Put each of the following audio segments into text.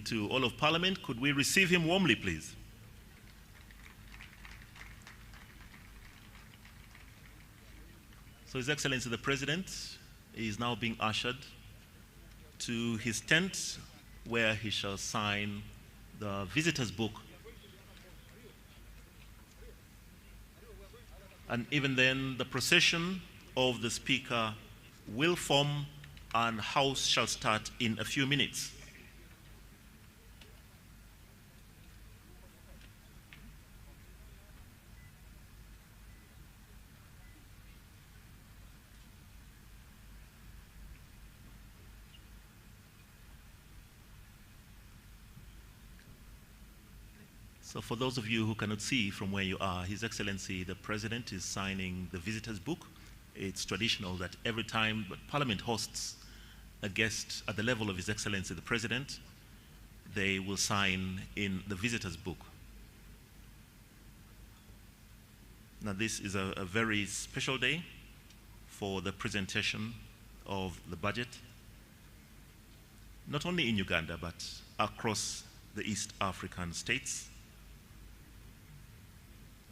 to all of Parliament. Could we receive him warmly, please? So His Excellency the President is now being ushered to his tent where he shall sign the visitor's book. And even then, the procession of the Speaker will form and House shall start in a few minutes. So for those of you who cannot see from where you are, His Excellency the President is signing the visitor's book. It's traditional that every time Parliament hosts a guest at the level of His Excellency the President, they will sign in the visitor's book. Now this is a very special day for the presentation of the budget, not only in Uganda, but across the East African states.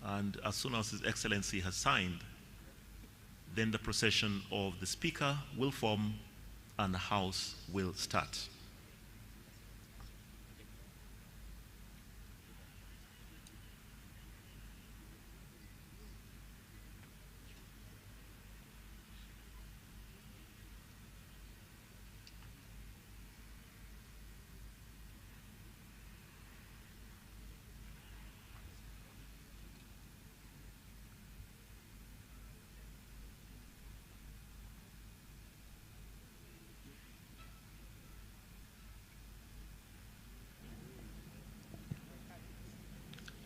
And as soon as His Excellency has signed, then the procession of the Speaker will form and the House will start.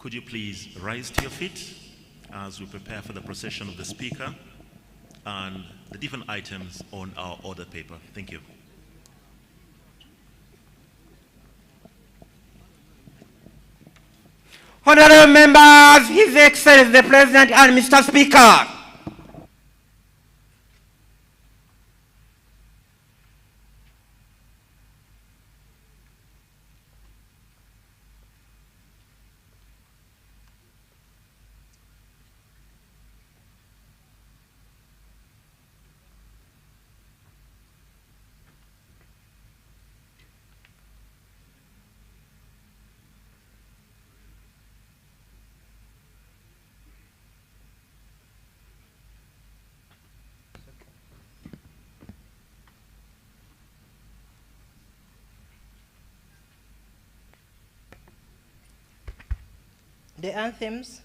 Could you please rise to your feet as we prepare for the procession of the Speaker and the different items on our order paper. Thank you. Honorable members, His Excellency the President and Mr. Speaker. The anthems.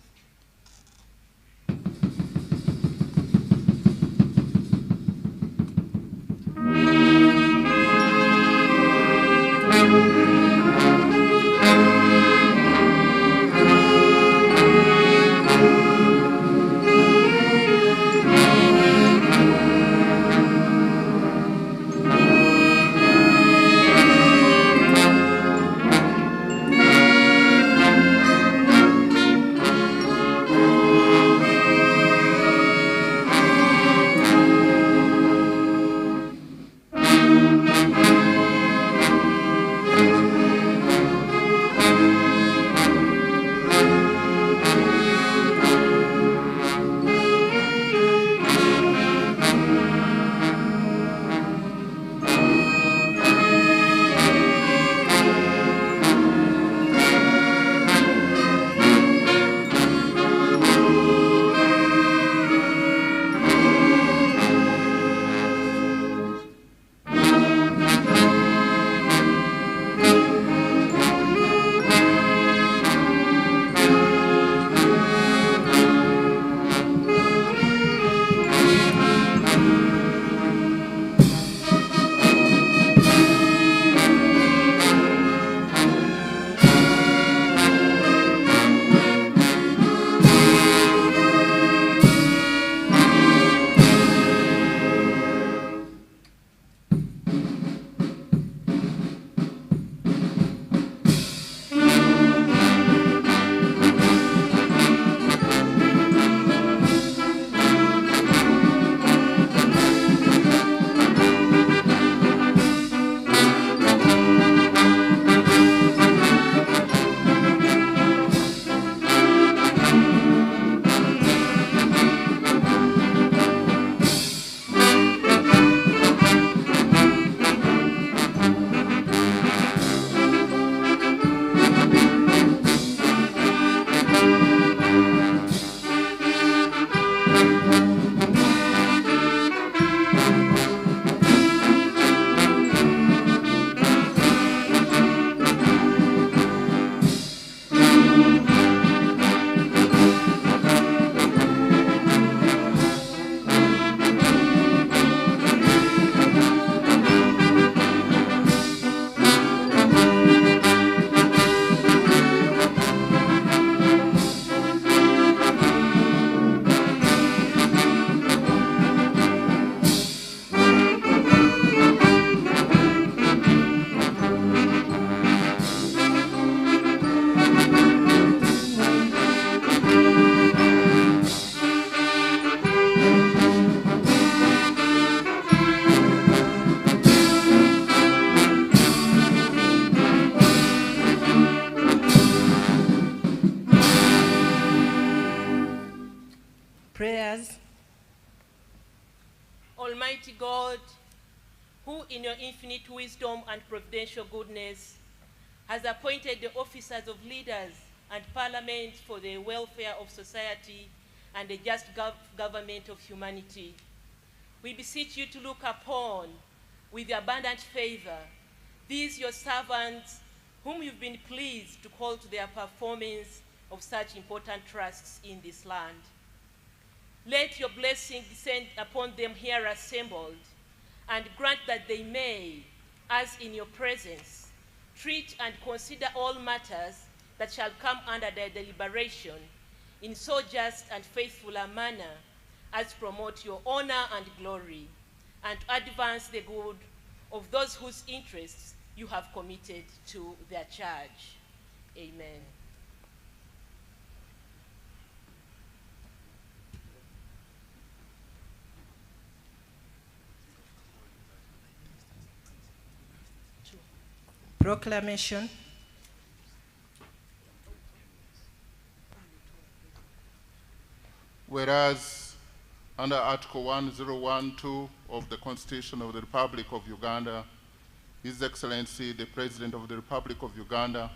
leaders, Almighty God, who in your infinite wisdom and providential goodness has appointed the officers of leaders and parliament for the welfare of society and the just government of humanity, we beseech you to look upon with abundant favor these your servants whom you've been pleased to call to their performance of such important trusts in this land. Let your blessing descend upon them here assembled, and grant that they may, as in your presence, treat and consider all matters that shall come under their deliberation in so just and faithful a manner as promote your honor and glory, and advance the good of those whose interests you have committed to their charge. Amen. proclamation. Whereas under Article 1012 of the Constitution of the Republic of Uganda, His Excellency, the President of the Republic of Uganda,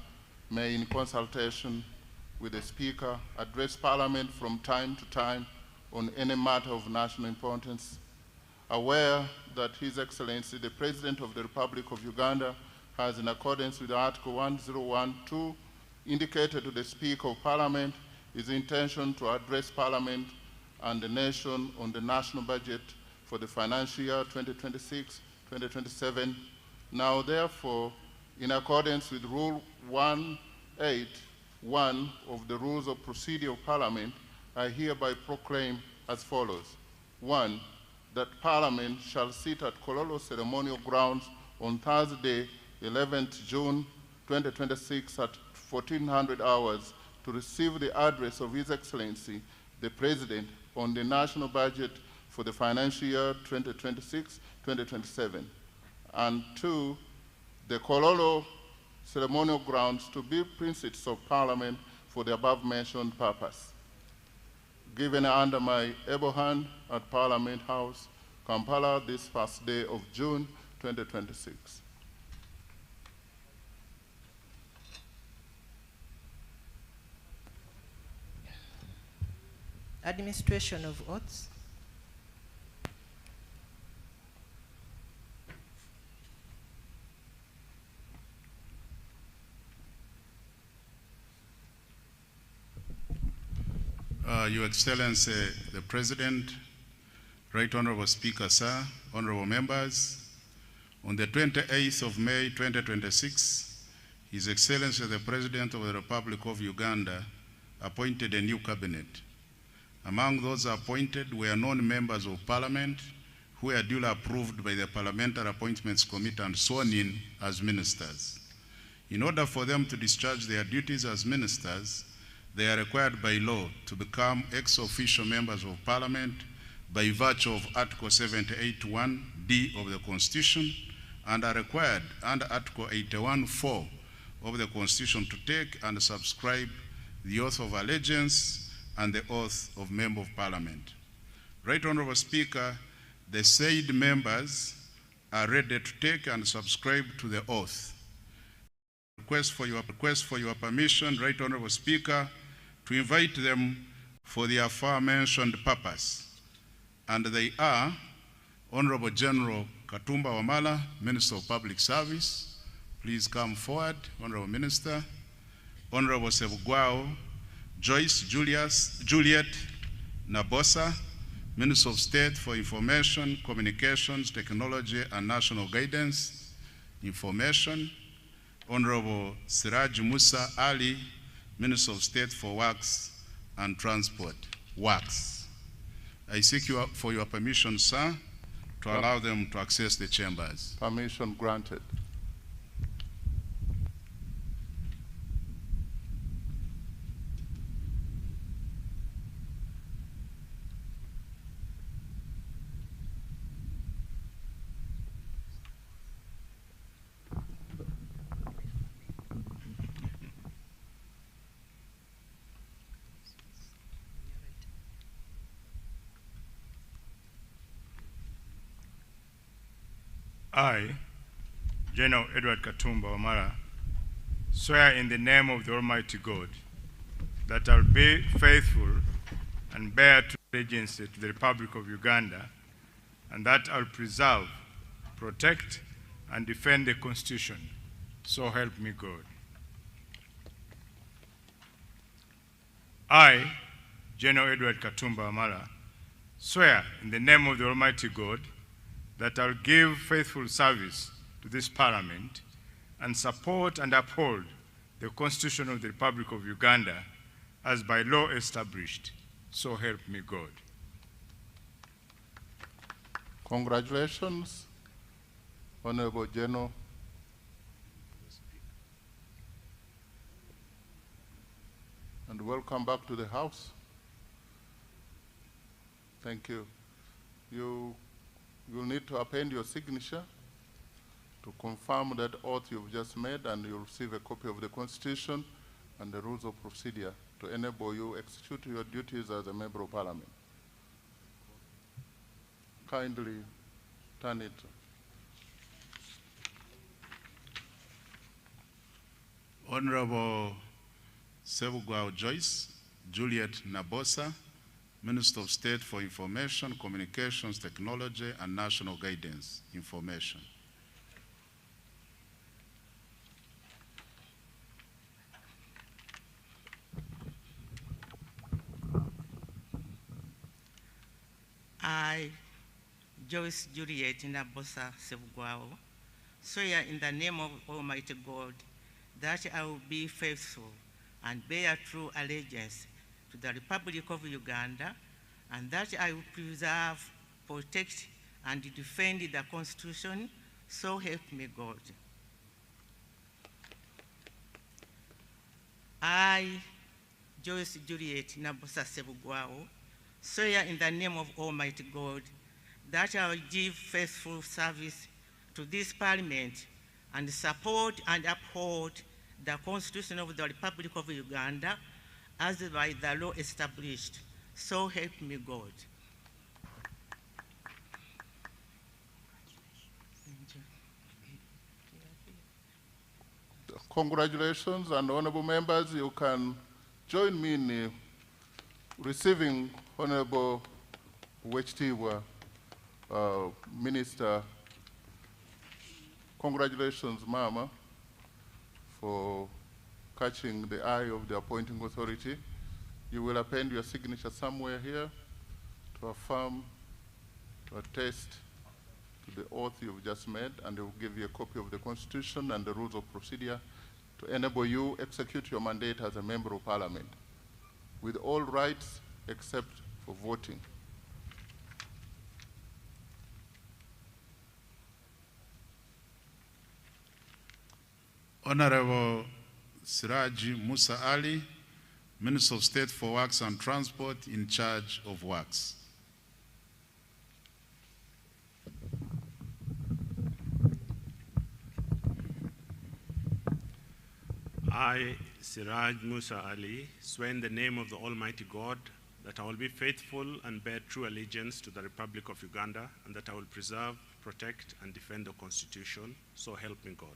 may, in consultation with the Speaker, address Parliament from time to time on any matter of national importance. Aware that His Excellency, the President of the Republic of Uganda, has, in accordance with Article 1012, indicated to the Speaker of Parliament his intention to address Parliament and the nation on the national budget for the financial year 2026-2027. Now, therefore, in accordance with Rule 181 of the Rules of Procedure of Parliament, I hereby proclaim as follows. 1. That Parliament shall sit at Kololo Ceremonial Grounds on Thursday, 11th June 2026 at 1400 hours to receive the address of His Excellency, the President, on the national budget for the financial year 2026-2027. And 2, the Kololo Ceremonial Grounds to be principles of Parliament for the above-mentioned purpose. Given under my able hand at Parliament House, Kampala, this first day of June 2026. Administration of oaths. Your Excellency, the President, Right Honorable Speaker, sir, honorable members, on the 28th of May 2026, His Excellency, the President of the Republic of Uganda, appointed a new cabinet. Among those appointed were non-members of Parliament who were duly approved by the Parliamentary Appointments Committee and sworn in as ministers. In order for them to discharge their duties as ministers, they are required by law to become ex-officio members of Parliament by virtue of Article 78(1)(d) of the Constitution, and are required under Article 81(4) of the Constitution to take and subscribe the oath of allegiance and the oath of Member of Parliament. Right Honorable Speaker, the said members are ready to take and subscribe to the oath. Request for your permission, Right Honorable Speaker, to invite them for the aforementioned purpose. And they are Honorable General Katumba Wamala, Minister of Public Service. Please come forward, Honorable Minister. Honorable Sebugwao Joyce Juliet Nabosa, Minister of State for Information, Communications, Technology, and National Guidance, Information. Honorable Siraj Musa Ali, Minister of State for Works and Transport, Works. I seek for your permission, sir, to allow them to access the chambers. Permission granted. I, General Edward Katumba Wamala, swear in the name of the Almighty God that I will be faithful and bear true allegiance to the Republic of Uganda, and that I will preserve, protect, and defend the Constitution. So help me God. I, General Edward Katumba Wamala, swear in the name of the Almighty God that I will give faithful service to this Parliament and support and uphold the Constitution of the Republic of Uganda as by law established. So help me God. Congratulations, Honorable General. And welcome back to the House. Thank you. You'll need to append your signature to confirm that oath you've just made, and you'll receive a copy of the Constitution and the rules of procedure to enable you execute your duties as a member of Parliament. Kindly turn it. Honorable Sebugwao Joyce, Juliet Nabosa, Minister of State for Information, Communications, Technology, and National Guidance Information. I, Joyce Juliet Nabosa Sebugwao, swear in the name of Almighty God that I will be faithful and bear true allegiance to the Republic of Uganda, and that I will preserve, protect, and defend the Constitution. So help me God. I, Joyce Juliet Nabosa Sebugwao, swear in the name of Almighty God that I will give faithful service to this Parliament and support and uphold the Constitution of the Republic of Uganda as by the law established. So help me God. Congratulations, and honorable members, you can join me in receiving Honorable Wechitiwa, Minister. Congratulations, Mama, for catching the eye of the appointing authority. You will append your signature somewhere here to affirm, to attest to the oath you've just made, and they will give you a copy of the Constitution and the rules of procedure to enable you execute your mandate as a member of Parliament, with all rights except for voting. Honorable Siraji Musa Ali, Minister of State for Works and Transport, in charge of works. I, Siraj Musa Ali, swear in the name of the Almighty God that I will be faithful and bear true allegiance to the Republic of Uganda, and that I will preserve, protect, and defend the Constitution. So help me God.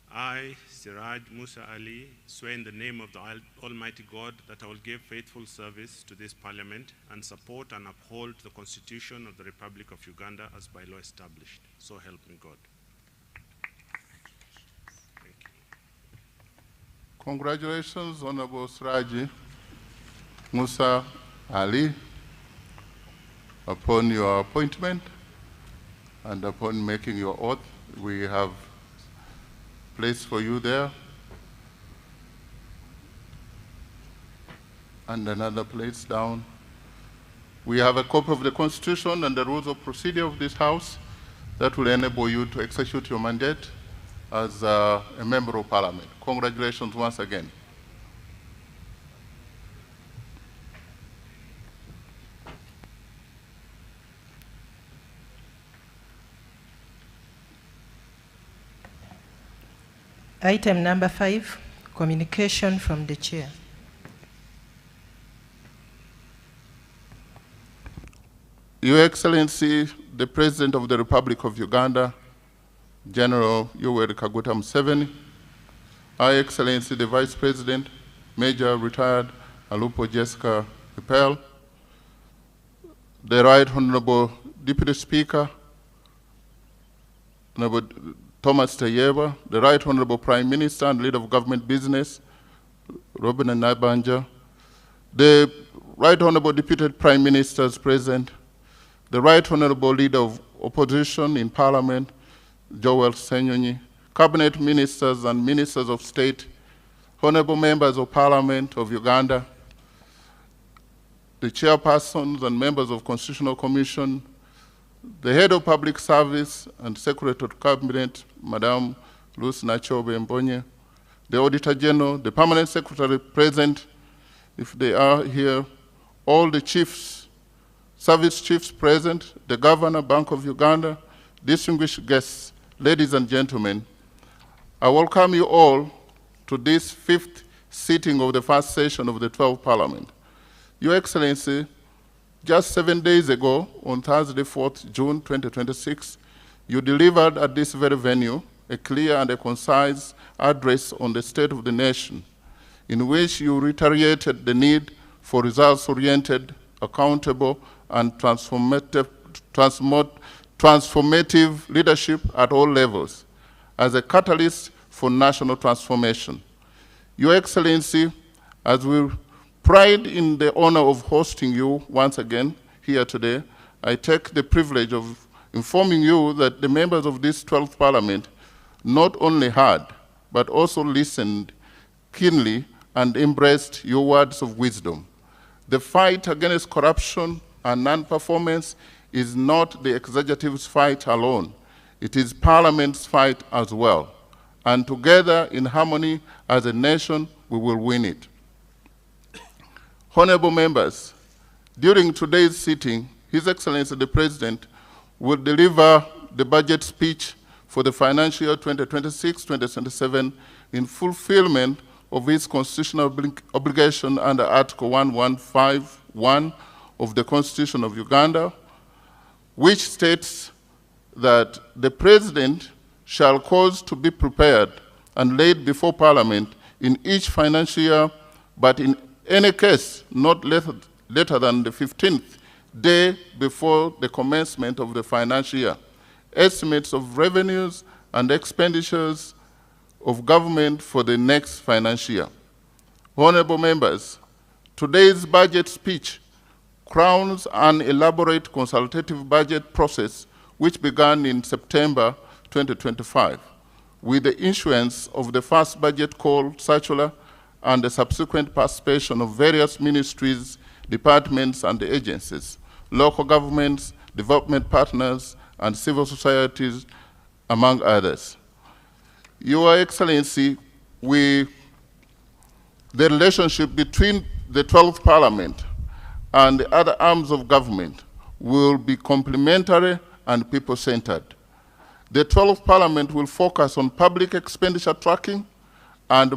I, Siraj Musa Ali, swear in the name of the Almighty God that I will give faithful service to this Parliament and support and uphold the Constitution of the Republic of Uganda as by law established. So help me God. Thank you. Congratulations, Honorable Siraji Musa Ali, upon your appointment and upon making your oath. We have place for you there, and another place down. We have a copy of the Constitution and the rules of procedure of this House that will enable you to execute your mandate as a member of Parliament. Congratulations once again. Item number 5, communication from the chair. Your Excellency, the President of the Republic of Uganda, General Yoweri Kaguta Museveni, Her Excellency, the Vice President, Major Retired Alupo Jessica Ipel, the Right Honorable Deputy Speaker, Honorable Thomas Tayeba, the Right Honorable Prime Minister and Leader of Government Business, Robin Nabanja, the Right Honorable Deputy Prime Ministers present, the Right Honorable Leader of Opposition in Parliament, Joel Senyonyi, Cabinet Ministers and Ministers of State, Honorable Members of Parliament of Uganda, the Chairpersons and Members of Constitutional Commission, the Head of Public Service and Secretary of Cabinet, Madame Luce Nachobe Mbonye, the Auditor General, the Permanent Secretary present, if they are here, all the chiefs, service chiefs present, the Governor, Bank of Uganda, distinguished guests, ladies and gentlemen, I welcome you all to this 5th sitting of the first session of the 12th Parliament. Your Excellency, just 7 days ago, on Thursday, 4th June 2026, you delivered at this very venue a clear and a concise address on the state of the nation, in which you reiterated the need for results-oriented, accountable, and transformative leadership at all levels as a catalyst for national transformation. Your Excellency, as we pride in the honor of hosting you once again here today, I take the privilege of informing you that the members of this 12th Parliament not only heard, but also listened keenly and embraced your words of wisdom. The fight against corruption and non-performance is not the executive's fight alone. It is Parliament's fight as well. And together, in harmony as a nation, we will win it. Honorable members, during today's sitting, His Excellency the President will deliver the budget speech for the financial year 2026-2027 in fulfillment of his constitutional obligation under Article 1151 of the Constitution of Uganda, which states that the President shall cause to be prepared and laid before Parliament in each financial year, but in any case not later than the 15th day before the commencement of the financial year, estimates of revenues and expenditures of government for the next financial year. Honorable members, today's budget speech crowns an elaborate consultative budget process which began in September 2025 with the issuance of the first budget call circular and the subsequent participation of various ministries, departments, and agencies, local governments, development partners, and civil societies, among others. Your Excellency, the relationship between the 12th Parliament and the other arms of government will be complementary and people-centered. The 12th Parliament will focus on public expenditure tracking and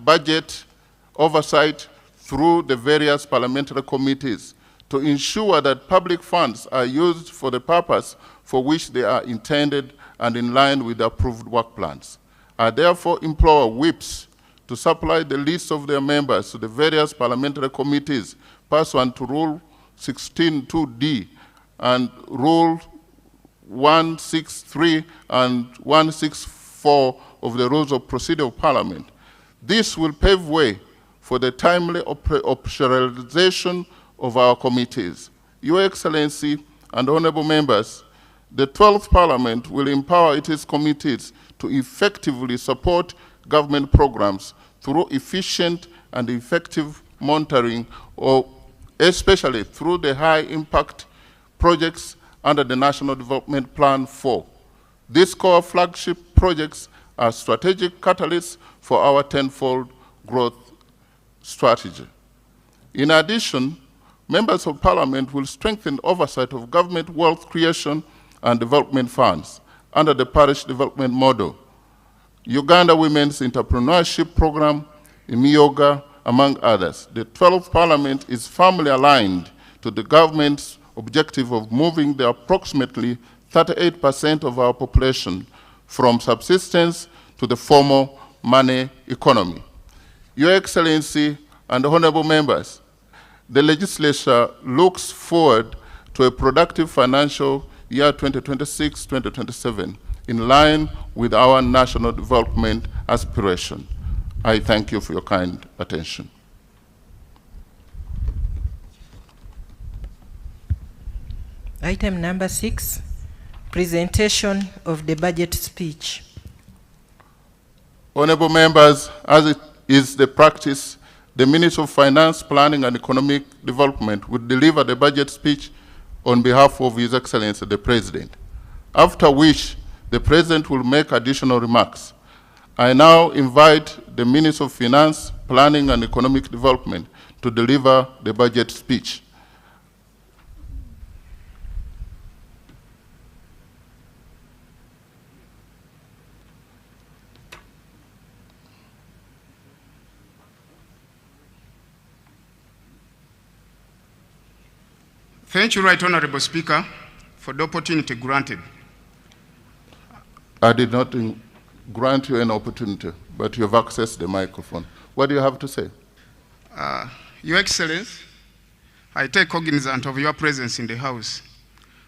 budget oversight through the various parliamentary committees to ensure that public funds are used for the purpose for which they are intended and in line with the approved work plans. I therefore implore whips to supply the list of their members to the various parliamentary committees pursuant to Rule 16.2d and Rule 163 and 164 of the Rules of Procedure of Parliament. This will pave way for the timely operationalization of our committees. Your Excellency and honorable members, the 12th Parliament will empower its committees to effectively support government programs through efficient and effective monitoring, or especially through the high-impact projects under the National Development Plan 4. These core flagship projects are strategic catalysts for our tenfold growth strategy. In addition, members of Parliament will strengthen oversight of government wealth creation and development funds under the parish development model, Uganda Women's Entrepreneurship Program, IMIOGA, among others. The 12th Parliament is firmly aligned to the government's objective of moving the approximately 38% of our population from subsistence to the formal money economy. Your Excellency and honorable members, the legislature looks forward to a productive financial year 2026-2027 in line with our national development aspiration. I thank you for your kind attention. Item number 6, presentation of the budget speech. Honorable members, as it is the practice, the Minister of Finance, Planning and Economic Development will deliver the budget speech on behalf of His Excellency the President, after which the President will make additional remarks. I now invite the Minister of Finance, Planning and Economic Development to deliver the budget speech. Thank you, Right Honorable Speaker, for the opportunity granted. I did not grant you an opportunity, but you have accessed the microphone. What do you have to say? Your Excellency, I take cognizance of your presence in the House.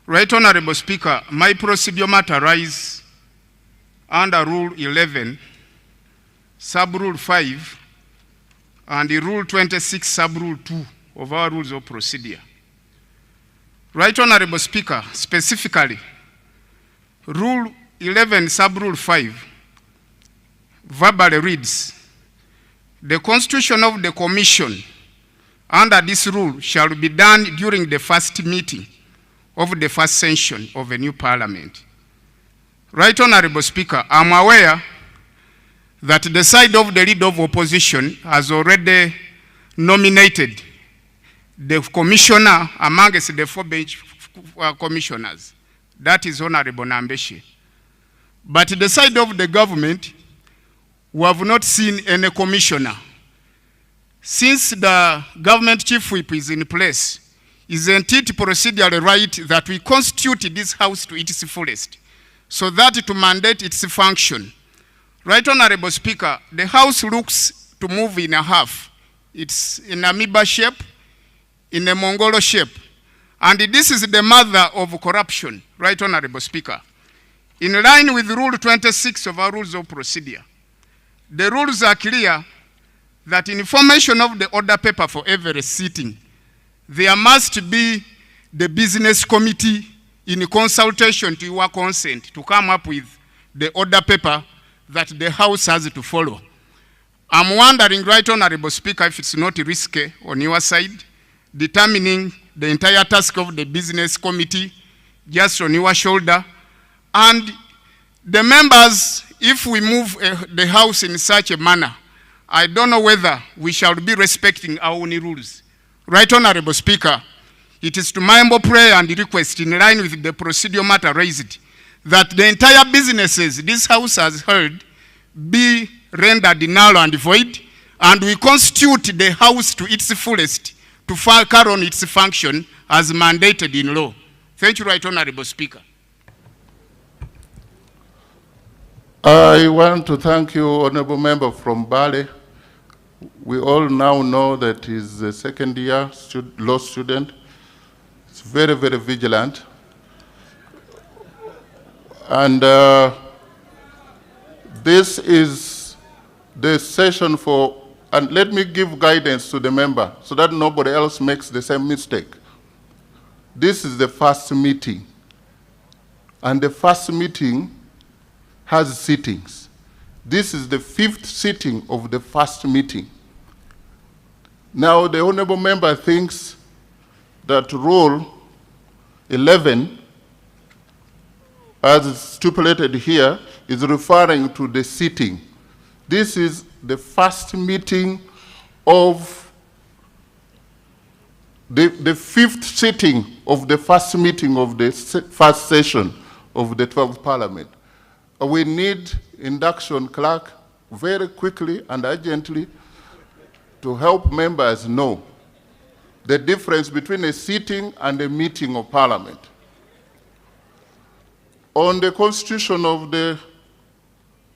Right Honorable Speaker, my procedure matter arises under Rule 11, Sub-Rule 5, and the Rule 26, Sub-Rule 2 of our Rules of Procedure. Right Honorable Speaker, specifically, Rule 11, Sub-Rule 5, verbally reads, the constitution of the Commission under this rule shall be done during the first meeting of the first session of a new Parliament. Right Honorable Speaker, I'm aware that the side of the leader of opposition has already nominated the commissioner amongst the 4 bench commissioners. That is Honorable Nambeshi. But the side of the government, we have not seen any commissioner. Since the government chief whip is in place, isn't it procedurally right that we constitute this House to its fullest, so that to mandate its function? Right Honorable Speaker, the House looks to move in a half. It's in amoeba shape, in a Mongolo shape. And this is the mother of corruption, Right Honorable Speaker. In line with Rule 26 of our Rules of Procedure, the rules are clear that in formation of the order paper for every sitting, there must be the business committee in consultation to your consent to come up with the order paper that the House has to follow. I'm wondering, Right Honorable Speaker, if it's not risky on your side, determining the entire task of the business committee just on your shoulder. And the members, if we move the House in such a manner, I don't know whether we shall be respecting our own rules. Right Honorable Speaker, it is to my humble prayer and request, in line with the procedure matter raised, that the entire businesses this House has heard be rendered null and void, and we constitute the House to its fullest to carry on its function as mandated in law. Thank you, Right Honorable Speaker. I want to thank you, Honorable Member from Bale. We all now know that he's a second-year law student. He's very, very vigilant. And this is the session for, and let me give guidance to the member so that nobody else makes the same mistake. This is the first meeting. And the first meeting has sittings. This is the 5th sitting of the first meeting. Now the honorable member thinks that Rule 11, as stipulated here, is referring to the sitting. This is the first meeting of the 5th sitting of the first meeting of the first session of the 12th Parliament. We need induction clerk very quickly and urgently to help members know the difference between a sitting and a meeting of Parliament. On the constitution of the,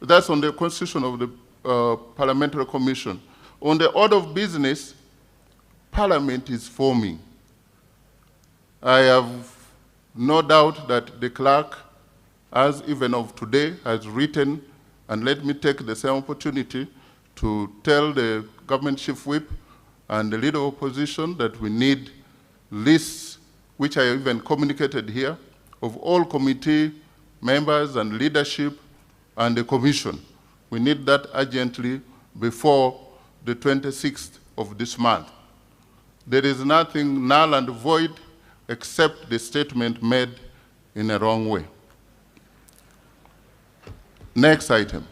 that's on the constitution of the Parliamentary Commission. On the order of business, Parliament is forming. I have no doubt that the clerk, as even of today, has written, and let me take the same opportunity to tell the government chief whip and the leader of opposition that we need lists, which I even communicated here, of all committee members and leadership and the commission. We need that urgently before the 26th of this month. There is nothing null and void except the statement made in a wrong way. Next item.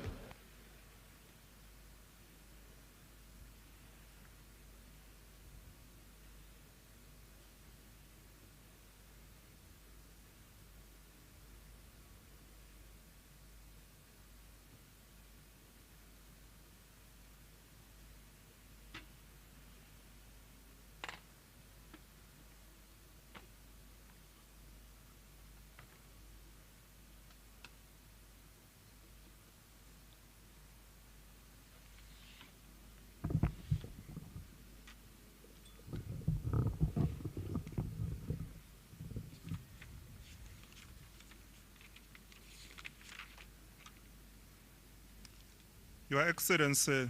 Your Excellency,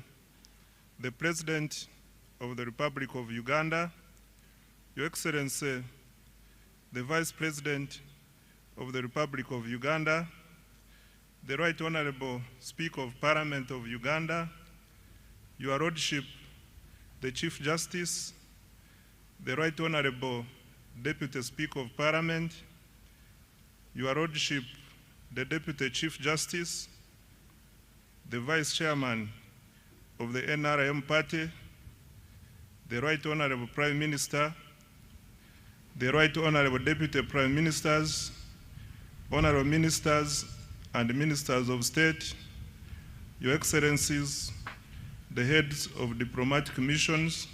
the President of the Republic of Uganda, Your Excellency, the Vice President of the Republic of Uganda, the Right Honorable Speaker of Parliament of Uganda, Your Lordship, the Chief Justice, the Right Honorable Deputy Speaker of Parliament, Your Lordship, the Deputy Chief Justice, the Vice Chairman of the NRM Party, the Right Honorable Prime Minister, the Right Honorable Deputy Prime Ministers, Honorable Ministers and Ministers of State, Your Excellencies, the heads of diplomatic missions,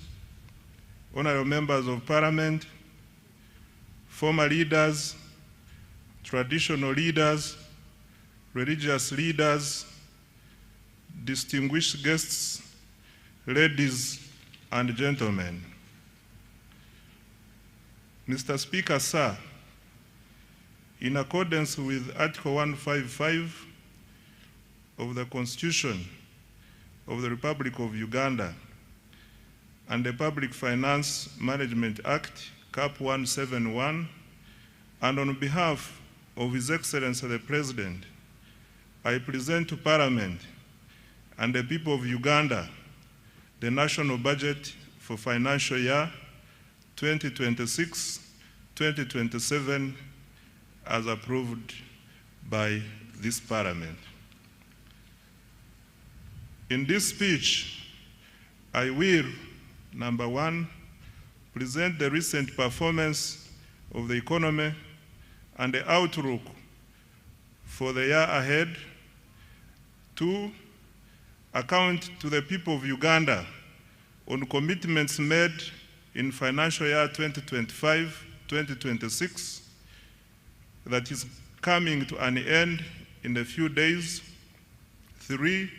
Honorable Members of Parliament, former leaders, traditional leaders, religious leaders, distinguished guests, ladies and gentlemen. Mr. Speaker, sir, in accordance with Article 155 of the Constitution of the Republic of Uganda and the Public Finance Management Act, Cap 171, and on behalf of His Excellency the President, I present to Parliament and the people of Uganda the national budget for financial year 2026-2027 as approved by this Parliament. In this speech, I will, number one, present the recent performance of the economy and the outlook for the year ahead. Two, account to the people of Uganda on commitments made in financial year 2025-2026 that is coming to an end in a few days. Three,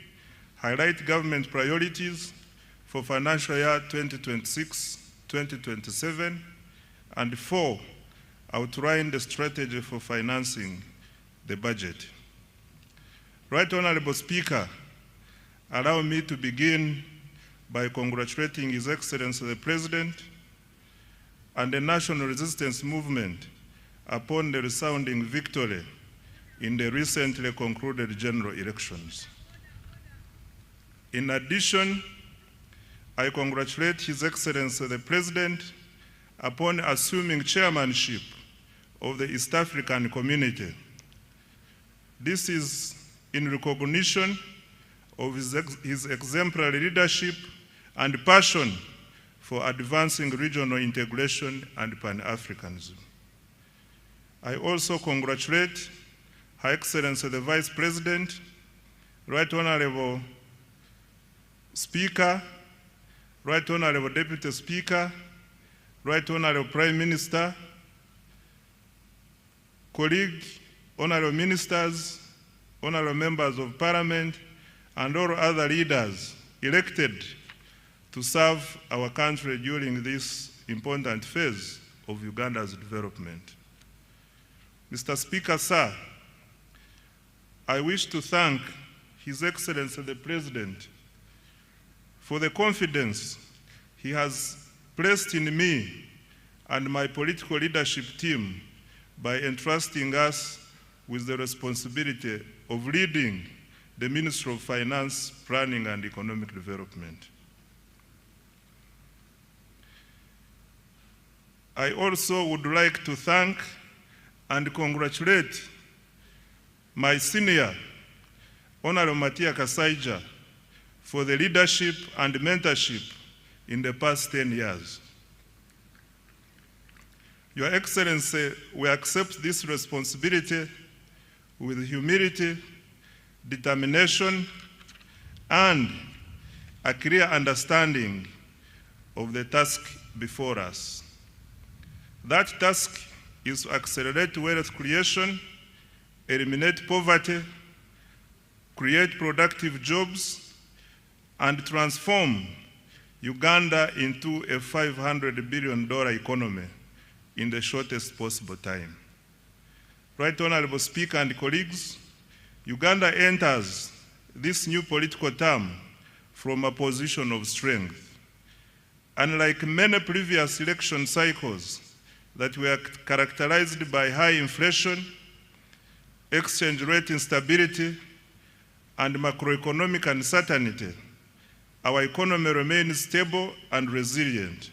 highlight government priorities for financial year 2026-2027. And four, outline the strategy for financing the budget. Right Honorable Speaker, allow me to begin by congratulating His Excellency the President and the National Resistance Movement upon the resounding victory in the recently concluded general elections. In addition, I congratulate His Excellency the President upon assuming chairmanship of the East African Community. This is in recognition of his exemplary leadership and passion for advancing regional integration and Pan-Africanism. I also congratulate Her Excellency the Vice President, Right Honorable Speaker, Right Honorable Deputy Speaker, Right Honorable Prime Minister, colleague, honorable ministers, honorable members of parliament, and all other leaders elected to serve our country during this important phase of Uganda's development. Mr. Speaker, sir, I wish to thank His Excellency the President for the confidence he has placed in me and my political leadership team by entrusting us with the responsibility of leading the Ministry of Finance, Planning and Economic Development. I also would like to thank and congratulate my senior, Honorable Matia Kasaija, for the leadership and mentorship in the past 10 years. Your Excellency, we accept this responsibility with humility, determination, and a clear understanding of the task before us. That task is to accelerate wealth creation, eliminate poverty, create productive jobs, and transform Uganda into a $500 billion economy in the shortest possible time. Right Honorable Speaker and colleagues, Uganda enters this new political term from a position of strength. Unlike many previous election cycles that were characterized by high inflation, exchange rate instability, and macroeconomic uncertainty, our economy remains stable and resilient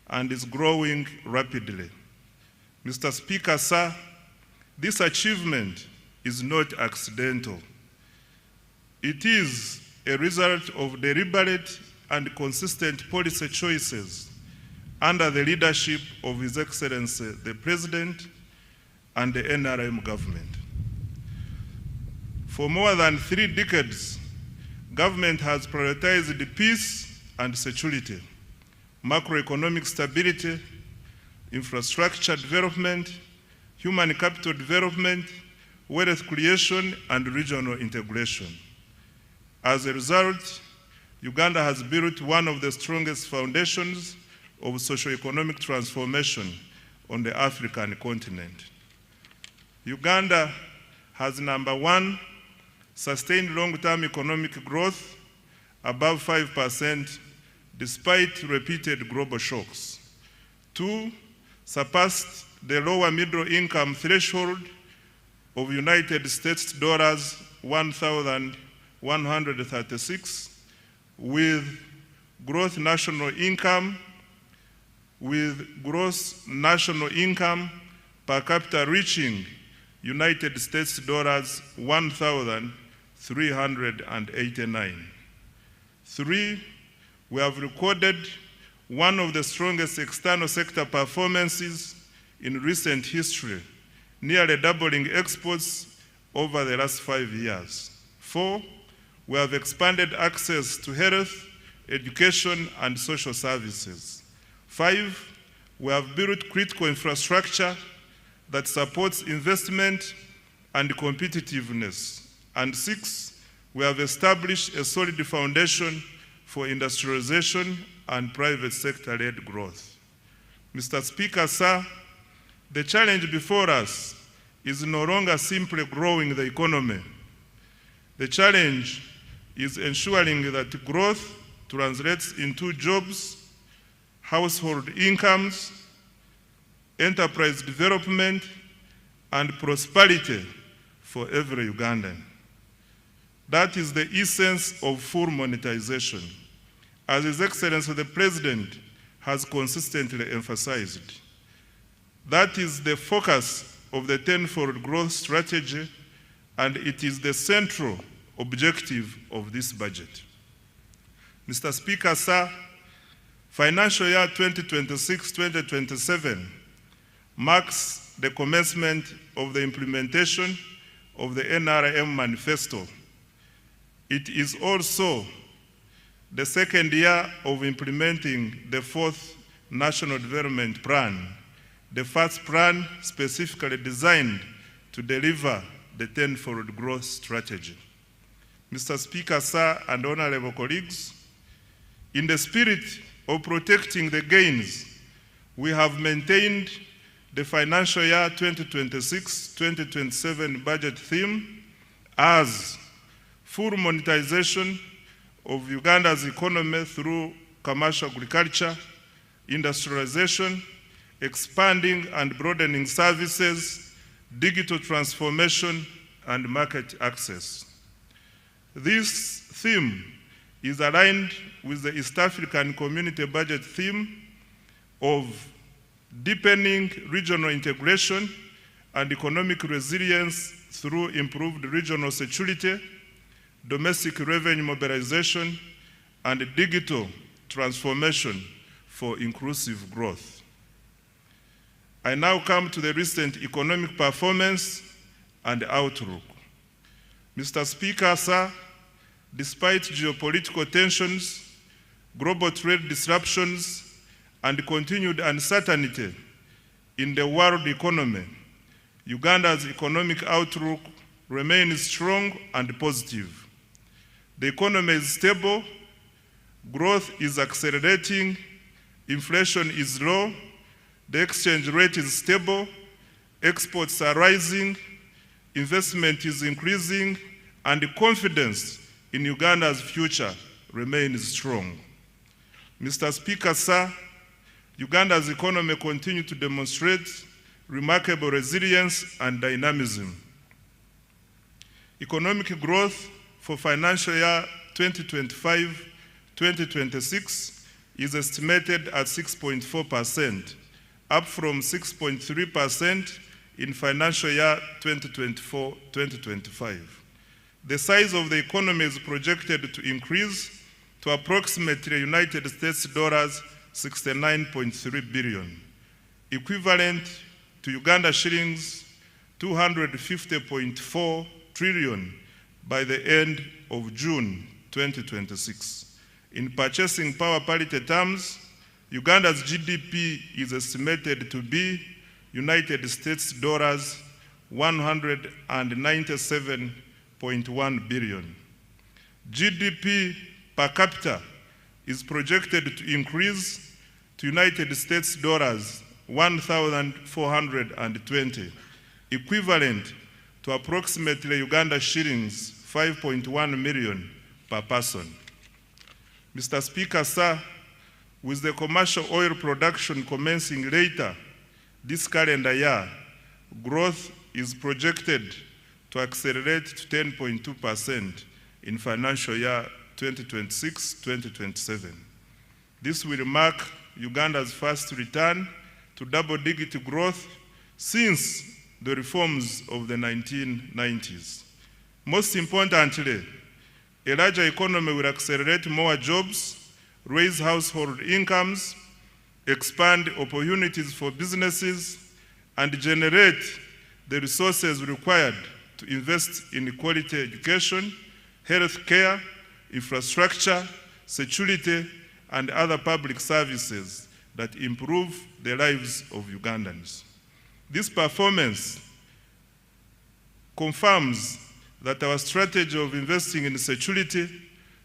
and is growing rapidly. Mr. Speaker, sir, this achievement is not accidental. It is a result of deliberate and consistent policy choices under the leadership of His Excellency the President and the NRM government. For more than 3 decades, government has prioritized peace and security, macroeconomic stability, infrastructure development, human capital development, wealth creation, and regional integration. As a result, Uganda has built one of the strongest foundations of socio-economic transformation on the African continent. Uganda has, number 1, sustained long-term economic growth above 5% despite repeated global shocks. 2, surpassed the lower middle income threshold of United States dollars 1,136 with gross national income per capita reaching United States dollars 1,389. 3, we have recorded one of the strongest external sector performances in recent history, nearly doubling exports over the last 5 years. 4, we have expanded access to health, education, and social services. 5, we have built critical infrastructure that supports investment and competitiveness. And 6, we have established a solid foundation for industrialization and private sector-led growth. Mr. Speaker, sir, the challenge before us is no longer simply growing the economy. The challenge is ensuring that growth translates into jobs, household incomes, enterprise development, and prosperity for every Ugandan. That is the essence of full monetization, as His Excellency the President has consistently emphasized. That is the focus of the tenfold growth strategy, and it is the central objective of this budget. Mr. Speaker, sir, financial year 2026-2027 marks the commencement of the implementation of the NRM manifesto. It is also the second year of implementing the 4th National Development Plan, the first plan specifically designed to deliver the tenfold growth strategy. Mr. Speaker, sir, and honorable colleagues, in the spirit of protecting the gains, we have maintained the financial year 2026-2027 budget theme as full monetization of Uganda's economy through commercial agriculture, industrialization, expanding and broadening services, digital transformation, and market access. This theme is aligned with the East African Community Budget theme of deepening regional integration and economic resilience through improved regional security, domestic revenue mobilization, and digital transformation for inclusive growth. I now come to the recent economic performance and outlook. Mr. Speaker, sir, despite geopolitical tensions, global trade disruptions, and continued uncertainty in the world economy, Uganda's economic outlook remains strong and positive. The economy is stable, growth is accelerating, inflation is low, the exchange rate is stable, exports are rising, investment is increasing, and confidence in Uganda's future remains strong. Mr. Speaker, sir, Uganda's economy continues to demonstrate remarkable resilience and dynamism. Economic growth for financial year 2025-2026 is estimated at 6.4%, up from 6.3% in financial year 2024-2025. The size of the economy is projected to increase to approximately United States dollars 69.3 billion, equivalent to Uganda shillings 250.4 trillion by the end of June 2026. In purchasing power parity terms, Uganda's GDP is estimated to be United States dollars 197.1 billion. GDP per capita is projected to increase to United States dollars 1,420, equivalent to approximately Uganda shillings 5.1 million per person. Mr. Speaker, sir, with the commercial oil production commencing later this calendar year, growth is projected to accelerate to 10.2% in financial year 2026-2027. This will mark Uganda's first return to double-digit growth since the reforms of the 1990s. Most importantly, a larger economy will accelerate more jobs, raise household incomes, expand opportunities for businesses, and generate the resources required to invest in quality education, health care, infrastructure, security, and other public services that improve the lives of Ugandans. This performance confirms that our strategy of investing in security,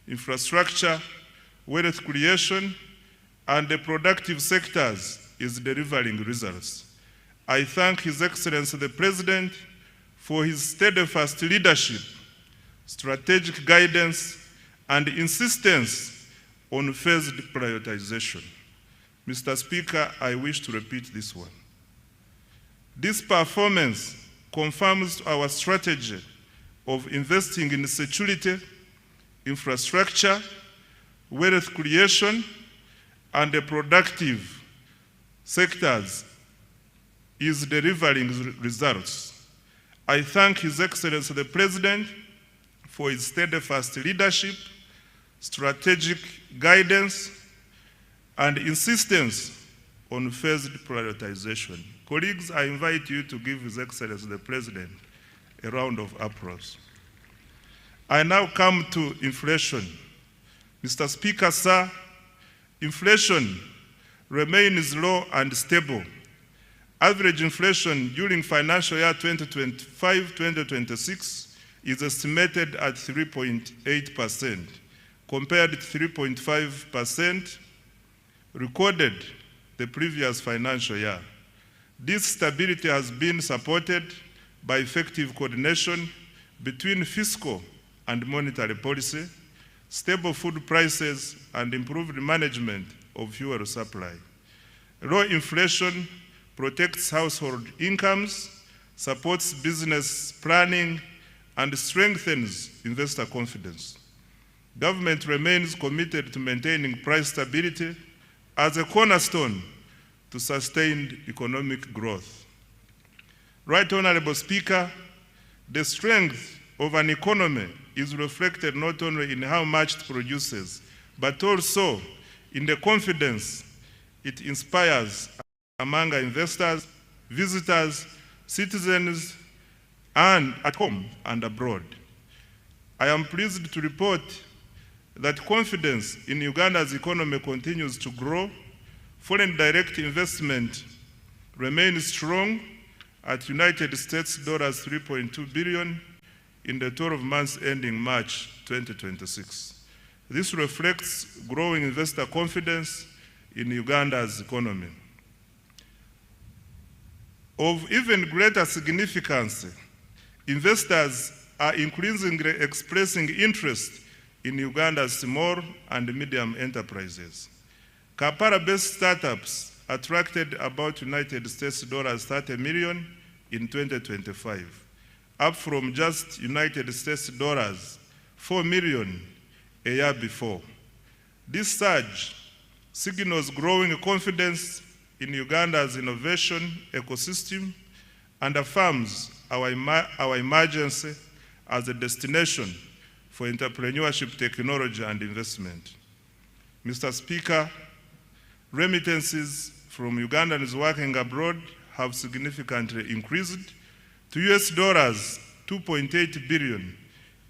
infrastructure, wealth creation, and the productive sectors is delivering results. I thank His Excellency the President for his steadfast leadership, strategic guidance, and insistence on phased prioritization. Mr. Speaker, I wish to repeat this one. This performance confirms our strategy of investing in security, infrastructure, wealth creation, and the productive sectors is delivering results. I thank His Excellency the President for his steadfast leadership, strategic guidance, and insistence on phased prioritization. Colleagues, I invite you to give His Excellency the President a round of applause. I now come to inflation. Mr. Speaker, sir, inflation remains low and stable. Average inflation during financial year 2025-2026 is estimated at 3.8%, compared to 3.5% recorded the previous financial year. This stability has been supported by effective coordination between fiscal and monetary policy, stable food prices, and improved management of fuel supply. Low inflation protects household incomes, supports business planning, and strengthens investor confidence. Government remains committed to maintaining price stability as a cornerstone to sustained economic growth. Right Honorable Speaker, the strength of an economy is reflected not only in how much it produces, but also in the confidence it inspires among investors, visitors, citizens, and at home and abroad. I am pleased to report that confidence in Uganda's economy continues to grow. Foreign direct investment remains strong at United States dollars 3.2 billion in the 12 months ending March 2026. This reflects growing investor confidence in Uganda's economy. Of even greater significance, investors are increasingly expressing interest in Uganda's small and medium enterprises. Kampala-based startups attracted about United States dollars 30 million in 2025, up from just United States dollars 4 million a year before. This surge signals growing confidence in Uganda's innovation ecosystem and affirms our emergence as a destination for entrepreneurship, technology, and investment. Mr. Speaker, remittances from Ugandans working abroad have significantly increased to US dollars 2.8 billion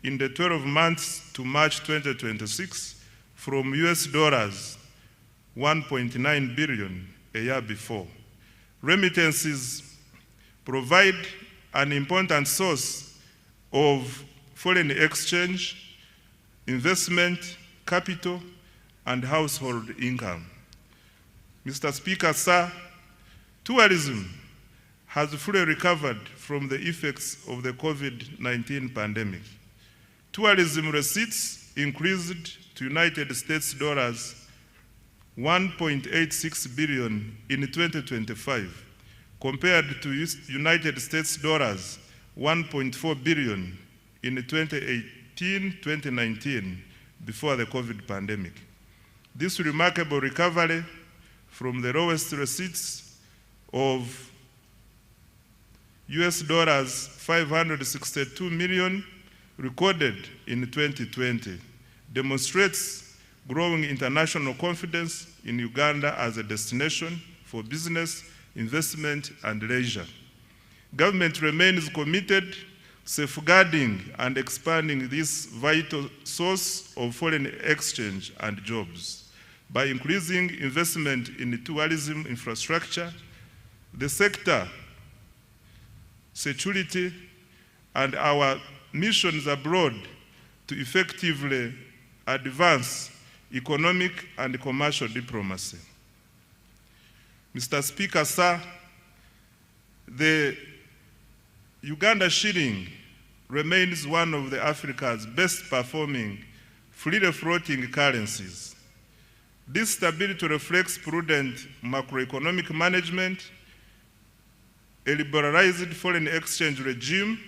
in the 12 months to March 2026 from US dollars 1.9 billion a year before. Remittances provide an important source of foreign exchange, investment, capital, and household income. Mr. Speaker, sir, tourism has fully recovered from the effects of the COVID-19 pandemic. Tourism receipts increased to United States dollars 1.86 billion in 2025, compared to United States dollars 1.4 billion in 2018-2019, before the COVID pandemic. This remarkable recovery from the lowest receipts of US dollars 562 million recorded in 2020 demonstrates growing international confidence in Uganda as a destination for business, investment, and leisure. Government remains committed to safeguarding and expanding this vital source of foreign exchange and jobs by increasing investment in the tourism infrastructure, the sector, security, and our missions abroad to effectively advance economic and commercial diplomacy. Mr. Speaker, sir, the Uganda shilling remains one of Africa's best performing freely floating currencies. This stability reflects prudent macroeconomic management, a liberalized foreign exchange regime,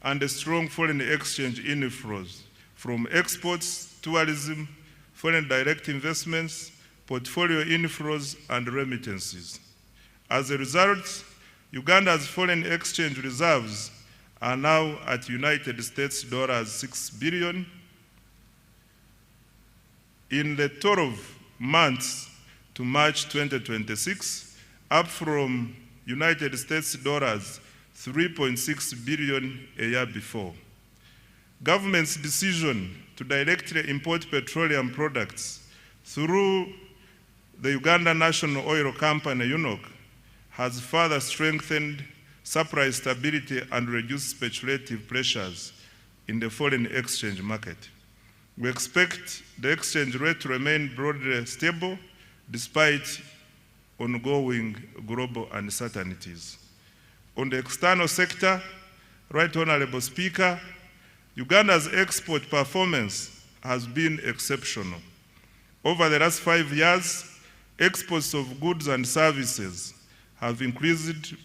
and a strong foreign exchange inflows from exports, tourism, foreign direct investments, portfolio inflows, and remittances. As a result, Uganda's foreign exchange reserves are now at United States dollars 6 billion. In the 12 months to March 2026, up from United States dollars 3.6 billion a year before. Government's decision to directly import petroleum products through the Uganda National Oil Company, UNOC, has further strengthened supply stability and reduced speculative pressures in the foreign exchange market. We expect the exchange rate to remain broadly stable despite ongoing global uncertainties. On the external sector, Right Honorable Speaker, Uganda's export performance has been exceptional. Over the last 5 years, exports of goods and services have increased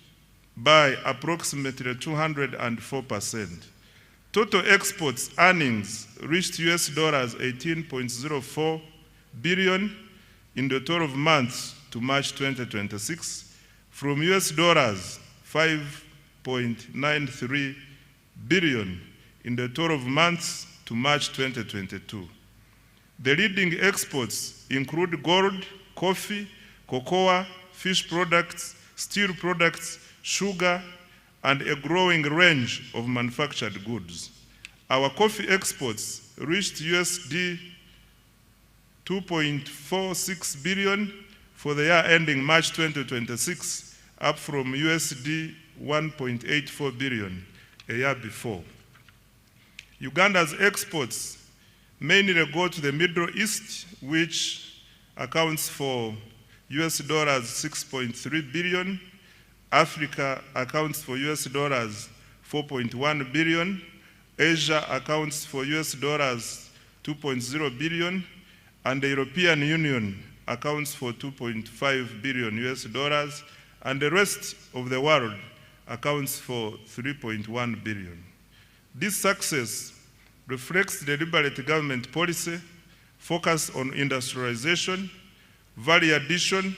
by approximately 204%. Total exports earnings reached US dollars 18.04 billion in the 12 months to March 2026, from US dollars 5.93 billion in the 12 months to March 2022. The leading exports include gold, coffee, cocoa, fish products, steel products, sugar, and a growing range of manufactured goods. Our coffee exports reached USD 2.46 billion for the year ending March 2026, up from USD 1.84 billion a year before. Uganda's exports mainly go to the Middle East, which accounts for US dollars 6.3 billion. Africa accounts for US dollars 4.1 billion. Asia accounts for US dollars 2.0 billion. And the European Union accounts for 2.5 billion US dollars. And the rest of the world accounts for 3.1 billion. This success reflects the deliberate government policy focused on industrialization, value addition,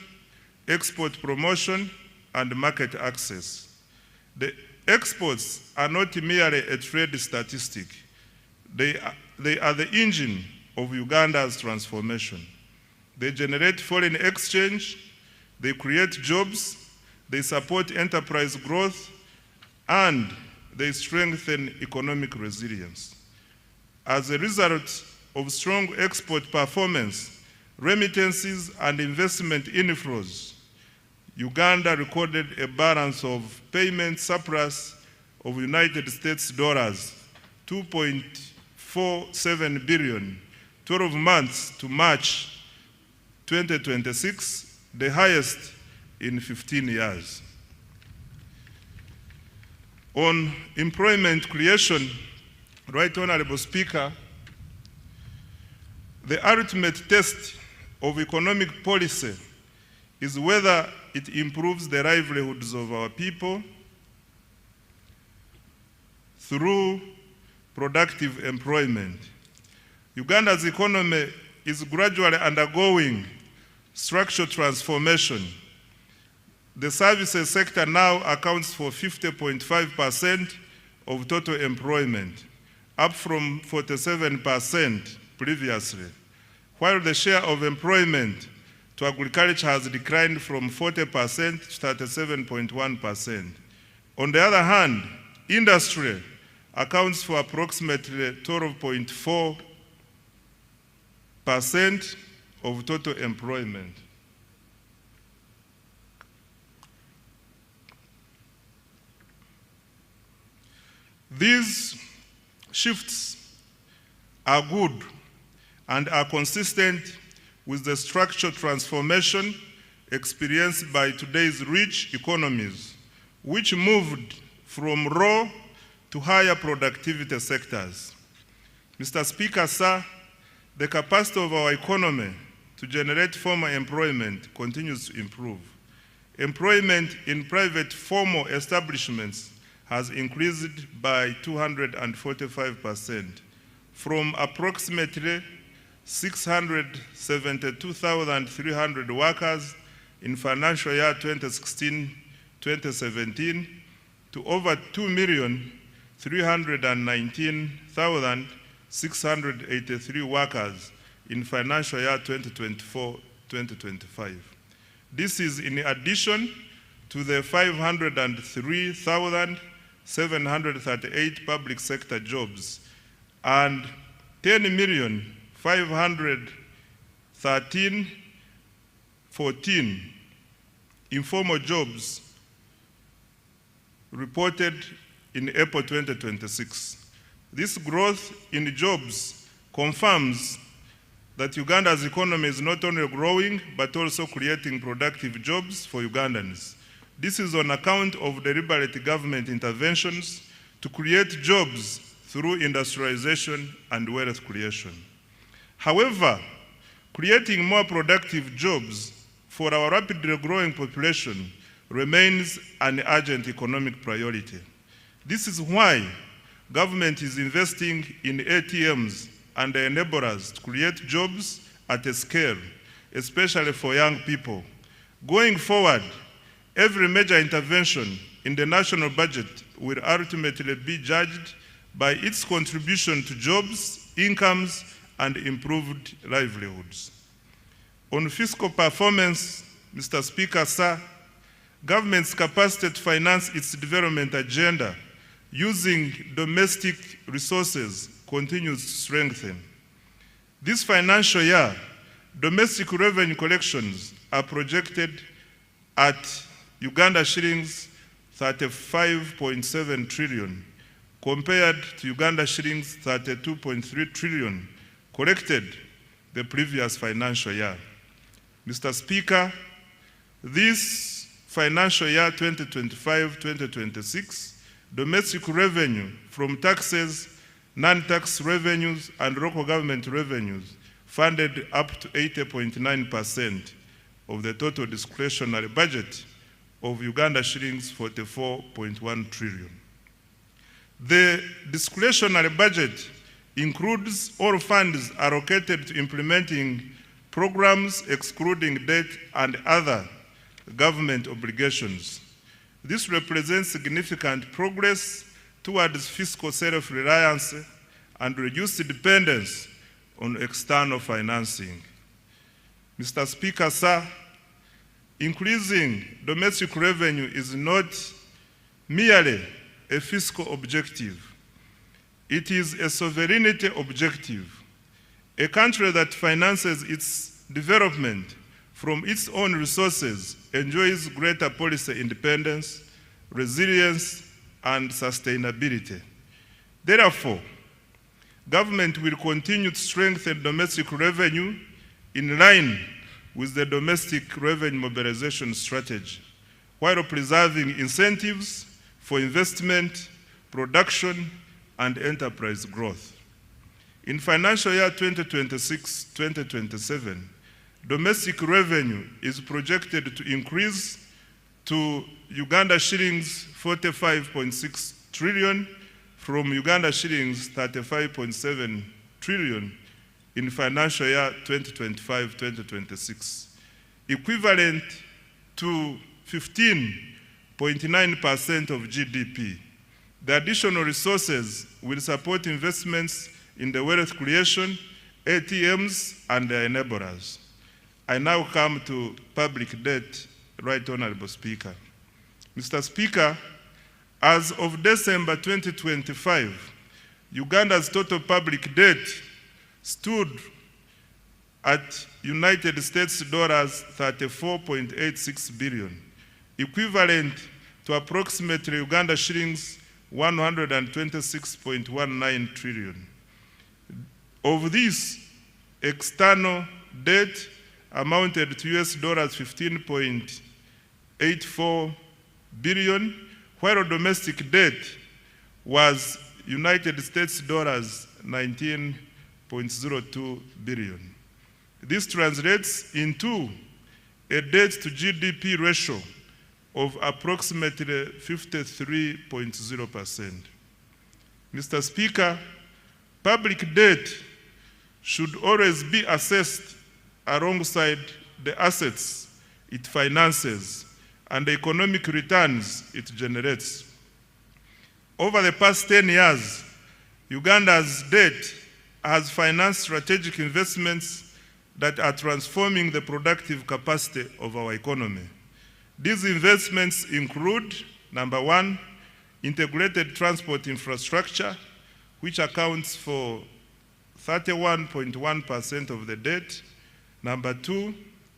export promotion, and market access. The exports are not merely a trade statistic. They are the engine of Uganda's transformation. They generate foreign exchange, they create jobs, they support enterprise growth, and they strengthen economic resilience. As a result of strong export performance, remittances, and investment inflows, Uganda recorded a balance of payment surplus of United States dollars 2.47 billion, 12 months to March 2026, the highest in 15 years. On employment creation, Right Honorable Speaker, the ultimate test of economic policy is whether it improves the livelihoods of our people through productive employment. Uganda's economy is gradually undergoing structural transformation. The services sector now accounts for 50.5% of total employment, up from 47% previously, while the share of employment to agriculture has declined from 40% to 37.1%. On the other hand, industry accounts for approximately 12.4% of total employment. These shifts are good and are consistent with the structural transformation experienced by today's rich economies, which moved from raw to higher productivity sectors. Mr. Speaker, sir, the capacity of our economy to generate formal employment continues to improve. Employment in private formal establishments has increased by 245%, from approximately 672,300 workers in financial year 2016-2017 to over 2,319,683 workers in financial year 2024-2025. This is in addition to the 503,738 public sector jobs and 10,513,500 14 informal jobs reported in April 2026. This growth in jobs confirms that Uganda's economy is not only growing, but also creating productive jobs for Ugandans. This is on account of deliberate government interventions to create jobs through industrialization and wealth creation. However, creating more productive jobs for our rapidly growing population remains an urgent economic priority. This is why government is investing in ATMs and enablers to create jobs at a scale, especially for young people. Going forward, every major intervention in the national budget will ultimately be judged by its contribution to jobs, incomes, and improved livelihoods. On fiscal performance, Mr. Speaker, sir, government's capacity to finance its development agenda using domestic resources continues to strengthen. This financial year, domestic revenue collections are projected at Uganda shillings 35.7 trillion, compared to Uganda shillings 32.3 trillion collected the previous financial year. Mr. Speaker, this financial year 2025-2026, domestic revenue from taxes, non-tax revenues, and local government revenues funded up to 80.9% of the total discretionary budget of Uganda shillings 44.1 trillion. The discretionary budget includes all funds allocated to implementing programs excluding debt and other government obligations. This represents significant progress towards fiscal self-reliance and reduced dependence on external financing. Mr. Speaker, sir, increasing domestic revenue is not merely a fiscal objective. It is a sovereignty objective. A country that finances its development from its own resources enjoys greater policy independence, resilience, and sustainability. Therefore, government will continue to strengthen domestic revenue in line with the domestic revenue mobilization strategy, while preserving incentives for investment, production, and enterprise growth. In financial year 2026-2027, domestic revenue is projected to increase to Uganda shillings 45.6 trillion from Uganda shillings 35.7 trillion in financial year 2025-2026, equivalent to 15.9% of GDP. The additional resources will support investments in the wealth creation, ATMs, and their enablers. I now come to public debt, Right Honorable Speaker. Mr. Speaker, as of December 2025, Uganda's total public debt stood at United States dollars 34.86 billion, equivalent to approximately Uganda shillings 126.19 trillion. Of this, external debt amounted to US dollars 15.84 billion, while domestic debt was United States dollars 19.02 billion. This translates into a debt to GDP ratio of approximately 53.0%. Mr. Speaker, public debt should always be assessed alongside the assets it finances and the economic returns it generates. Over the past 10 years, Uganda's debt has financed strategic investments that are transforming the productive capacity of our economy. These investments include, number one, integrated transport infrastructure, which accounts for 31.1% of the debt. Number two,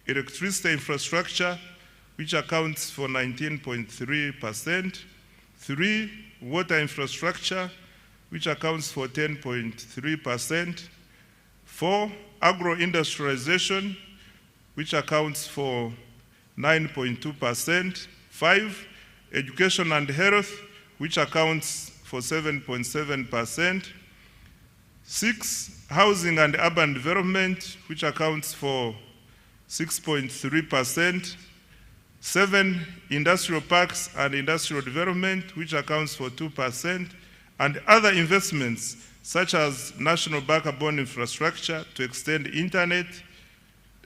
electricity infrastructure, which accounts for 19.3%. 3, water infrastructure, which accounts for 10.3%. 4, agro-industrialization, which accounts for 9.2%. 5, education and health, which accounts for 7.7%. 6, housing and urban development, which accounts for 6.3%. 7, industrial parks and industrial development, which accounts for 2%, and other investments such as national backbone infrastructure to extend internet,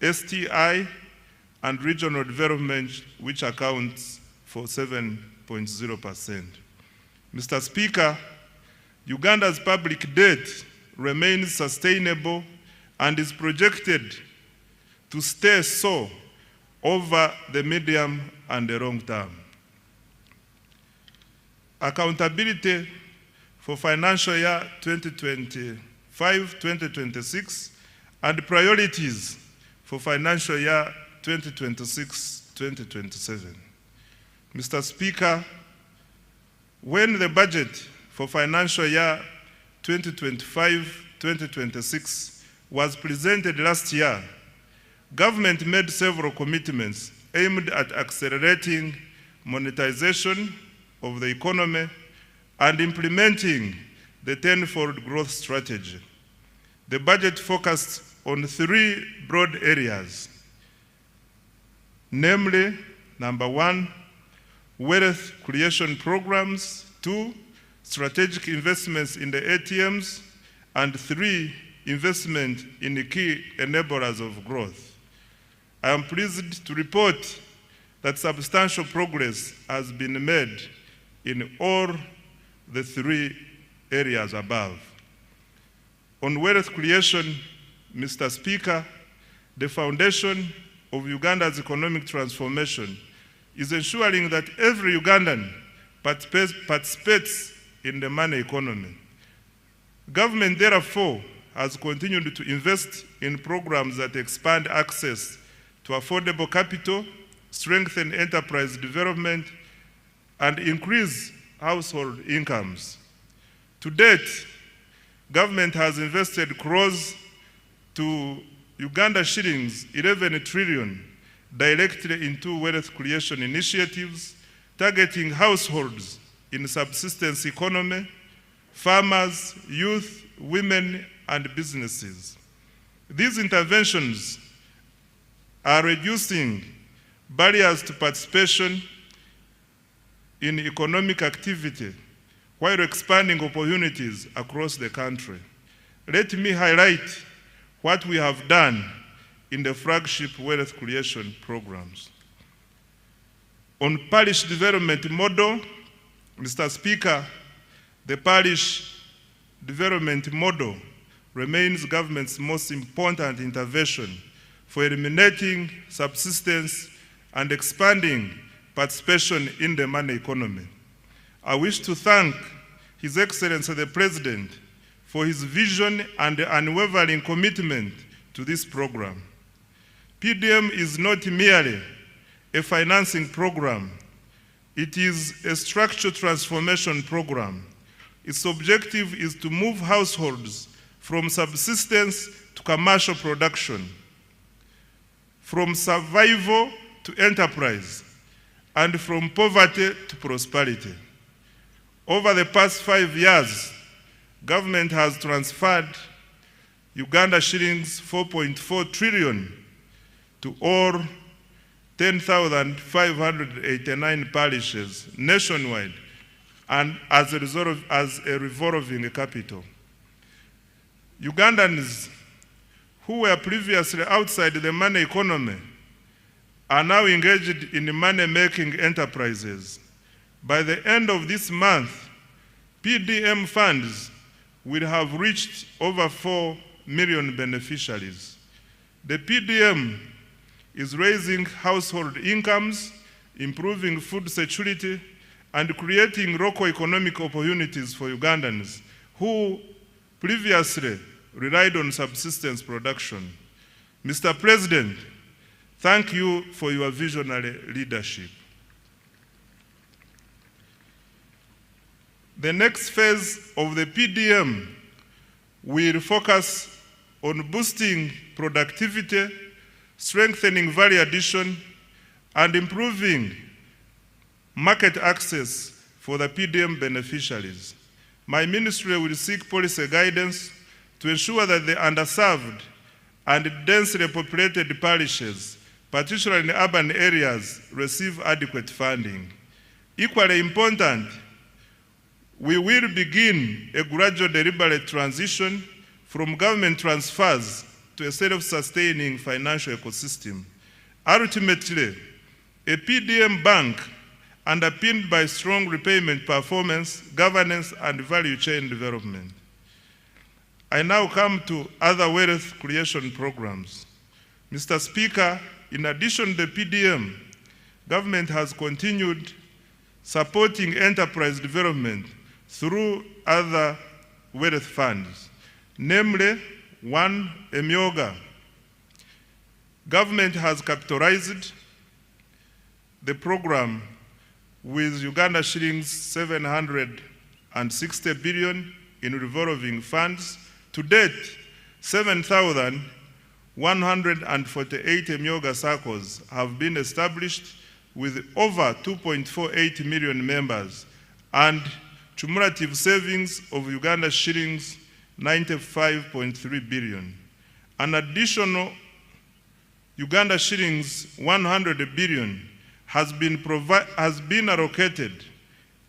STI, and regional development, which accounts for 7.0%. Mr. Speaker, Uganda's public debt remains sustainable and is projected to stay so over the medium and the long term. Accountability for financial year 2025-2026 and priorities for financial year 2026-2027. Mr. Speaker, when the budget for financial year 2025-2026 was presented last year, government made several commitments aimed at accelerating monetization of the economy and implementing the tenfold growth strategy. The budget focused on 3 broad areas, namely, number 1, wealth creation programs, 2, strategic investments in the ATMs, and 3, investment in the key enablers of growth. I am pleased to report that substantial progress has been made in all the 3 areas above. On wealth creation, Mr. Speaker, the foundation of Uganda's economic transformation is ensuring that every Ugandan participates in the money economy. Government, therefore, has continued to invest in programs that expand access to affordable capital, strengthen enterprise development, and increase household incomes. To date, government has invested close to Uganda shillings 11 trillion directly into wealth creation initiatives, targeting households in subsistence economy, farmers, youth, women, and businesses. These interventions are reducing barriers to participation in economic activity while expanding opportunities across the country. Let me highlight what we have done in the flagship wealth creation programs. On parish development model, Mr. Speaker, the parish development model remains government's most important intervention for eliminating subsistence and expanding participation in the money economy. I wish to thank His Excellency the President for his vision and unwavering commitment to this program. PDM is not merely a financing program, it is a structural transformation program. Its objective is to move households from subsistence to commercial production, from survival to enterprise, and from poverty to prosperity. Over the past 5 years, government has transferred Uganda shillings 4.4 trillion to all 10,589 parishes nationwide, and as a revolving capital. Ugandans who were previously outside the money economy are now engaged in money-making enterprises. By the end of this month, PDM funds will have reached over 4 million beneficiaries. The PDM is raising household incomes, improving food security, and creating local economic opportunities for Ugandans who previously relied on subsistence production. Mr. President, Thank you for your visionary leadership. The next phase of the PDM will focus on boosting productivity, strengthening value addition, and improving market access for the PDM beneficiaries. My ministry will seek policy guidance to ensure that the underserved and densely populated parishes, particularly in urban areas, receive adequate funding. Equally important, we will begin a gradual deliberate transition from government transfers to a self-sustaining financial ecosystem. Ultimately, a PDM bank underpinned by strong repayment performance, governance, and value chain development. I now come to other wealth creation programs. Mr. Speaker, in addition to the PDM, government has continued supporting enterprise development through other wealth funds, namely, one, Emyoga. Government has capitalized the program with Uganda shillings 760 billion in revolving funds. To date, 7,148 Emyoga circles have been established with over 2.48 million members and cumulative savings of Uganda shillings 95.3 billion. An additional Uganda shillings 100 billion has been allocated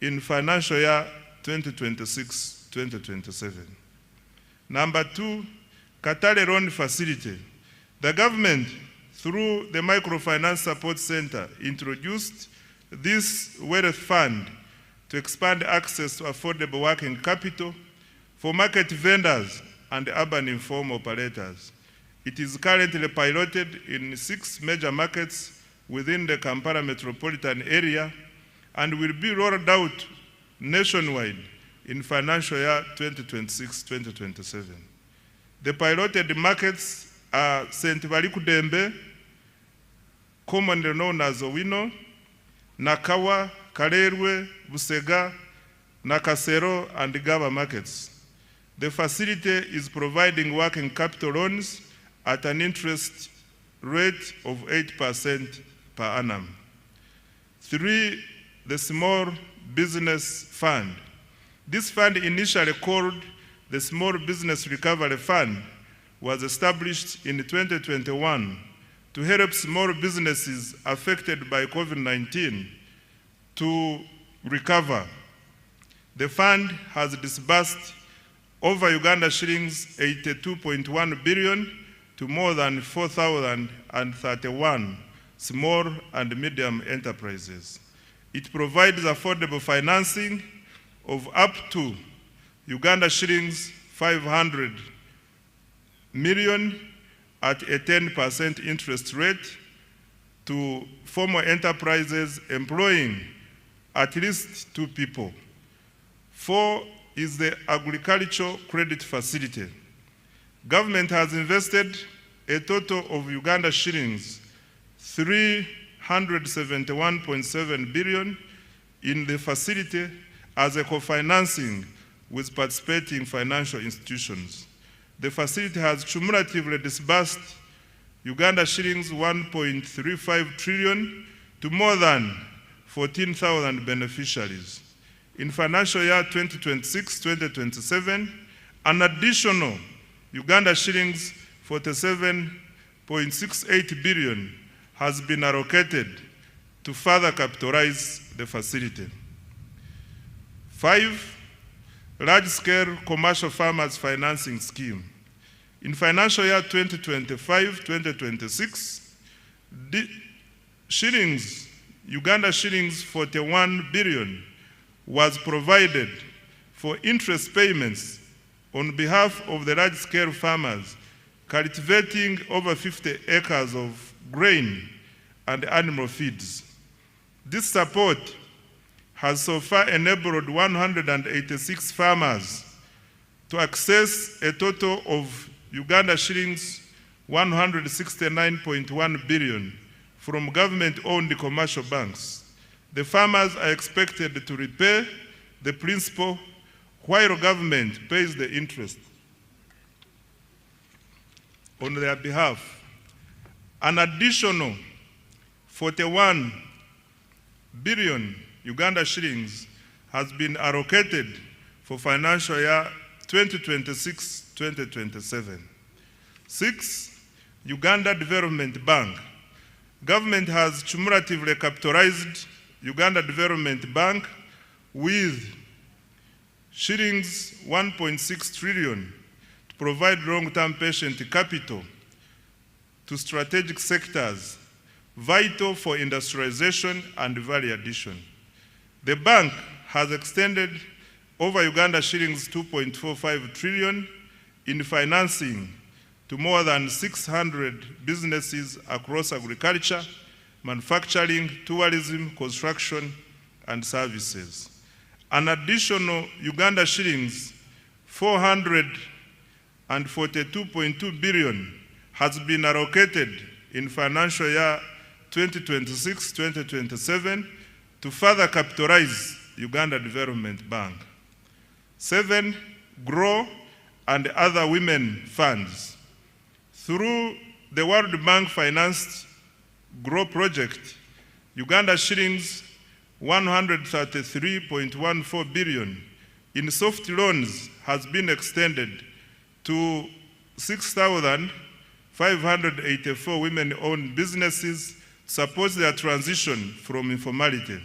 in financial year 2026-2027. Number two, Katale Loan Facility. The government, through the Microfinance Support Center, introduced this wealth fund to expand access to affordable working capital for market vendors and urban informal operators. It is currently piloted in 6 major markets within the Kampala metropolitan area and will be rolled out nationwide in financial year 2026-2027. The piloted markets are St. Balikudembe, commonly known as Owino, Nakawa, Kalerwe, Busega, Nakasero, and Gaba markets. The facility is providing working capital loans at an interest rate of 8% per annum. 3, the Small Business Fund. This fund, initially called the Small Business Recovery Fund, was established in 2021 to help small businesses affected by COVID-19 to recover. The fund has disbursed over Uganda shillings 82.1 billion to more than 4,031 small and medium enterprises. It provides affordable financing of up to Uganda shillings 500 million at a 10% interest rate to formal enterprises employing at least 2 people. 4 is the Agricultural Credit Facility. Government has invested a total of Uganda shillings 371.7 billion in the facility as a co-financing with participating financial institutions. The facility has cumulatively disbursed Uganda shillings 1.35 trillion to more than 14,000 beneficiaries. In financial year 2026-2027, an additional Uganda shillings 47.68 billion has been allocated to further capitalize the facility. 5, large-scale commercial farmers financing scheme. In financial year 2025-2026, Uganda shillings 41 billion was provided for interest payments on behalf of the large-scale farmers cultivating over 50 acres of grain and animal feeds. This support has so far enabled 186 farmers to access a total of Uganda shillings 169.1 billion from government-owned commercial banks. The farmers are expected to repay the principal while government pays the interest on their behalf. An additional 41 billion Uganda shillings has been allocated for financial year 2026-2027. 6. Uganda Development Bank. Government has cumulatively capitalized Uganda Development Bank with shillings 1.6 trillion to provide long-term patient capital to strategic sectors vital for industrialization and value addition. The bank has extended over Uganda shillings 2.45 trillion in financing to more than 600 businesses across agriculture, manufacturing, tourism, construction, and services. An additional Uganda shillings 442.2 billion has been allocated in financial year 2026-2027 to further capitalize Uganda Development Bank. 7. GROW and other women funds. Through the World Bank financed GROW project, Uganda shillings 133.14 billion in soft loans has been extended to 6,584 women-owned businesses to support their transition from informality.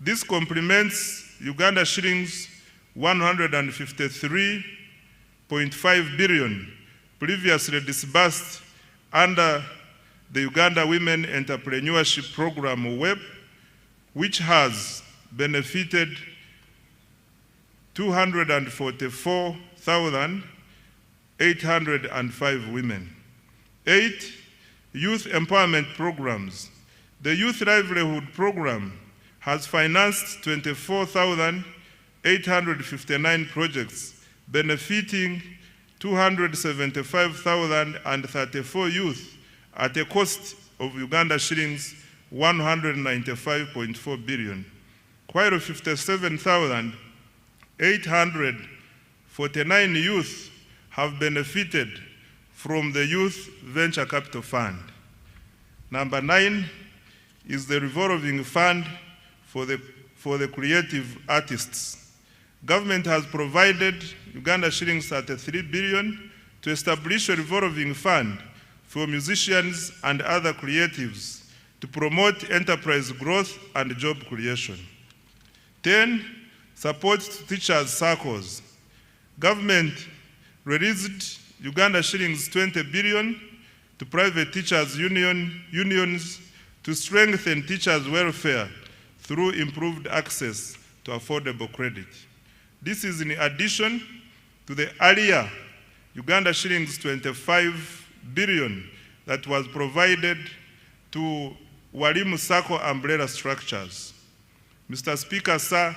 This complements Uganda shillings 153.5 billion previously disbursed under the Uganda Women Entrepreneurship Program WEP, which has benefited 244,805 women. 8. Youth empowerment programs. The Youth Livelihood Program has financed 24,859 projects benefiting 275,034 youth at a cost of Uganda shillings 195.4 billion, while 57,849 youth have benefited from the Youth Venture Capital Fund. Number 9 is the revolving fund for the creative artists. Government has provided Uganda shillings 33 billion to establish a revolving fund for musicians and other creatives to promote enterprise growth and job creation. 10. Support to teachers' circles. Government released Uganda shillings 20 billion to private teachers' unions to strengthen teachers' welfare through improved access to affordable credit. This is in addition to the earlier Uganda shillings 25 billion that was provided to Walimu Sacco umbrella structures. Mr. Speaker, sir,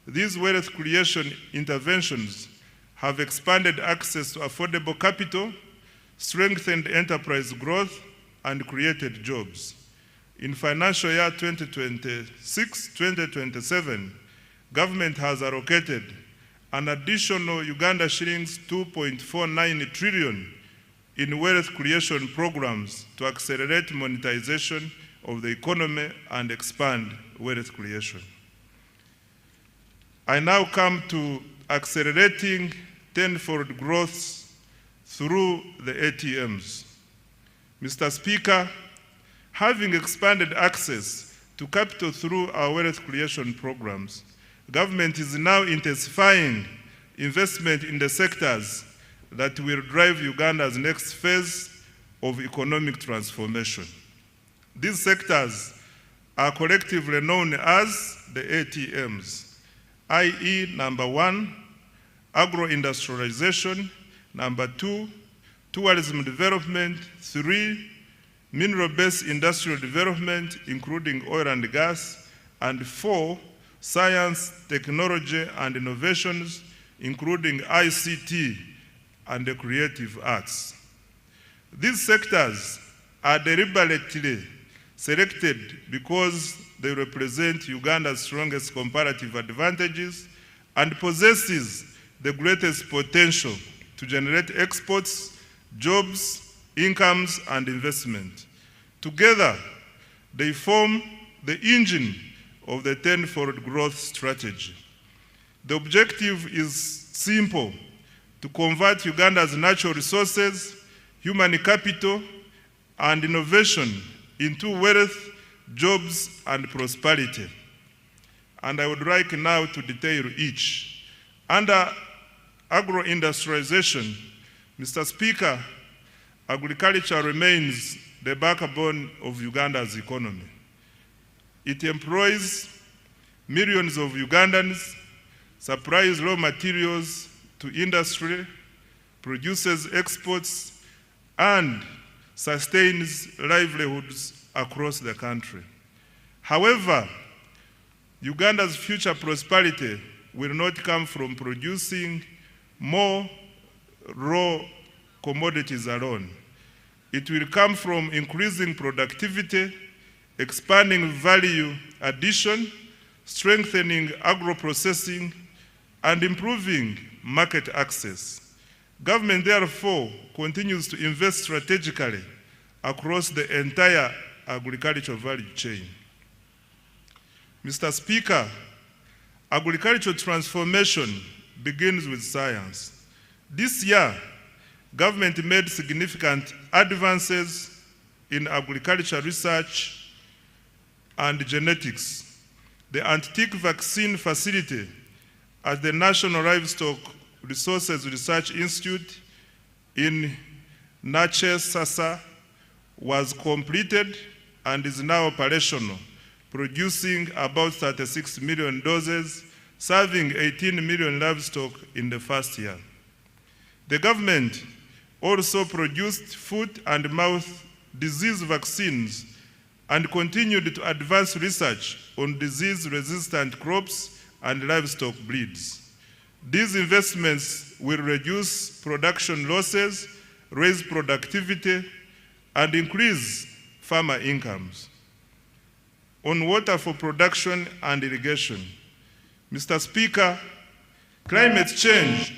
these wealth creation interventions have expanded access to affordable capital, strengthened enterprise growth, and created jobs. In financial year 2026-2027, government has allocated an additional Uganda shillings 2.49 trillion in wealth creation programs to accelerate monetization of the economy and expand wealth creation. I now come to accelerating tenfold growth through the ATMs. Mr. Speaker, having expanded access to capital through our wealth creation programs, government is now intensifying investment in the sectors that will drive Uganda's next phase of economic transformation. These sectors are collectively known as the ATMs, i.e. number 1, agro-industrialization, number 2, tourism development, 3, mineral-based industrial development, including oil and gas, and 4, science, technology, and innovations, including ICT and the creative arts. These sectors are deliberately selected because they represent Uganda's strongest comparative advantages and possesses the greatest potential to generate exports, jobs, incomes, and investment. Together, they form the engine of the tenfold growth strategy. The objective is simple: to convert Uganda's natural resources, human capital, and innovation into wealth, jobs, and prosperity. And I would like now to detail each. Under agro-industrialization, Mr. Speaker, agriculture remains the backbone of Uganda's economy. It employs millions of Ugandans, supplies raw materials to industry, produces exports, and sustains livelihoods across the country. However, Uganda's future prosperity will not come from producing more raw commodities alone. It will come from increasing productivity, expanding value addition, strengthening agro-processing, and improving market access. Government, therefore, continues to invest strategically across the entire agricultural value chain. Mr. Speaker, agricultural transformation begins with science. This year, government made significant advances in agricultural research and genetics. The antique vaccine facility at the National Livestock Resources Research Institute in Nache Sasa was completed and is now operational, producing about 36 million doses, serving 18 million livestock in the first year. The government also produced foot and mouth disease vaccines and continued to advance research on disease-resistant crops and livestock breeds. These investments will reduce production losses, raise productivity, and increase farmer incomes. On water for production and irrigation, Mr. Speaker, climate change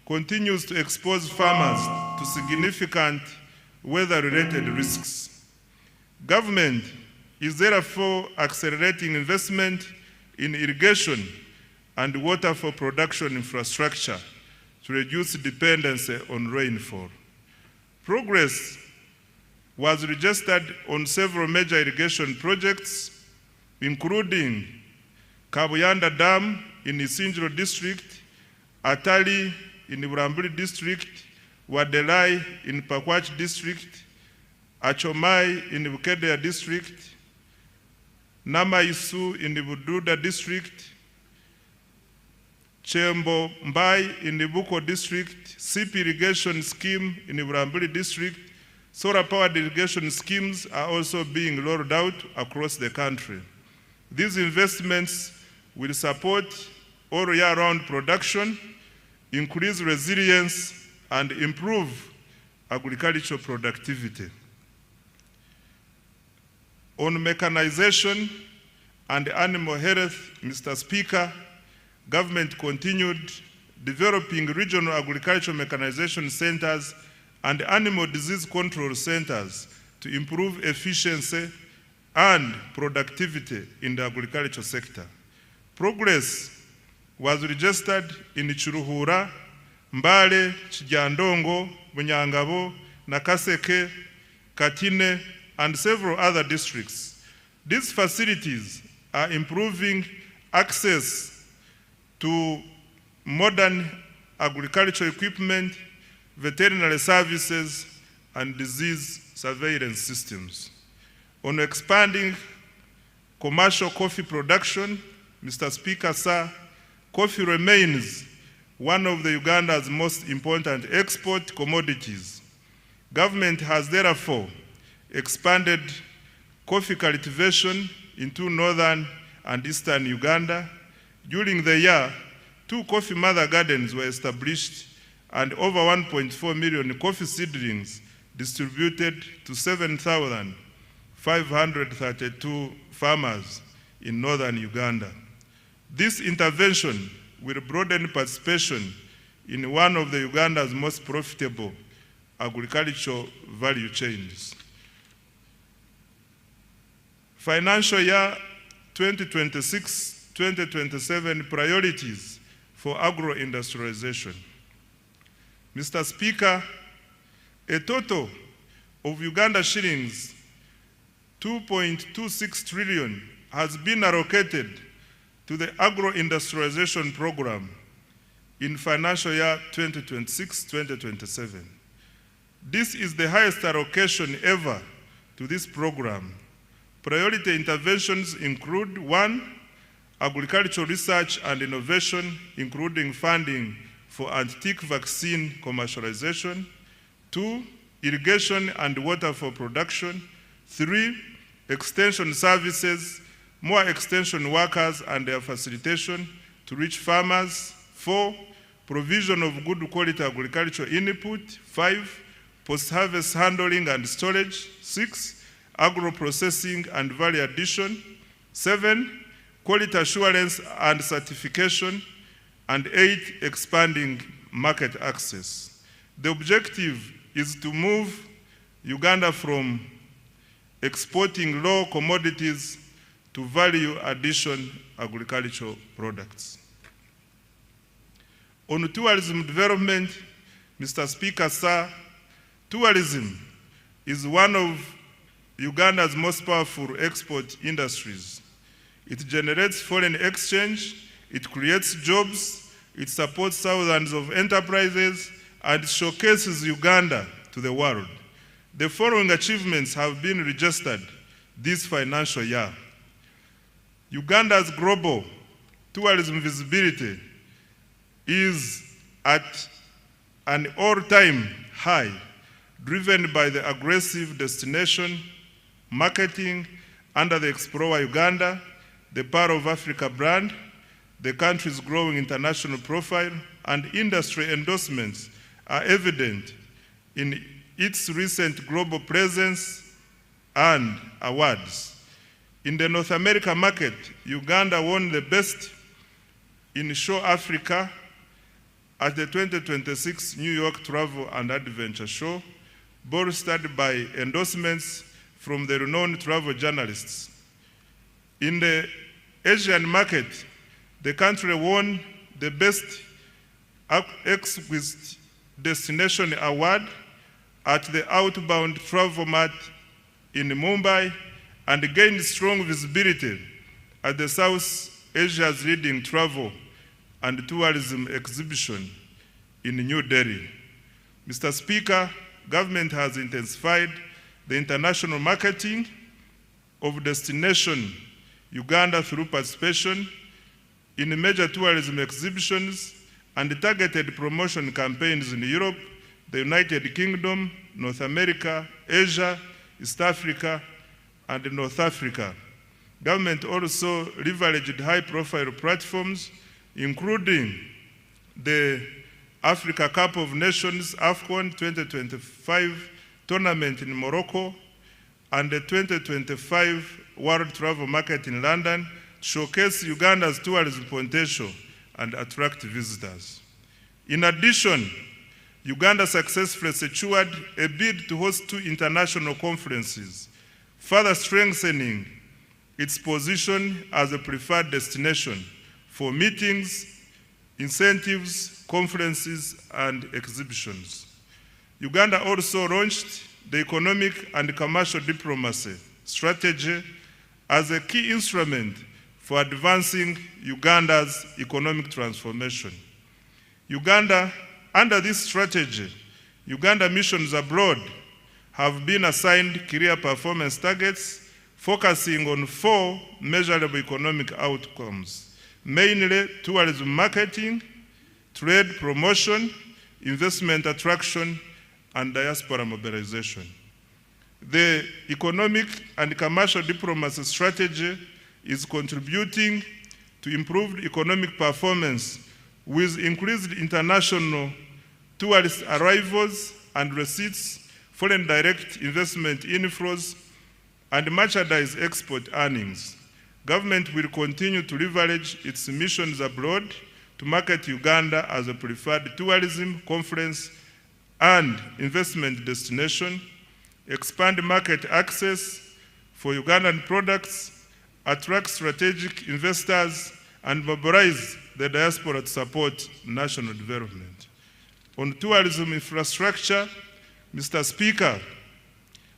continues to expose farmers to significant weather-related risks. Government is therefore accelerating investment in irrigation and water for production infrastructure to reduce dependency on rainfall. Progress was registered on several major irrigation projects, including Kabuyanda Dam in Isinjiro District, Atali in Burambuli District, Wadelai in Pakwach District, Achomai in Bukedea District, Namaisu in the Bududa District, Chembo Mbai in the Buko District, SIP irrigation scheme in the Burambuli District. Solar-powered irrigation schemes are also being rolled out across the country. These investments will support all year-round production, increase resilience, and improve agricultural productivity. On mechanization and animal health, Mr. Speaker, government continued developing regional agricultural mechanization centers and animal disease control centers to improve efficiency and productivity in the agricultural sector. Progress was registered in Chiruhura, Mbale, Chijandongo, Bunyangabo, Nakaseke, Katine, and several other districts. These facilities are improving access to modern agricultural equipment, veterinary services, and disease surveillance systems. On expanding commercial coffee production, Mr. Speaker, sir, coffee remains one of the Uganda's most important export commodities. Government has therefore expanded coffee cultivation into northern and eastern Uganda. During the year, 2 coffee mother gardens were established and over 1.4 million coffee seedlings distributed to 532 farmers in northern Uganda. This intervention will broaden participation in one of the Uganda's most profitable agricultural value chains. Financial year 2026-2027 priorities for agro-industrialization. Mr. Speaker, a total of Uganda shillings 2.26 trillion has been allocated to the agro-industrialization program in financial year 2026-2027. This is the highest allocation ever to this program. Priority interventions include: 1, agricultural research and innovation, including funding for anti-tick vaccine commercialization; 2, irrigation and water for production; 3, extension services, more extension workers and their facilitation to reach farmers; 4, provision of good quality agricultural input; 5, post-harvest handling and storage; 6, agro-processing and value addition; 7, quality assurance and certification; and 8, expanding market access. The objective is to move Uganda from exporting raw commodities to value addition agricultural products. On tourism development, Mr. Speaker, sir, tourism is one of Uganda's most powerful export industries. It generates foreign exchange, it creates jobs, it supports thousands of enterprises, and showcases Uganda to the world. The following achievements have been registered this financial year. Uganda's global tourism visibility is at an all-time high, driven by the aggressive destination marketing under the Explore Uganda, the Pearl of Africa brand, the country's growing international profile, and industry endorsements are evident in its recent global presence and awards. In the North America market, Uganda won the Best in Show Africa at the 2026 New York Travel and Adventure Show, bolstered by endorsements from the renowned travel journalists. In the Asian market, the country won the Best Exquisite Destination Award at the Outbound Travel Mart in Mumbai and gained strong visibility at the South Asia's leading travel and tourism exhibition in New Delhi. Mr. Speaker, government has intensified the international marketing of destination Uganda through participation in major tourism exhibitions and targeted promotion campaigns in Europe, the United Kingdom, North America, Asia, East Africa, and North Africa. Government also leveraged high-profile platforms, including the Africa Cup of Nations AFCON 2025 tournament in Morocco and the 2025 World Travel Market in London, showcase Uganda's tourism potential and attract visitors. In addition, Uganda successfully secured a bid to host 2 international conferences, further strengthening its position as a preferred destination for meetings, incentives, conferences, and exhibitions. Uganda also launched the economic and commercial diplomacy strategy as a key instrument for advancing Uganda's economic transformation. Under this strategy, Uganda missions abroad have been assigned clear performance targets focusing on 4 measurable economic outcomes, mainly tourism marketing, trade promotion, investment attraction, and diaspora mobilization. The economic and commercial diplomacy strategy is contributing to improved economic performance with increased international tourist arrivals and receipts, foreign direct investment inflows, and merchandise export earnings. Government will continue to leverage its missions abroad to market Uganda as a preferred tourism, conference, and investment destination, expand market access for Ugandan products, attract strategic investors, and mobilize the diaspora to support national development. On tourism infrastructure, Mr. Speaker,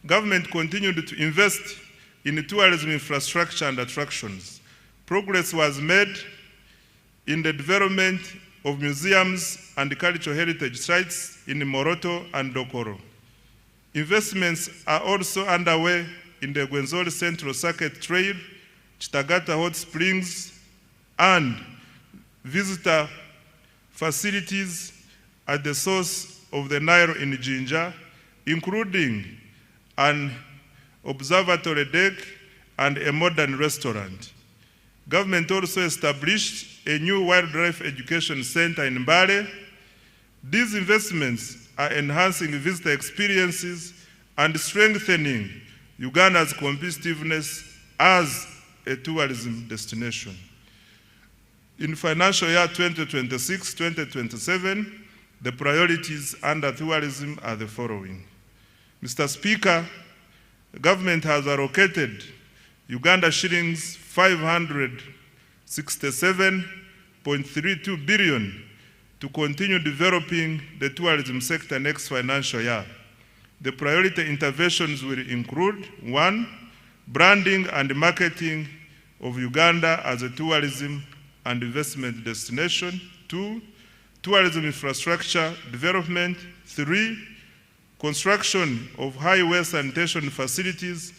government continued to invest in tourism infrastructure and attractions. Progress was made in the development of museums and cultural heritage sites in Moroto and Dokoro. Investments are also underway in the Gwenzori Central Circuit Trail, Chitagata Hot Springs, and visitor facilities at the source of the Nile in Jinja, including an observatory deck and a modern restaurant. Government also established a new wildlife education center in Mbale. These investments are enhancing visitor experiences and strengthening Uganda's competitiveness as a tourism destination. In financial year 2026-2027, the priorities under tourism are the following. Mr. Speaker, the government has allocated Uganda shillings 567.32 billion to continue developing the tourism sector next financial year. The priority interventions will include: 1, branding and marketing of Uganda as a tourism and investment destination; 2, tourism infrastructure development; 3, construction of highway sanitation facilities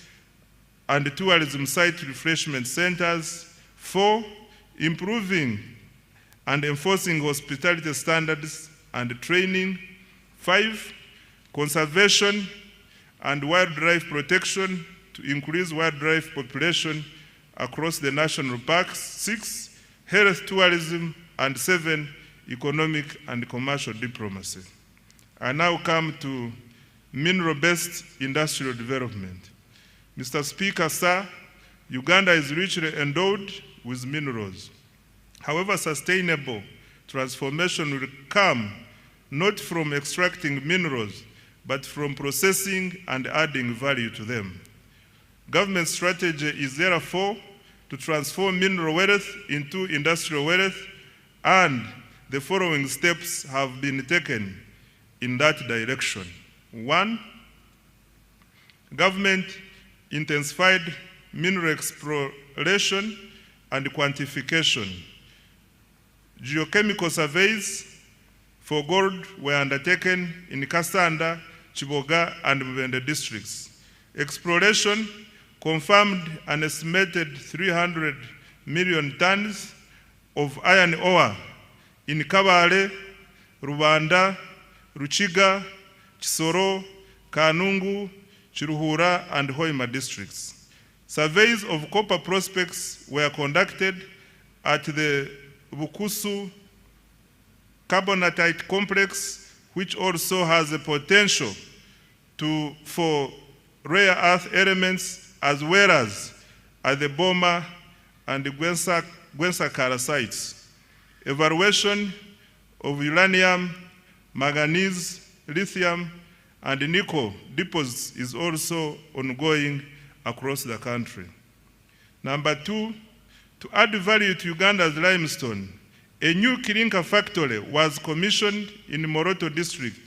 and tourism site refreshment centers; 4, improving and enforcing hospitality standards and training; 5, conservation and wildlife protection to increase wildlife population across the national parks; 6, health tourism; and 7, economic and commercial diplomacy. I now come to mineral-based industrial development. Mr. Speaker, sir, Uganda is richly endowed with minerals. However, sustainable transformation will come not from extracting minerals, but from processing and adding value to them. Government strategy is therefore to transform mineral wealth into industrial wealth, and the following steps have been taken in that direction. 1, government intensified mineral exploration and quantification. Geochemical surveys for gold were undertaken in Kasanda, Chiboga, and Mubende districts. Exploration confirmed an estimated 300 million tons of iron ore in Kabale, Rubanda, Ruchiga, Kisoro, Kanungu, Chiruhura, and Hoima districts. Surveys of copper prospects were conducted at the Bukusu carbonatite complex, which also has the potential for rare earth elements, as well as at the Boma and the Gwensakara sites. Evaluation of uranium, manganese, lithium, and nickel deposits is also ongoing across the country. Number 2, to add value to Uganda's limestone, a new clinker factory was commissioned in Moroto district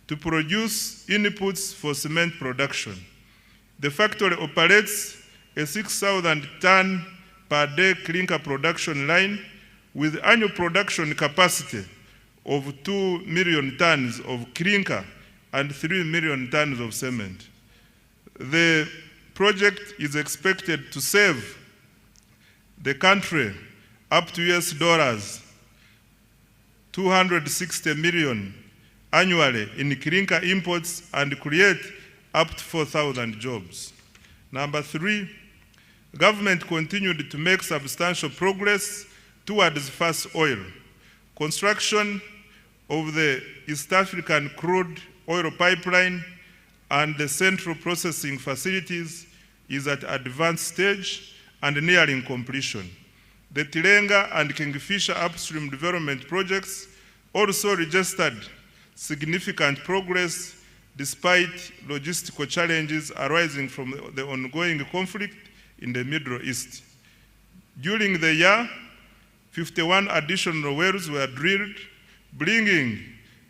to produce inputs for cement production. The factory operates a 6,000 ton per day clinker production line with annual production capacity of 2 million tons of clinker and 3 million tons of cement. The project is expected to save the country up to $260 million annually in clinker imports and create up to 4,000 jobs. Number 3, government continued to make substantial progress towards fast oil. Construction of the East African crude oil pipeline and the central processing facilities is at advanced stage and nearing completion. The Tilenga and Kingfisher upstream development projects also registered significant progress despite logistical challenges arising from the ongoing conflict in the Middle East. During the year, 51 additional wells were drilled, bringing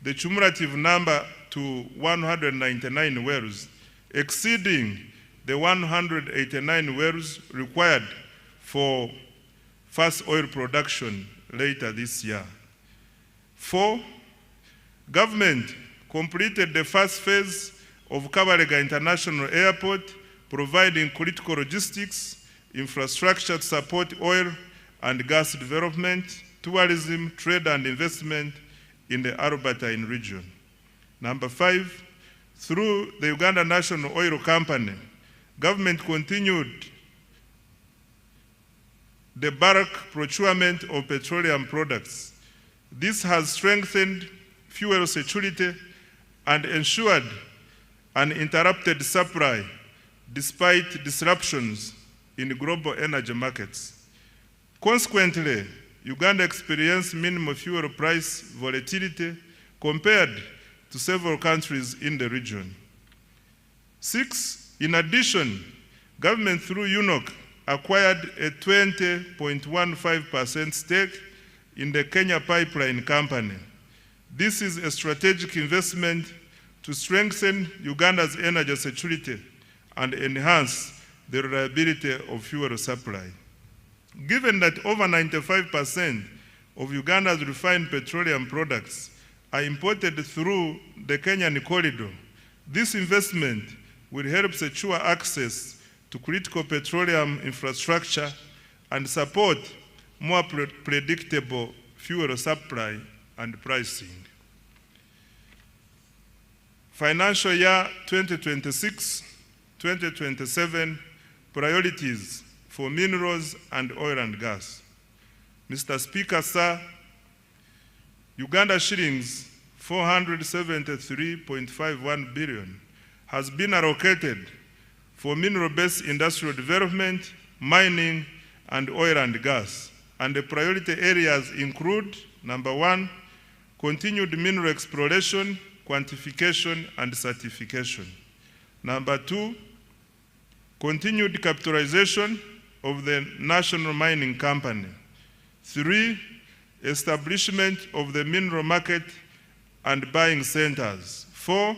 the cumulative number to 199 wells, exceeding the 189 wells required for first oil production later this year. 4, government completed the first phase of Kabalega International Airport, providing critical logistics, infrastructure to support oil and gas development, tourism, trade and investment in the Albertine region. Number 5, through the Uganda National Oil Company, government continued the bulk procurement of petroleum products. This has strengthened fuel security and ensured uninterrupted supply despite disruptions in global energy markets. Consequently, Uganda experienced minimal fuel price volatility compared to several countries in the region. 6, in addition, government through UNOC acquired a 20.15% stake in the Kenya Pipeline Company. This is a strategic investment to strengthen Uganda's energy security and enhance the reliability of fuel supply. Given that over 95% of Uganda's refined petroleum products are imported through the Kenyan corridor, this investment will help secure access to critical petroleum infrastructure and support more predictable fuel supply and pricing. Financial year 2026-2027 priorities for minerals and oil and gas. Mr. Speaker, sir, Uganda shillings 473.51 billion has been allocated for mineral-based industrial development, mining, and oil and gas. And the priority areas include, number 1, continued mineral exploration, quantification, and certification. Number 2, continued capitalization of the National Mining Company. 3, establishment of the mineral market and buying centers. 4,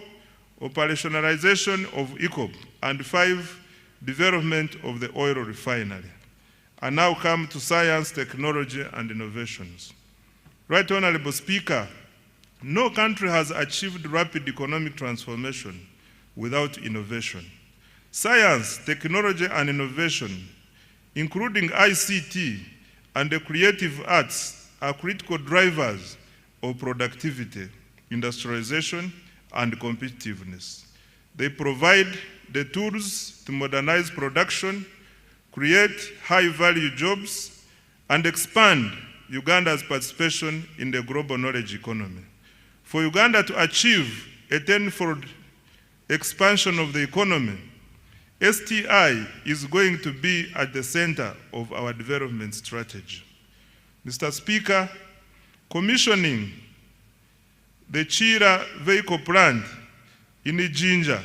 operationalization of ECOP. And 5, development of the oil refinery. I now come to science, technology, and innovations. Right Honorable Speaker, no country has achieved rapid economic transformation without innovation. Science, technology, and innovation, including ICT and the creative arts, are critical drivers of productivity, industrialization, and competitiveness. They provide the tools to modernize production, create high-value jobs, and expand Uganda's participation in the global knowledge economy. For Uganda to achieve a tenfold expansion of the economy, STI is going to be at the center of our development strategy. Mr. Speaker, commissioning the Chira vehicle plant in Ijinja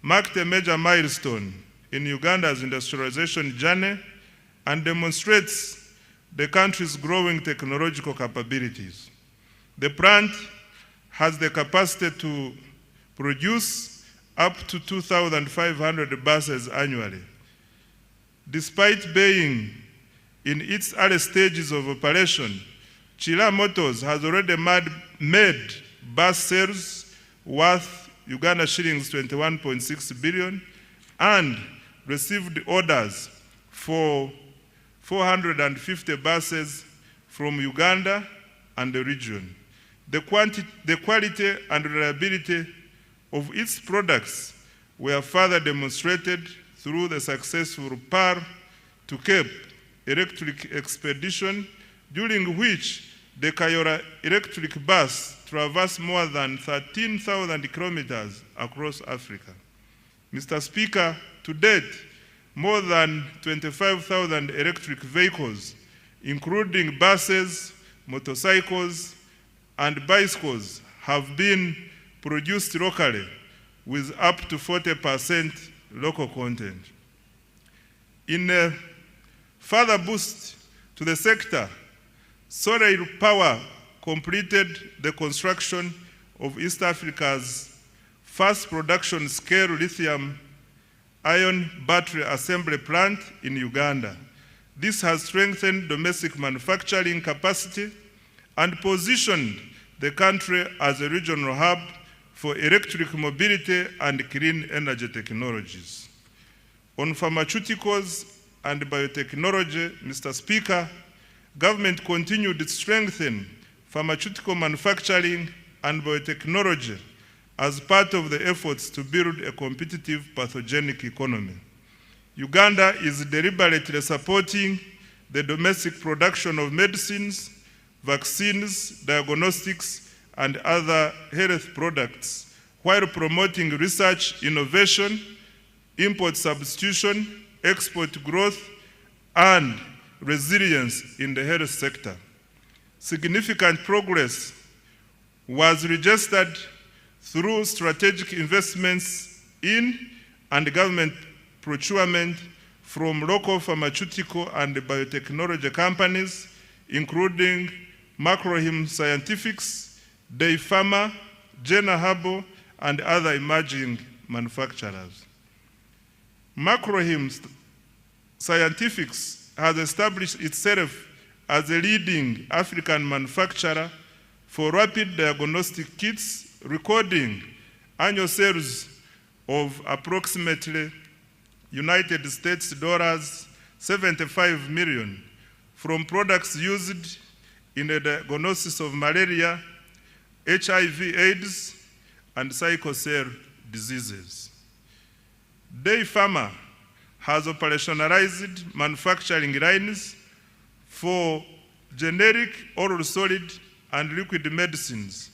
marked a major milestone in Uganda's industrialization journey and demonstrates the country's growing technological capabilities. The plant has the capacity to produce up to 2,500 buses annually. Despite being in its early stages of operation, Chira Motors has already made bus sales worth Uganda shillings 21.6 billion and received orders for 450 buses from Uganda and the region. The quality and reliability of its products were further demonstrated through the successful PAR to Cape electric expedition, during which the Kayora electric bus traversed more than 13,000 kilometers across Africa. Mr. Speaker, to date, more than 25,000 electric vehicles, including buses, motorcycles, and bicycles, have been produced locally with up to 40% local content. In a further boost to the sector, solar power completed the construction of East Africa's first production scale lithium-ion battery assembly plant in Uganda. This has strengthened domestic manufacturing capacity and positioned the country as a regional hub for electric mobility and clean energy technologies. On pharmaceuticals and biotechnology, Mr. Speaker, government continued to strengthen pharmaceutical manufacturing and biotechnology as part of the efforts to build a competitive pathogenic economy. Uganda is deliberately supporting the domestic production of medicines, vaccines, diagnostics, and other health products, while promoting research, innovation, import substitution, export growth, and resilience in the health sector. Significant progress was registered through strategic investments in and government procurement from local pharmaceutical and biotechnology companies, including Macrohim Scientifics, Day Pharma, Jena Herbal, and other emerging manufacturers. Macrohim Scientifics has established itself as a leading African manufacturer for rapid diagnostic kits, recording annual sales of approximately United States dollars 75 million from products used in the diagnosis of malaria, HIV/AIDS, and sickle cell diseases. Day Pharma has operationalized manufacturing lines for generic, oral solid, and liquid medicines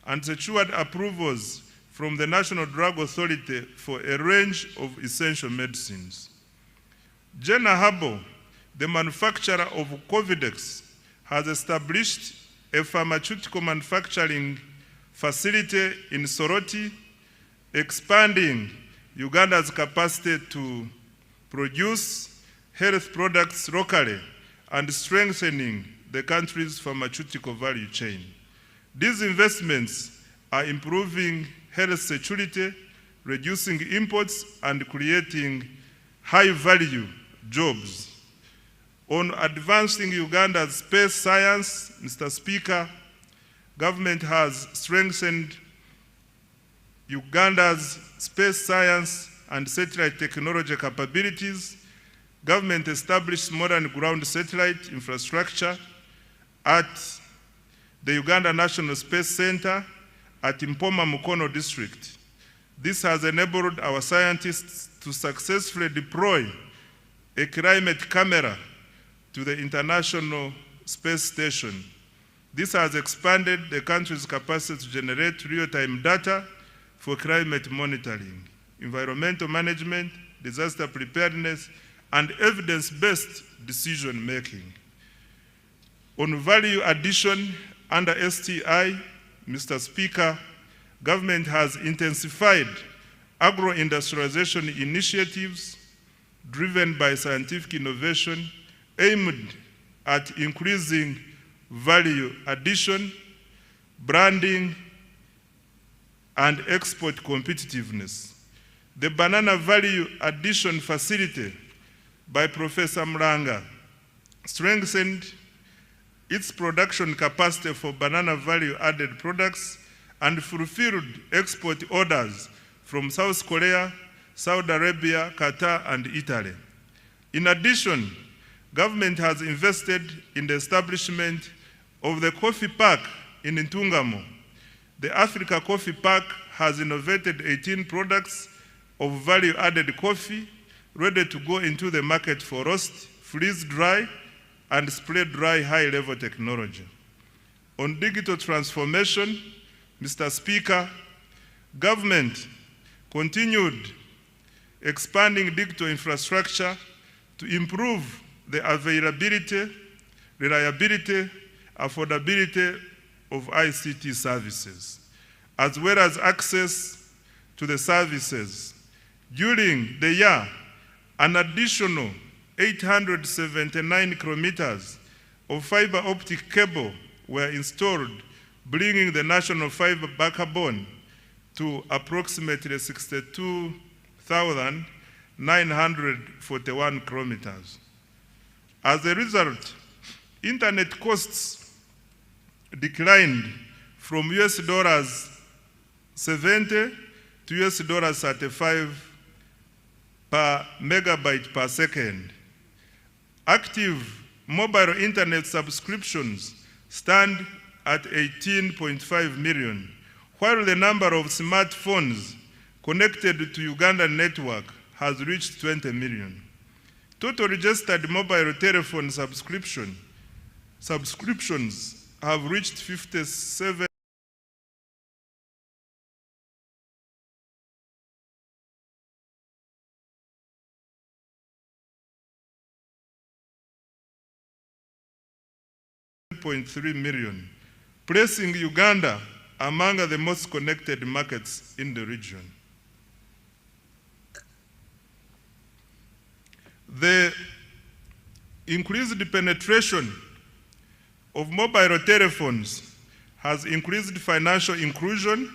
and secured approvals from the National Drug Authority for a range of essential medicines. Jena Herbal, the manufacturer of Covidex, has established a pharmaceutical manufacturing facility in Soroti, expanding Uganda's capacity to produce health products locally and strengthening the country's pharmaceutical value chain. These investments are improving health security, reducing imports, and creating high-value jobs. On advancing Uganda's space science, Mr. Speaker, government has strengthened Uganda's space science and satellite technology capabilities. Government established modern ground satellite infrastructure at the Uganda National Space Center at Mpoma Mukono district. This has enabled our scientists to successfully deploy a climate camera to the International Space Station. This has expanded the country's capacity to generate real-time data for climate monitoring, environmental management, disaster preparedness, and evidence-based decision-making. On value addition under STI, Mr. Speaker, government has intensified agro-industrialization initiatives driven by scientific innovation aimed at increasing value addition, branding, and export competitiveness. The Banana Value Addition Facility by Professor Mlanga strengthened its production capacity for banana value-added products and fulfilled export orders from South Korea, Saudi Arabia, Qatar, and Italy. In addition, government has invested in the establishment of the Coffee Park in Ntungamo. The Africa Coffee Park has innovated 18 products of value-added coffee ready to go into the market for roast, freeze-dry, and spray-dry high-level technology. On digital transformation, Mr. Speaker, government continued expanding digital infrastructure to improve the availability, reliability, affordability of ICT services, as well as access to the services. During the year, an additional 879 kilometers of fiber optic cable were installed, bringing the national fiber backbone to approximately 62,941 kilometers. As a result, internet costs declined from $70 to $35 per megabyte per second. Active mobile internet subscriptions stand at 18.5 million, while the number of smartphones connected to Ugandan network has reached 20 million. Total registered mobile telephone subscriptions have reached 57 1.3 million, placing Uganda among the most connected markets in the region. The increased penetration of mobile telephones has increased financial inclusion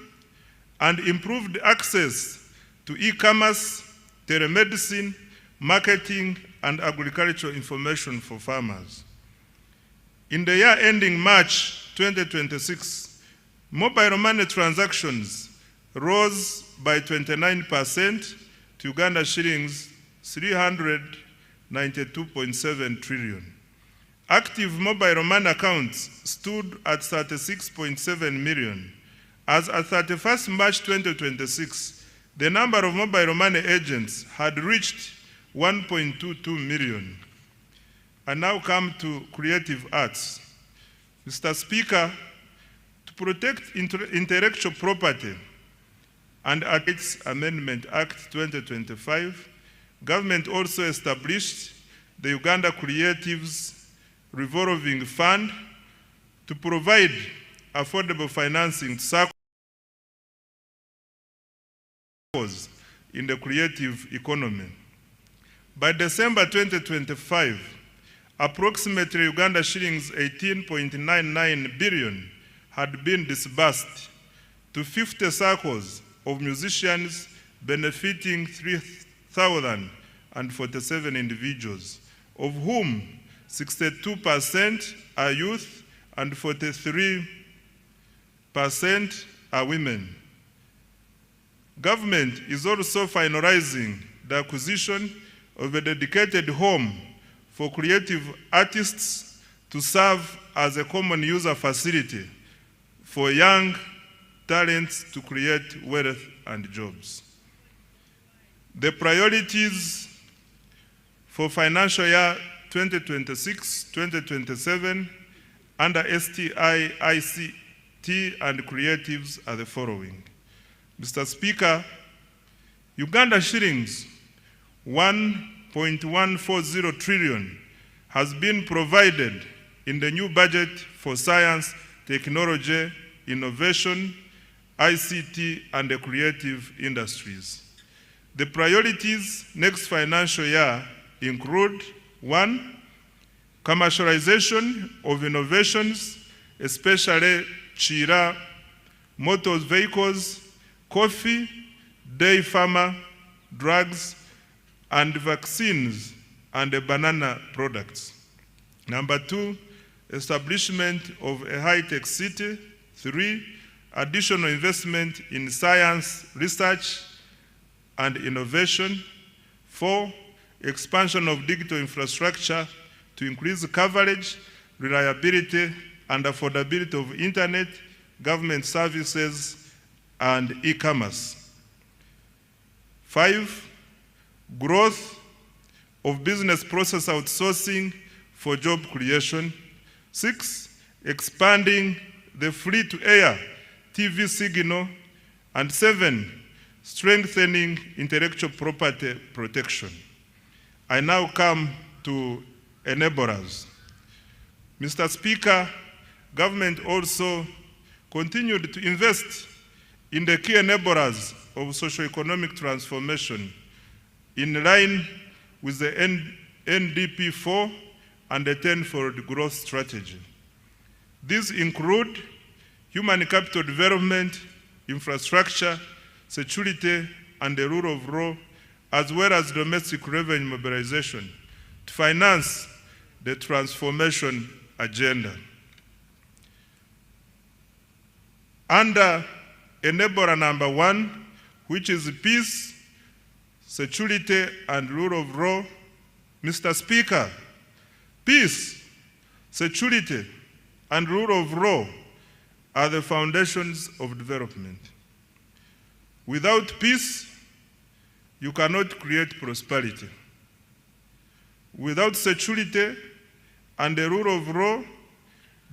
and improved access to e-commerce, telemedicine, marketing, and agricultural information for farmers. In the year ending March 2026, mobile money transactions rose by 29% to Uganda shillings 392.7 trillion. Active mobile money accounts stood at 36.7 million. As at 31st March 2026, the number of mobile money agents had reached 1.22 million. I now come to creative arts. Mr. Speaker, to protect intellectual property and Rights Amendment Act 2025, government also established the Uganda Creatives Revolving Fund to provide affordable financing to circles in the creative economy. By December 2025, approximately Uganda shillings 18.99 billion had been disbursed to 50 circles of musicians, benefiting 3,047 individuals, of whom 62% are youth and 43% are women. Government is also finalizing the acquisition of a dedicated home for creative artists to serve as a common user facility for young talents to create wealth and jobs. The priorities for financial year 2026-2027 under STI, ICT, and creatives are the following. Mr. Speaker, Uganda shillings 1.140 trillion has been provided in the new budget for science, technology, innovation, ICT, and the creative industries. The priorities next financial year include: 1, commercialization of innovations, especially Chira, motor vehicles, coffee, dairy farmer, drugs, and vaccines, and banana products. Number 2, establishment of a high-tech city. 3, additional investment in science, research, and innovation. 4, expansion of digital infrastructure to increase coverage, reliability, and affordability of internet, government services, and e-commerce. 5, growth of business process outsourcing for job creation. 6, expanding the free-to-air TV signal. And 7, strengthening intellectual property protection. I now come to enablers. Mr. Speaker, government also continued to invest in the key enablers of socio-economic transformation in line with the NDP 4 and the 10-fold growth strategy. These include human capital development, infrastructure, security, and the rule of law, as well as domestic revenue mobilization to finance the transformation agenda. Under enabler number 1, which is peace, security, and rule of law, Mr. Speaker, peace, security, and rule of law are the foundations of development. Without peace, you cannot create prosperity. Without security and the rule of law,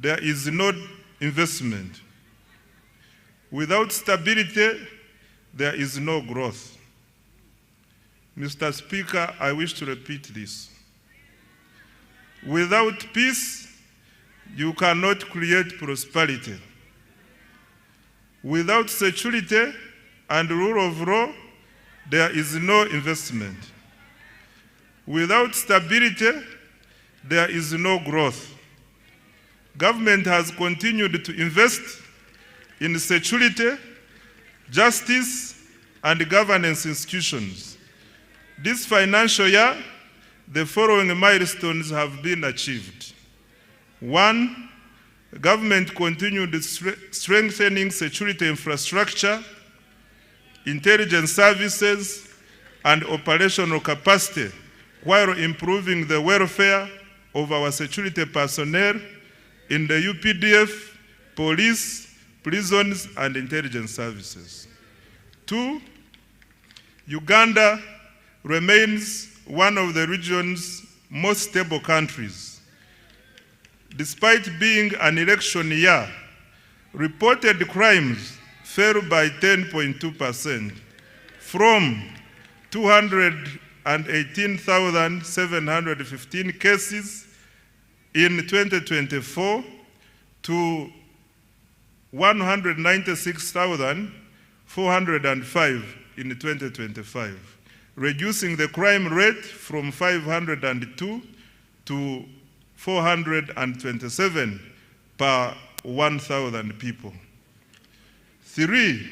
there is no investment. Without stability, there is no growth. Mr. Speaker, I wish to repeat this. Without peace, you cannot create prosperity. Without security and rule of law, there is no investment. Without stability, there is no growth. Government has continued to invest in security, justice, and governance institutions. This financial year, the following milestones have been achieved. 1, the government continued strengthening security infrastructure, intelligence services, and operational capacity while improving the welfare of our security personnel in the UPDF, police, prisons, and intelligence services. 2, Uganda remains one of the region's most stable countries. Despite being an election year, reported crimes fell by 10.2% from 218,715 cases in 2024 to 196,405 in 2025, reducing the crime rate from 502 to 427 per 1,000 people. 3,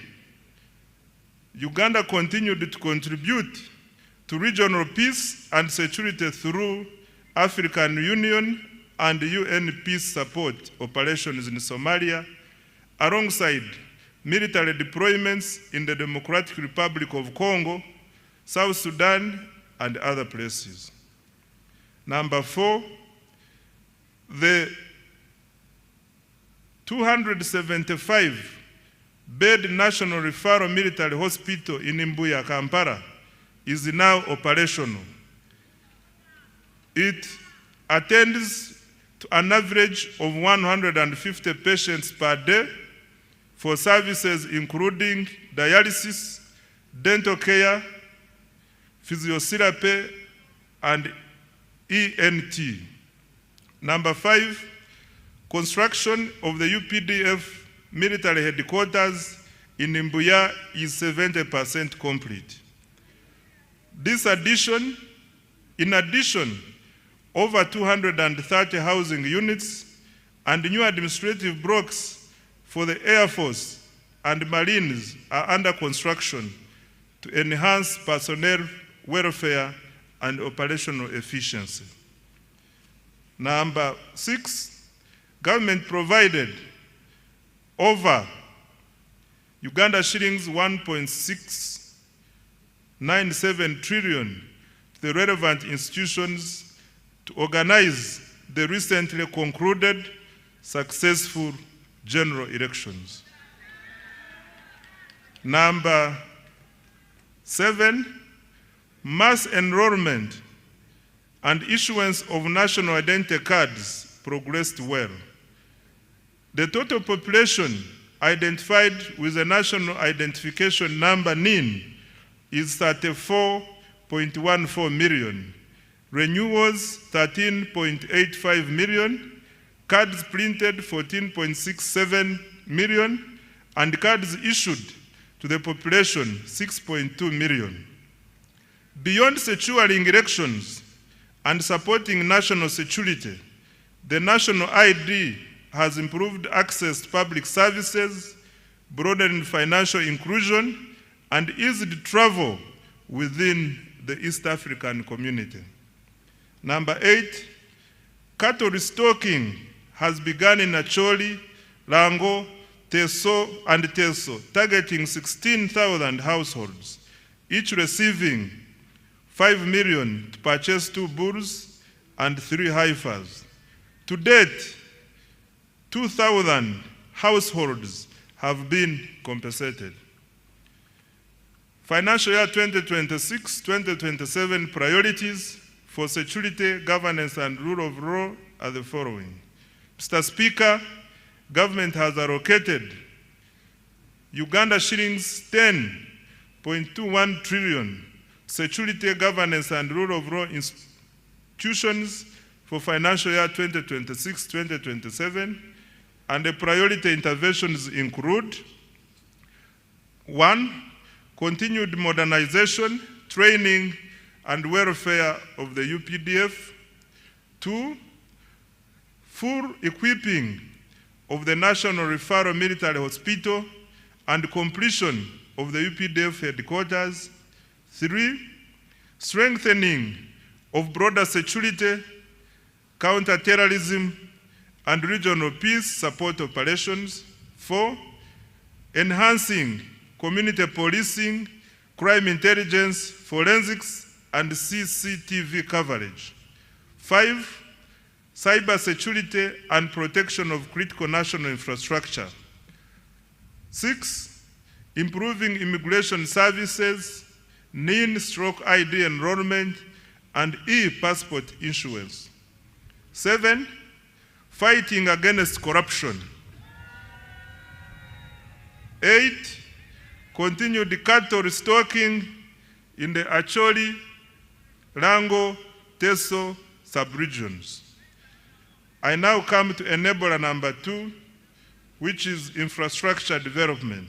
Uganda continued to contribute to regional peace and security through African Union and UN peace support operations in Somalia, alongside military deployments in the Democratic Republic of Congo, South Sudan, and other places. Number 4, the 275-bed National Referral Military Hospital in Mbuya, Kampala, is now operational. It attends to an average of 150 patients per day for services including dialysis, dental care, physiotherapy, and ENT. Number 5, construction of the UPDF military headquarters in Mbuya is 70% complete. In addition, over 230 housing units and new administrative blocks for the Air Force and Marines are under construction to enhance personnel welfare and operational efficiency. Number 6, government provided over Uganda shillings 1.697 trillion to the relevant institutions to organize the recently concluded successful general elections. Number 7, mass enrollment and issuance of national identity cards progressed well. The total population identified with a national identification number NIN is 34.14 million, renewals 13.85 million, cards printed 14.67 million, and cards issued to the population 6.2 million. Beyond securing elections and supporting national security, the national ID has improved access to public services, broadened financial inclusion, and eased travel within the East African community. Number 8, cattle restocking has begun in Acholi, Lango, Teso, and Teso, targeting 16,000 households, each receiving 5 million to purchase 2 bulls and 3 heifers. To date, 2,000 households have been compensated. Financial year 2026-2027 priorities for security, governance, and rule of law are the following. Mr. Speaker, government has allocated Uganda shillings 10.21 trillion security, governance, and rule of law institutions for financial year 2026-2027, and the priority interventions include: 1, continued modernization, training, and welfare of the UPDF. 2, full equipping of the National Referral Military Hospital and completion of the UPDF headquarters. 3, strengthening of broader security, counter-terrorism, and regional peace support operations. 4, enhancing community policing, crime intelligence, forensics, and CCTV coverage. 5, cyber security and protection of critical national infrastructure. 6, improving immigration services, NIN/ID enrollment, and e-passport issuance. 7, fighting against corruption. 8, continued cattle restocking in the Acholi, Lango, Teso sub-regions. I now come to enabler number 2, which is infrastructure development.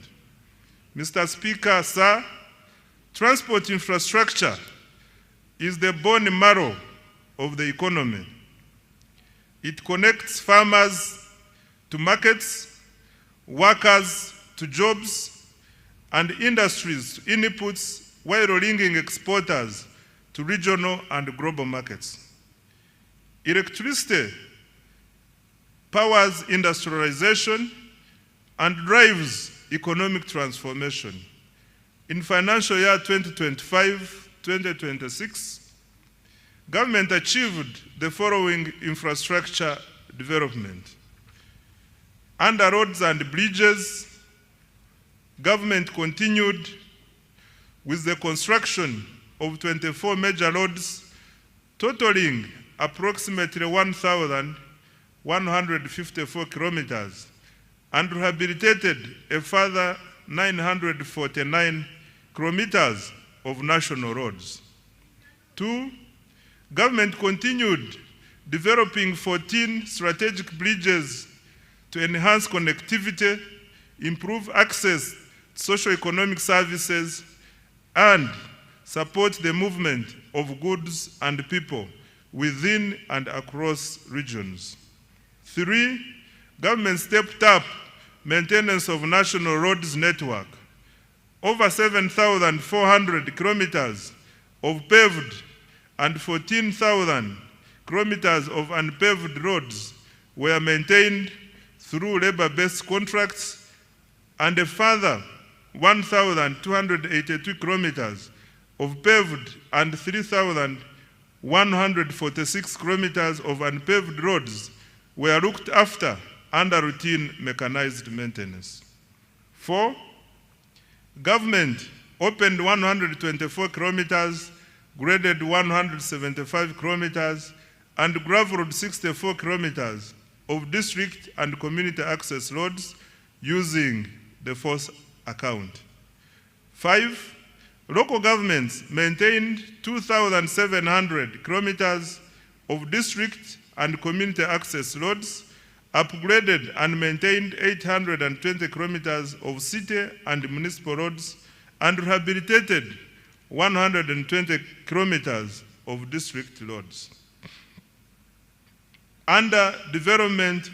Mr. Speaker, sir, transport infrastructure is the bone marrow of the economy. It connects farmers to markets, workers to jobs, and industries to inputs, while linking exporters to regional and global markets. Electricity powers industrialization and drives economic transformation. In financial year 2025-2026, government achieved the following infrastructure development. Under roads and bridges, government continued with the construction of 24 major roads, totaling approximately 1,154 kilometers, and rehabilitated a further 949 kilometers of national roads. 2, government continued developing 14 strategic bridges to enhance connectivity, improve access to socio-economic services, and support the movement of goods and people within and across regions. 3, government stepped up maintenance of national roads network. Over 7,400 kilometers of paved and 14,000 kilometers of unpaved roads were maintained through labor-based contracts, and a further 1,282 kilometers of paved and 3,146 kilometers of unpaved roads were looked after under routine mechanized maintenance. 4, government opened 124 kilometers, graded 175 kilometers, and gravelled 64 kilometers of district and community access roads using the force account. 5, local governments maintained 2,700 kilometers of district and community access roads, upgraded and maintained 820 kilometers of city and municipal roads, and rehabilitated 120 kilometers of district roads. Under development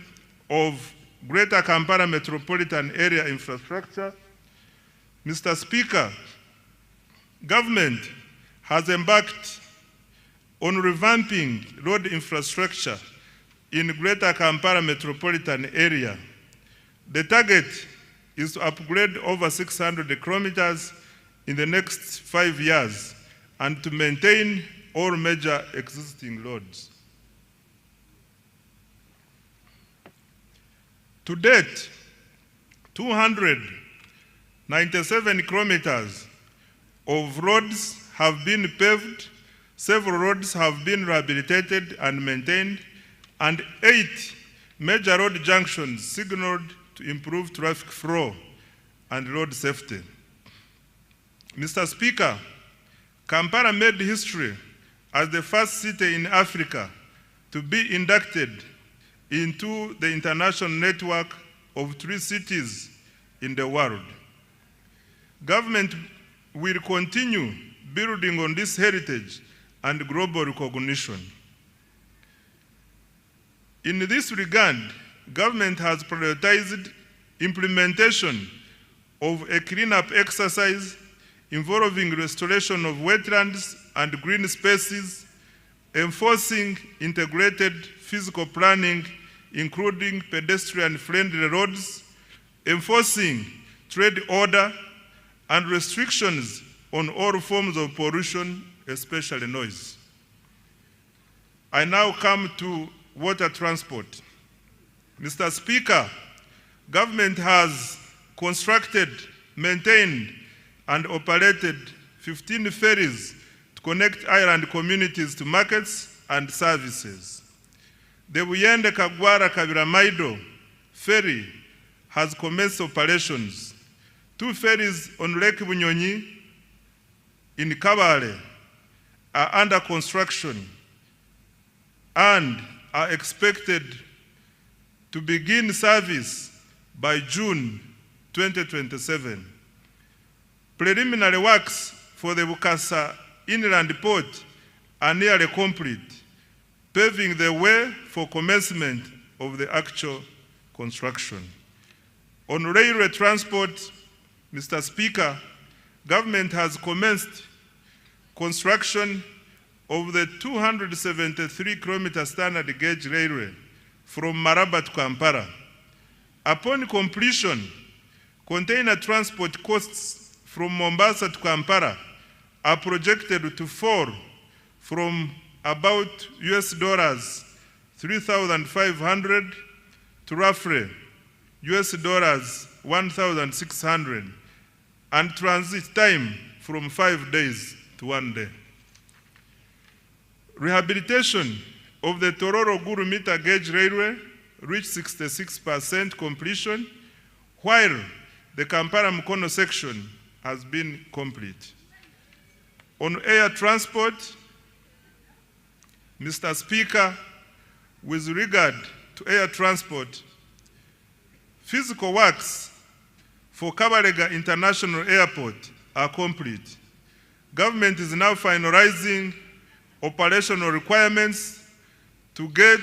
of Greater Kampala Metropolitan Area infrastructure, Mr. Speaker, government has embarked on revamping road infrastructure in Greater Kampala Metropolitan Area. The target is to upgrade over 600 kilometers in the next 5 years and to maintain all major existing roads. To date, 297 kilometers of roads have been paved, several roads have been rehabilitated and maintained, and 8 major road junctions signaled to improve traffic flow and road safety. Mr. Speaker, Kampala made history as the first city in Africa to be inducted into the international network of 3 cities in the world. Government will continue building on this heritage and global recognition. In this regard, government has prioritized implementation of a cleanup exercise involving restoration of wetlands and green spaces, enforcing integrated physical planning, including pedestrian-friendly roads, enforcing trade order, and restrictions on all forms of pollution, especially noise. I now come to water transport. Mr. Speaker, government has constructed, maintained, and operated 15 ferries to connect island communities to markets and services. The Buyende Kagwara Kabiramaido ferry has commenced operations. 2 ferries on Lake Bunyonyi in Kabale are under construction and are expected to begin service by June 2027. Preliminary works for the Bukasa Inland Port are nearly complete, paving the way for commencement of the actual construction. On railway transport, Mr. Speaker, government has commenced construction of the 273-kilometer standard gauge railway from Maraba to Kampala. Upon completion, container transport costs from Mombasa to Kampala are projected to fall from about $3,500 to roughly $1,600, and transit time from 5 days to 1 day. Rehabilitation of the Tororo-Gulu meter gauge railway reached 66% completion, while the Kampala-Mukono section has been complete. On air transport, Mr. Speaker, with regard to air transport, physical works for Kabalega International Airport are complete. Government is now finalizing operational requirements to get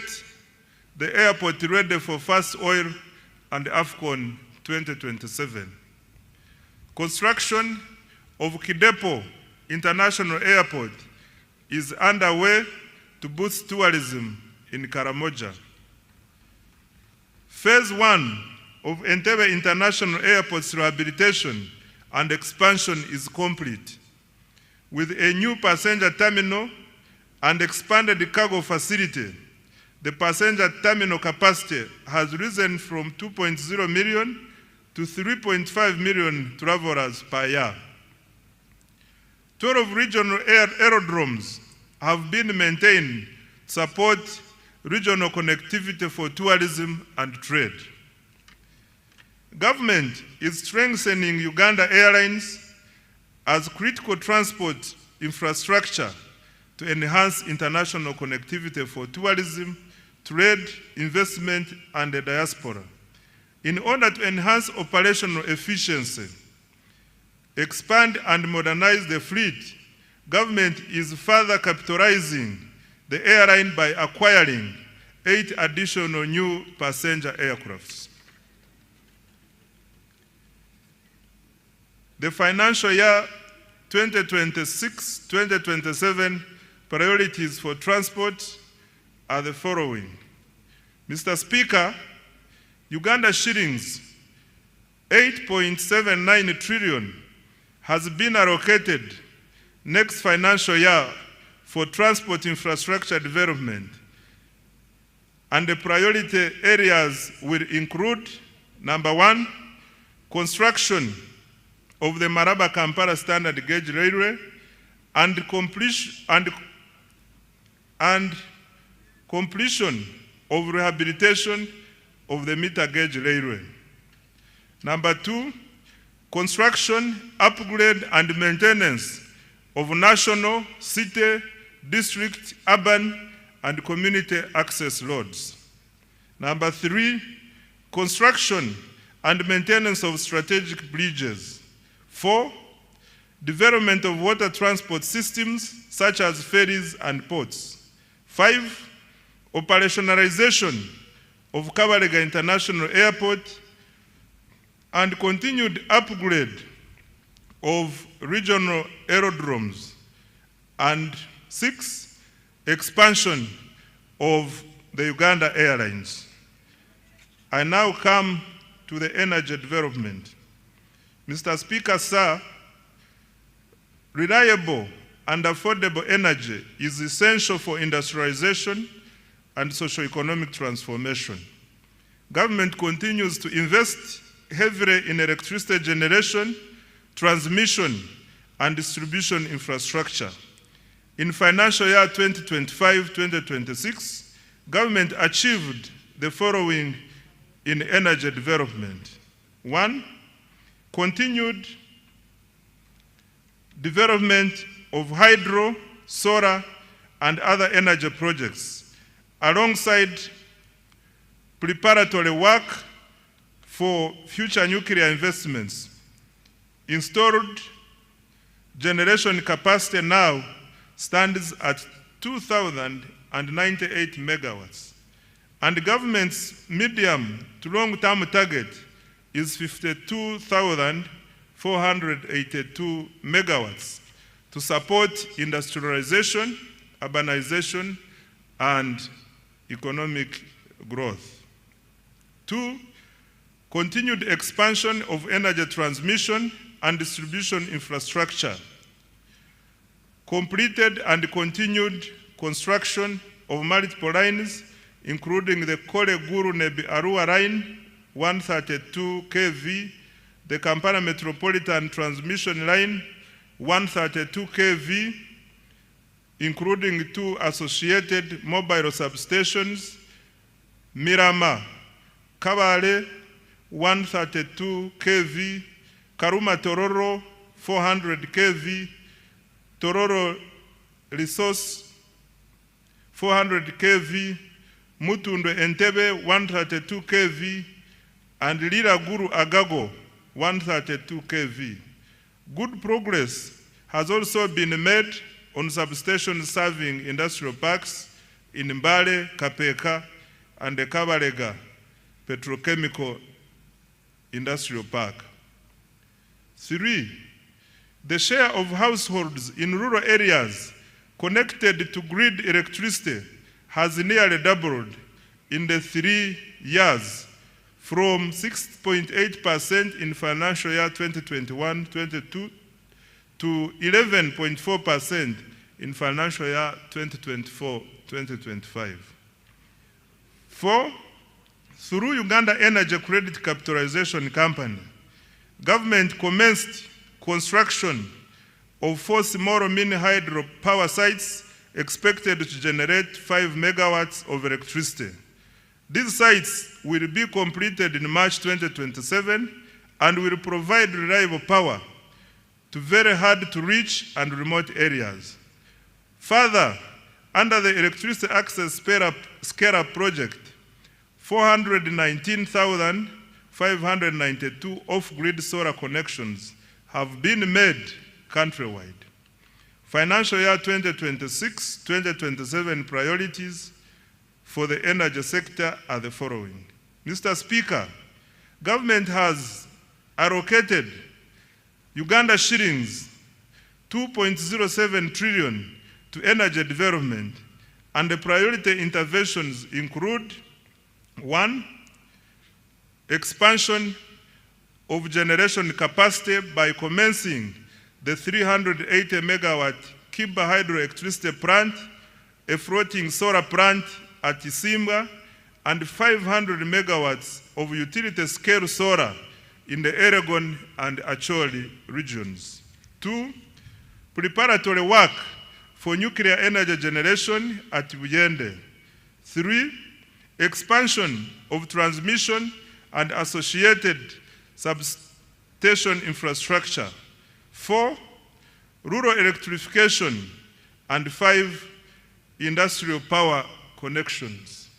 the airport ready for first oil and AFCON 2027. Construction of Kidepo International Airport is underway to boost tourism in Karamoja. Phase 1 of Entebbe International Airport's rehabilitation and expansion is complete, with a new passenger terminal and expanded cargo facility. The passenger terminal capacity has risen from 2.0 million to 3.5 million travelers per year. 12 regional aerodromes have been maintained to support regional connectivity for tourism and trade. Government is strengthening Uganda Airlines as critical transport infrastructure to enhance international connectivity for tourism, trade, investment, and the diaspora. In order to enhance operational efficiency, expand and modernize the fleet, government is further capitalizing the airline by acquiring 8 additional new passenger aircrafts. The financial year 2026-2027 priorities for transport are the following. Mr. Speaker, Uganda shillings 8.79 trillion has been allocated next financial year for transport infrastructure development, and the priority areas will include, number 1, construction of the Maraba-Kampala Standard Gauge Railway and completion of rehabilitation of the meter gauge railway. Number 2, construction, upgrade, and maintenance of national, city, district, urban, and community access roads. Number 3, construction and maintenance of strategic bridges. 4, development of water transport systems such as ferries and ports. 5, operationalization of Kabalega International Airport and continued upgrade of regional aerodromes. And 6, expansion of the Uganda Airlines. I now come to the energy development. Mr. Speaker, sir, reliable and affordable energy is essential for industrialization and socio-economic transformation. Government continues to invest heavily in electricity generation, transmission, and distribution infrastructure. In financial year 2025-2026, government achieved the following in energy development. 1, continued development of hydro, solar, and other energy projects, alongside preparatory work for future nuclear investments. Installed generation capacity now stands at 2,098 megawatts, and the government's medium to long-term target is 52,482 megawatts to support industrialization, urbanization, and economic growth. 2, continued expansion of energy transmission and distribution infrastructure. Completed and continued construction of multiple lines, including the Kole-Guru-Nebi-Arua line, 132 kV, the Kampala Metropolitan Transmission Line, 132 kV, including 2 associated mobile substations, Mirama, Kabale, 132 kV, Karuma Tororo, 400 kV, Tororo Resource, 400 kV, Mutundu Entebbe, 132 kV, and Lira Guru Agago, 132 kV. Good progress has also been made on substations serving industrial parks in Mbale, Kapeka, and the Kabalega Petrochemical Industrial Park. 3, the share of households in rural areas connected to grid electricity has nearly doubled in the 3 years, from 6.8% in financial year 2021-22 to 11.4% in financial year 2024-2025. 4, through Uganda Energy Credit Capitalization Company, government commenced construction of 4 small mini hydro power sites expected to generate 5 megawatts of electricity. These sites will be completed in March 2027 and will provide reliable power to very hard to reach and remote areas. Further, under the Electricity Access Scale-Up Project, 419,592 off-grid solar connections have been made countrywide. Financial year 2026-2027 priorities for the energy sector are the following. Mr. Speaker, government has allocated Uganda shillings 2.07 trillion to energy development, and the priority interventions include: 1, expansion of generation capacity by commencing the 380 megawatt Kiba hydroelectricity plant, a floating solar plant at Isimba, and 500 megawatts of utility scale solar in the Elgon and Acholi regions. 2, preparatory work for nuclear energy generation at Buyende. 3, expansion of transmission and associated substation infrastructure. 4, rural electrification. And 5, industrial power connections.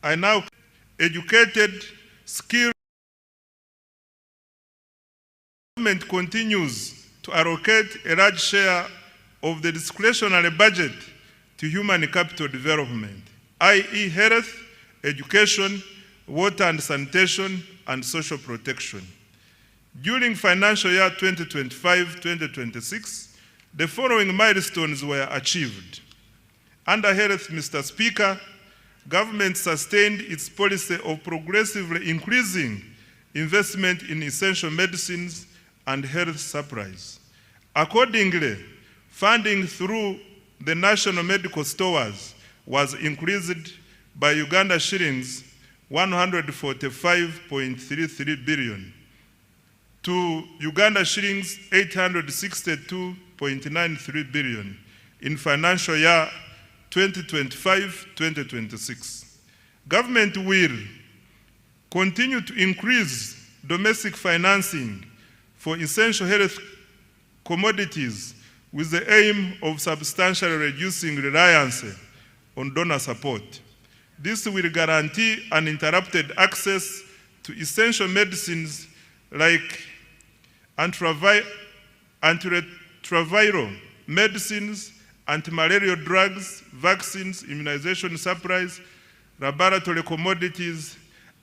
I now educated, skilled. Government continues to allocate a large share of the discretionary budget to human capital development, i.e. health, education, water and sanitation, and social protection. During financial year 2025-2026, the following milestones were achieved. Under health, Mr. Speaker, government sustained its policy of progressively increasing investment in essential medicines and health supplies. Accordingly, funding through the national medical stores was increased by Uganda shillings 145.33 billion to Uganda shillings 862.93 billion in financial year 2025-2026. Government will continue to increase domestic financing for essential health commodities with the aim of substantially reducing reliance on donor support. This will guarantee uninterrupted access to essential medicines like antiretroviral medicines, anti-malarial drugs, vaccines, immunization supplies, laboratory commodities,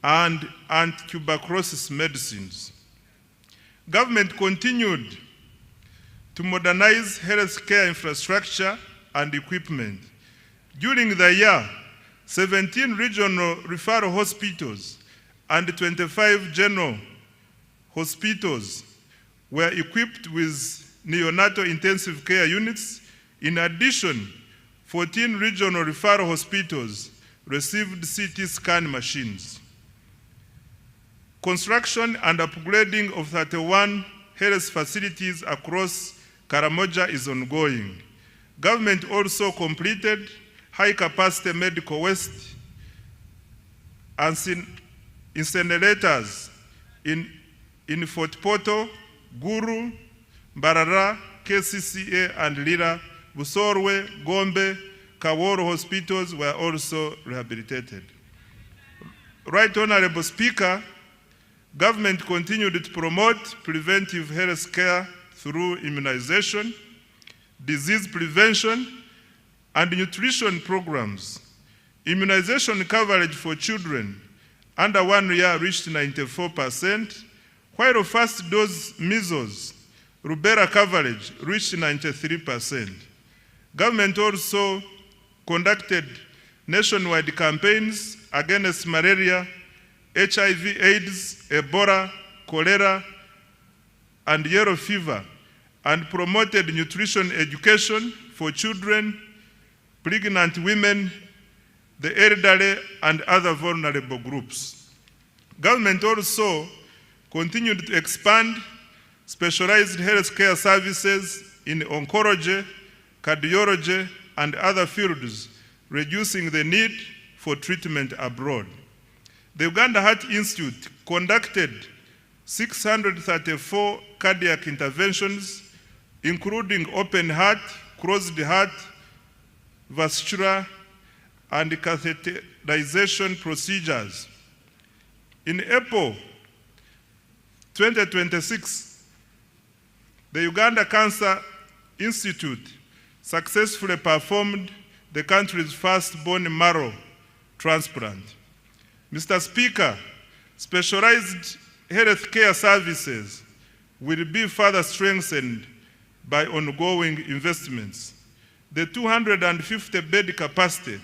and anti-tuberculosis medicines. Government continued to modernize healthcare infrastructure and equipment. During the year, 17 regional referral hospitals and 25 general hospitals were equipped with neonatal intensive care units. In addition, 14 regional referral hospitals received CT scan machines. Construction and upgrading of 31 health facilities across Karamoja is ongoing. Government also completed high-capacity medical waste incinerators in Fort Portal, Guru, Mbarara, KCCA, and Lira. Busorwe, Gombe, Kaworo hospitals were also rehabilitated. Right Honorable Speaker, government continued to promote preventive health care through immunization, disease prevention, and nutrition programs. Immunization coverage for children under 1 year reached 94%, while first dose measles, rubella coverage reached 93%. Government also conducted nationwide campaigns against malaria, HIV, AIDS, Ebola, cholera, and yellow fever, and promoted nutrition education for children, pregnant women, the elderly, and other vulnerable groups. Government also continued to expand specialized healthcare services in oncology, cardiology, and other fields, reducing the need for treatment abroad. The Uganda Heart Institute conducted 634 cardiac interventions, including open heart, closed heart, vascular, and catheterization procedures. In April 2026, the Uganda Cancer Institute successfully performed the country's first bone marrow transplant. Mr. Speaker, specialized healthcare services will be further strengthened by ongoing investments. The 250-bed capacity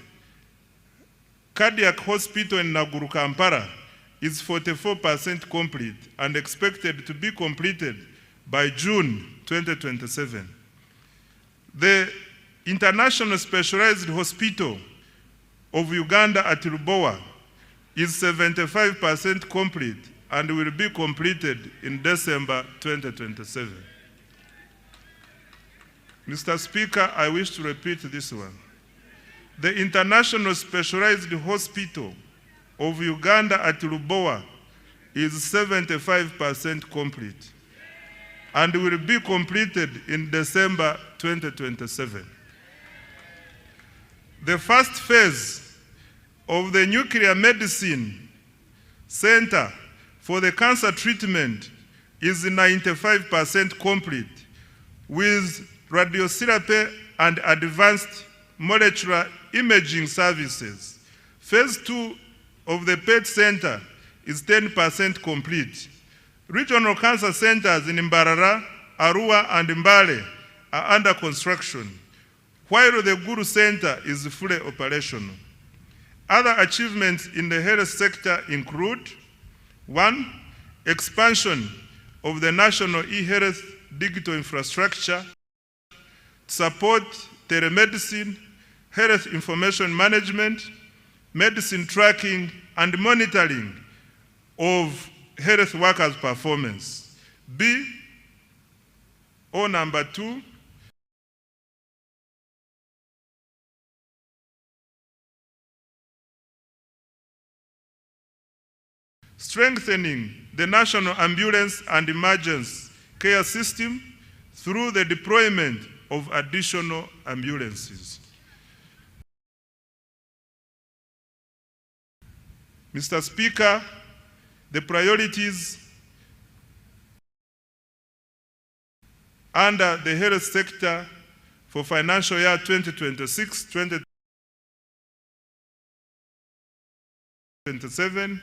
cardiac hospital in Naguru, Kampala is 44% complete and expected to be completed by June 2027. The International Specialized Hospital of Uganda at Lubowa is 75% complete and will be completed in December 2027. Mr. Speaker, I wish to repeat this one. The International Specialized Hospital of Uganda at Lubowa is 75% complete and will be completed in December 2027. The first phase of the Nuclear Medicine Center for the cancer treatment is 95% complete, with radiotherapy and advanced molecular imaging services. Phase 2 of the PET Center is 10% complete. Regional cancer centers in Mbarara, Arua, and Mbale are under construction, while the Guru Center is fully operational. Other achievements in the health sector include: 1. Expansion of the national e-health digital infrastructure to support telemedicine, health information management, medicine tracking, and monitoring of health workers' performance. B, or number 2, strengthening the national ambulance and emergency care system through the deployment of additional ambulances. Mr. Speaker, the priorities under the health sector for financial year 2026-2027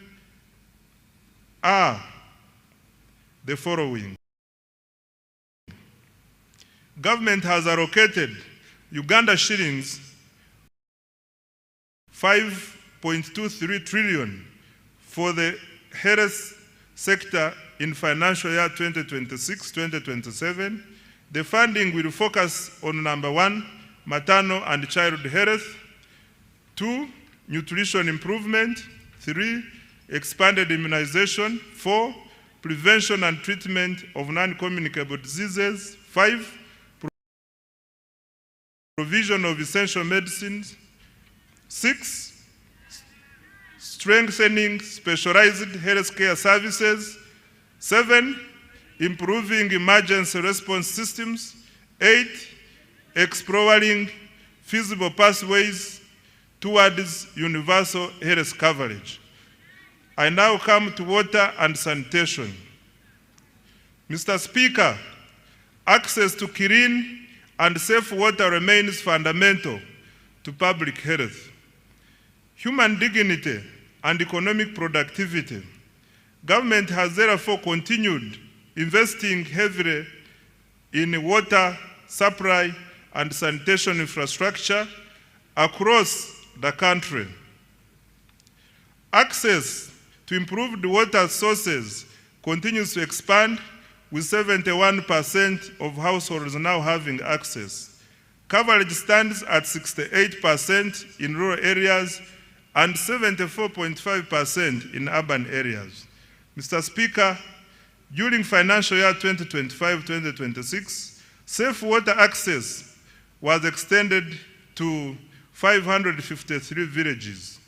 are the following. Government has allocated Uganda shillings 5.23 trillion for the health sector in financial year 2026-2027. The funding will focus on number 1, maternal and child health; 2, nutrition improvement; 3, expanded immunization; 4, prevention and treatment of non-communicable diseases; 5, provision of essential medicines; 6, strengthening specialized healthcare services; 7, improving emergency response systems; 8, exploring feasible pathways towards universal health coverage. I now come to water and sanitation. Mr. Speaker, access to clean and safe water remains fundamental to public health. Human dignity and economic productivity. Government has therefore continued investing heavily in water supply and sanitation infrastructure across the country. Access to improved water sources continues to expand, with 71% of households now having access. Coverage stands at 68% in rural areas and 74.5% in urban areas. Mr. Speaker, during financial year 2025-2026, safe water access was extended to 553 villages.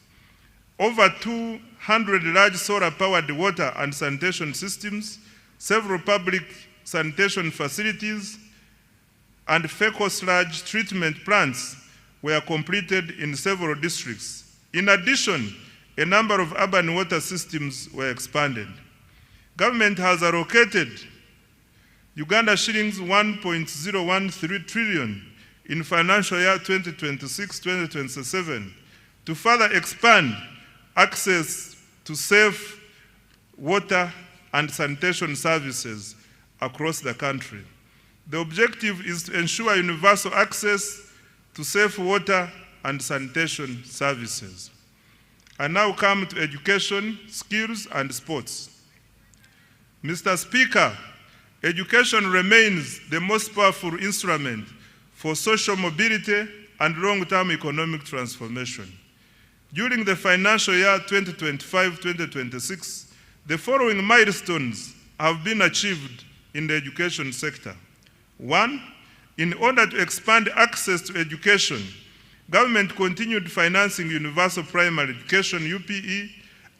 Over 200 large solar-powered water and sanitation systems, several public sanitation facilities, and fecal sludge treatment plants were completed in several districts. In addition, a number of urban water systems were expanded. Government has allocated Uganda shillings 1.013 trillion in financial year 2026-2027 to further expand access to safe water and sanitation services across the country. The objective is to ensure universal access to safe water and sanitation services. I now come to education, skills, and sports. Mr. Speaker, education remains the most powerful instrument for social mobility and long-term economic transformation. During the financial year 2025-2026, the following milestones have been achieved in the education sector. 1, in order to expand access to education, government continued financing universal primary education, UPE,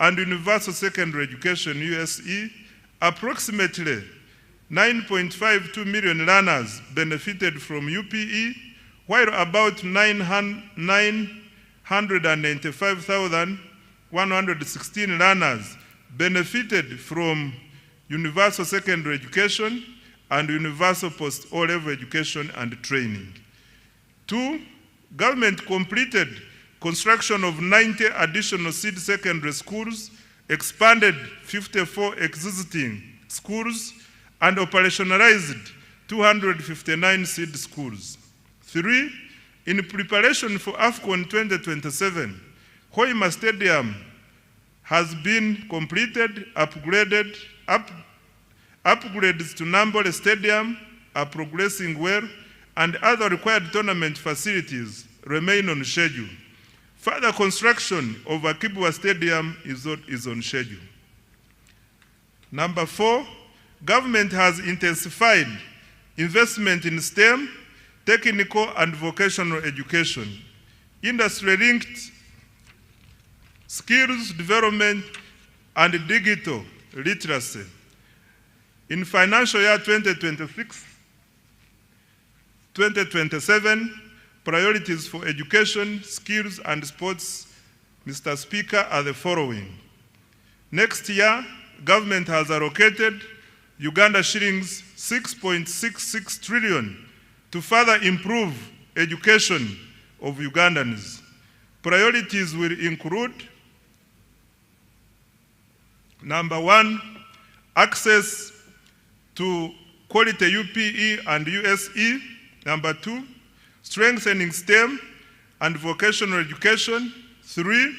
and universal secondary education, USE. Approximately 9.52 million learners benefited from UPE, while about 995,116 learners benefited from universal secondary education and universal post-O-level education and training. 2, government completed construction of 90 additional seed secondary schools, expanded 54 existing schools, and operationalized 259 seed schools. 3, in preparation for AFCON 2027, Hoima Stadium has been completed, upgrades to Nambole Stadium are progressing well, and other required tournament facilities remain on schedule. Further construction of Akibwa Stadium is on schedule. Number 4, government has intensified investment in STEM, technical and vocational education, industry-linked skills development, and digital literacy. In financial year 2026-2027, priorities for education, skills, and sports, Mr. Speaker, are the following. Next year, government has allocated Uganda shillings 6.66 trillion to further improve education of Ugandans. Priorities will include: number 1, access to quality UPE and USE. Number 2, strengthening STEM and vocational education. 3,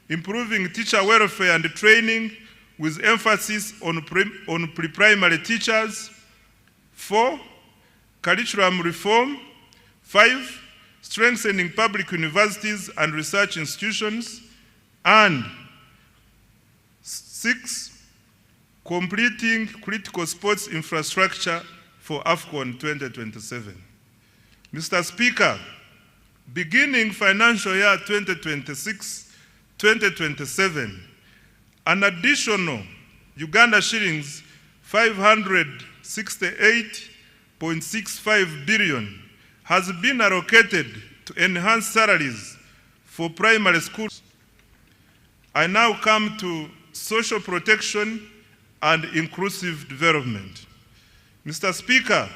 improving teacher welfare and training with emphasis on pre-primary teachers. 4, curriculum reform. 5, strengthening public universities and research institutions. And 6, completing critical sports infrastructure for AFCON 2027. Mr. Speaker, beginning financial year 2026-2027, an additional Uganda shillings 568.65 billion has been allocated to enhance salaries for primary schools. I now come to social protection and inclusive development. Mr. Speaker,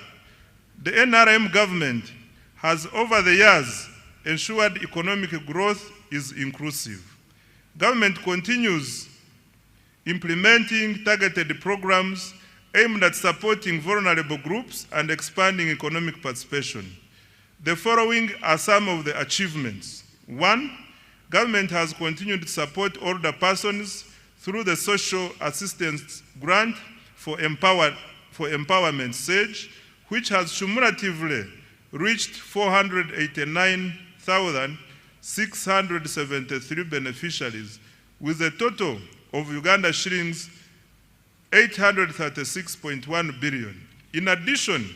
the NRM government has over the years ensured economic growth is inclusive. Government continues implementing targeted programs aimed at supporting vulnerable groups and expanding economic participation. The following are some of the achievements. 1, government has continued to support older persons through the Social Assistance Grant for Empowerment SAGE, which has cumulatively reached 673 beneficiaries with a total of Uganda shillings 836.1 billion. In addition,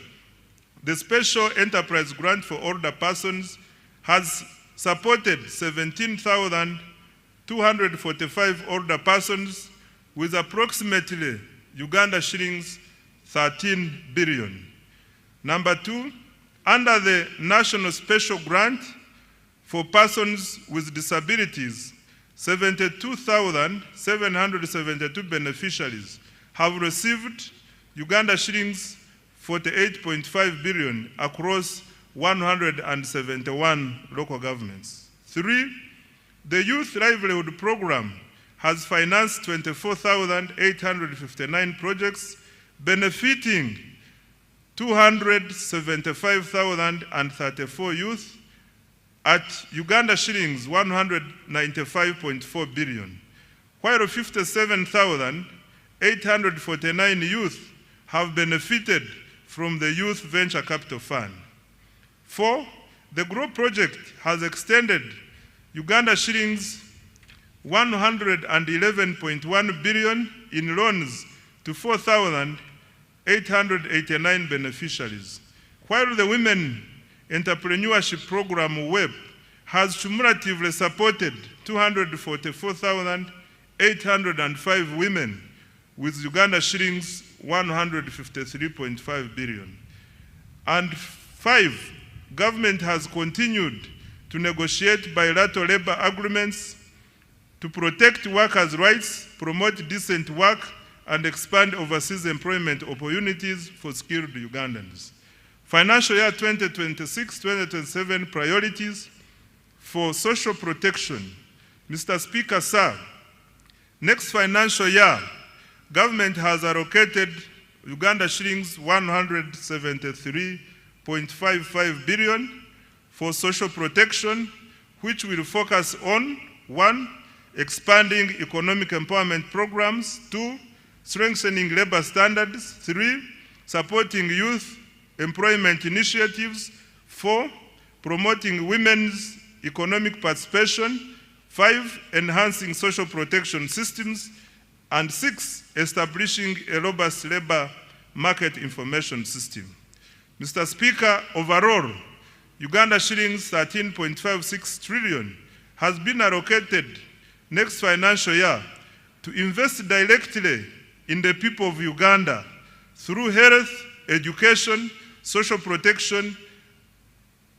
the Special Enterprise Grant for Older Persons has supported 17,245 older persons with approximately Uganda shillings 13 billion. Number two, under the National Special Grant for Persons with Disabilities, 72,772 beneficiaries have received Uganda shillings 48.5 billion across 171 local governments. Three, the Youth Livelihood Program has financed 24,859 projects benefiting 275,034 youth at Uganda shillings 195.4 billion, while 57,849 youth have benefited from the Youth Venture Capital Fund. Four, the GROW project has extended Uganda shillings 111.1 billion in loans to 4,889 beneficiaries, while the Women Entrepreneurship Program WEP has cumulatively supported 244,805 women with Uganda shillings 153.5 billion. And five, government has continued to negotiate bilateral labor agreements to protect workers' rights, promote decent work, and expand overseas employment opportunities for skilled Ugandans. Financial year 2026-2027 priorities for social protection. Mr. Speaker, sir, next financial year, government has allocated Uganda shillings 173.55 billion for social protection, which will focus on 1, expanding economic empowerment programs, 2, strengthening labor standards, 3, supporting youth employment initiatives, 4, promoting women's economic participation, 5, enhancing social protection systems, and 6, establishing a robust labor market information system. Mr. Speaker, overall, Uganda shillings 13.56 trillion has been allocated next financial year to invest directly in the people of Uganda through health, education, social protection,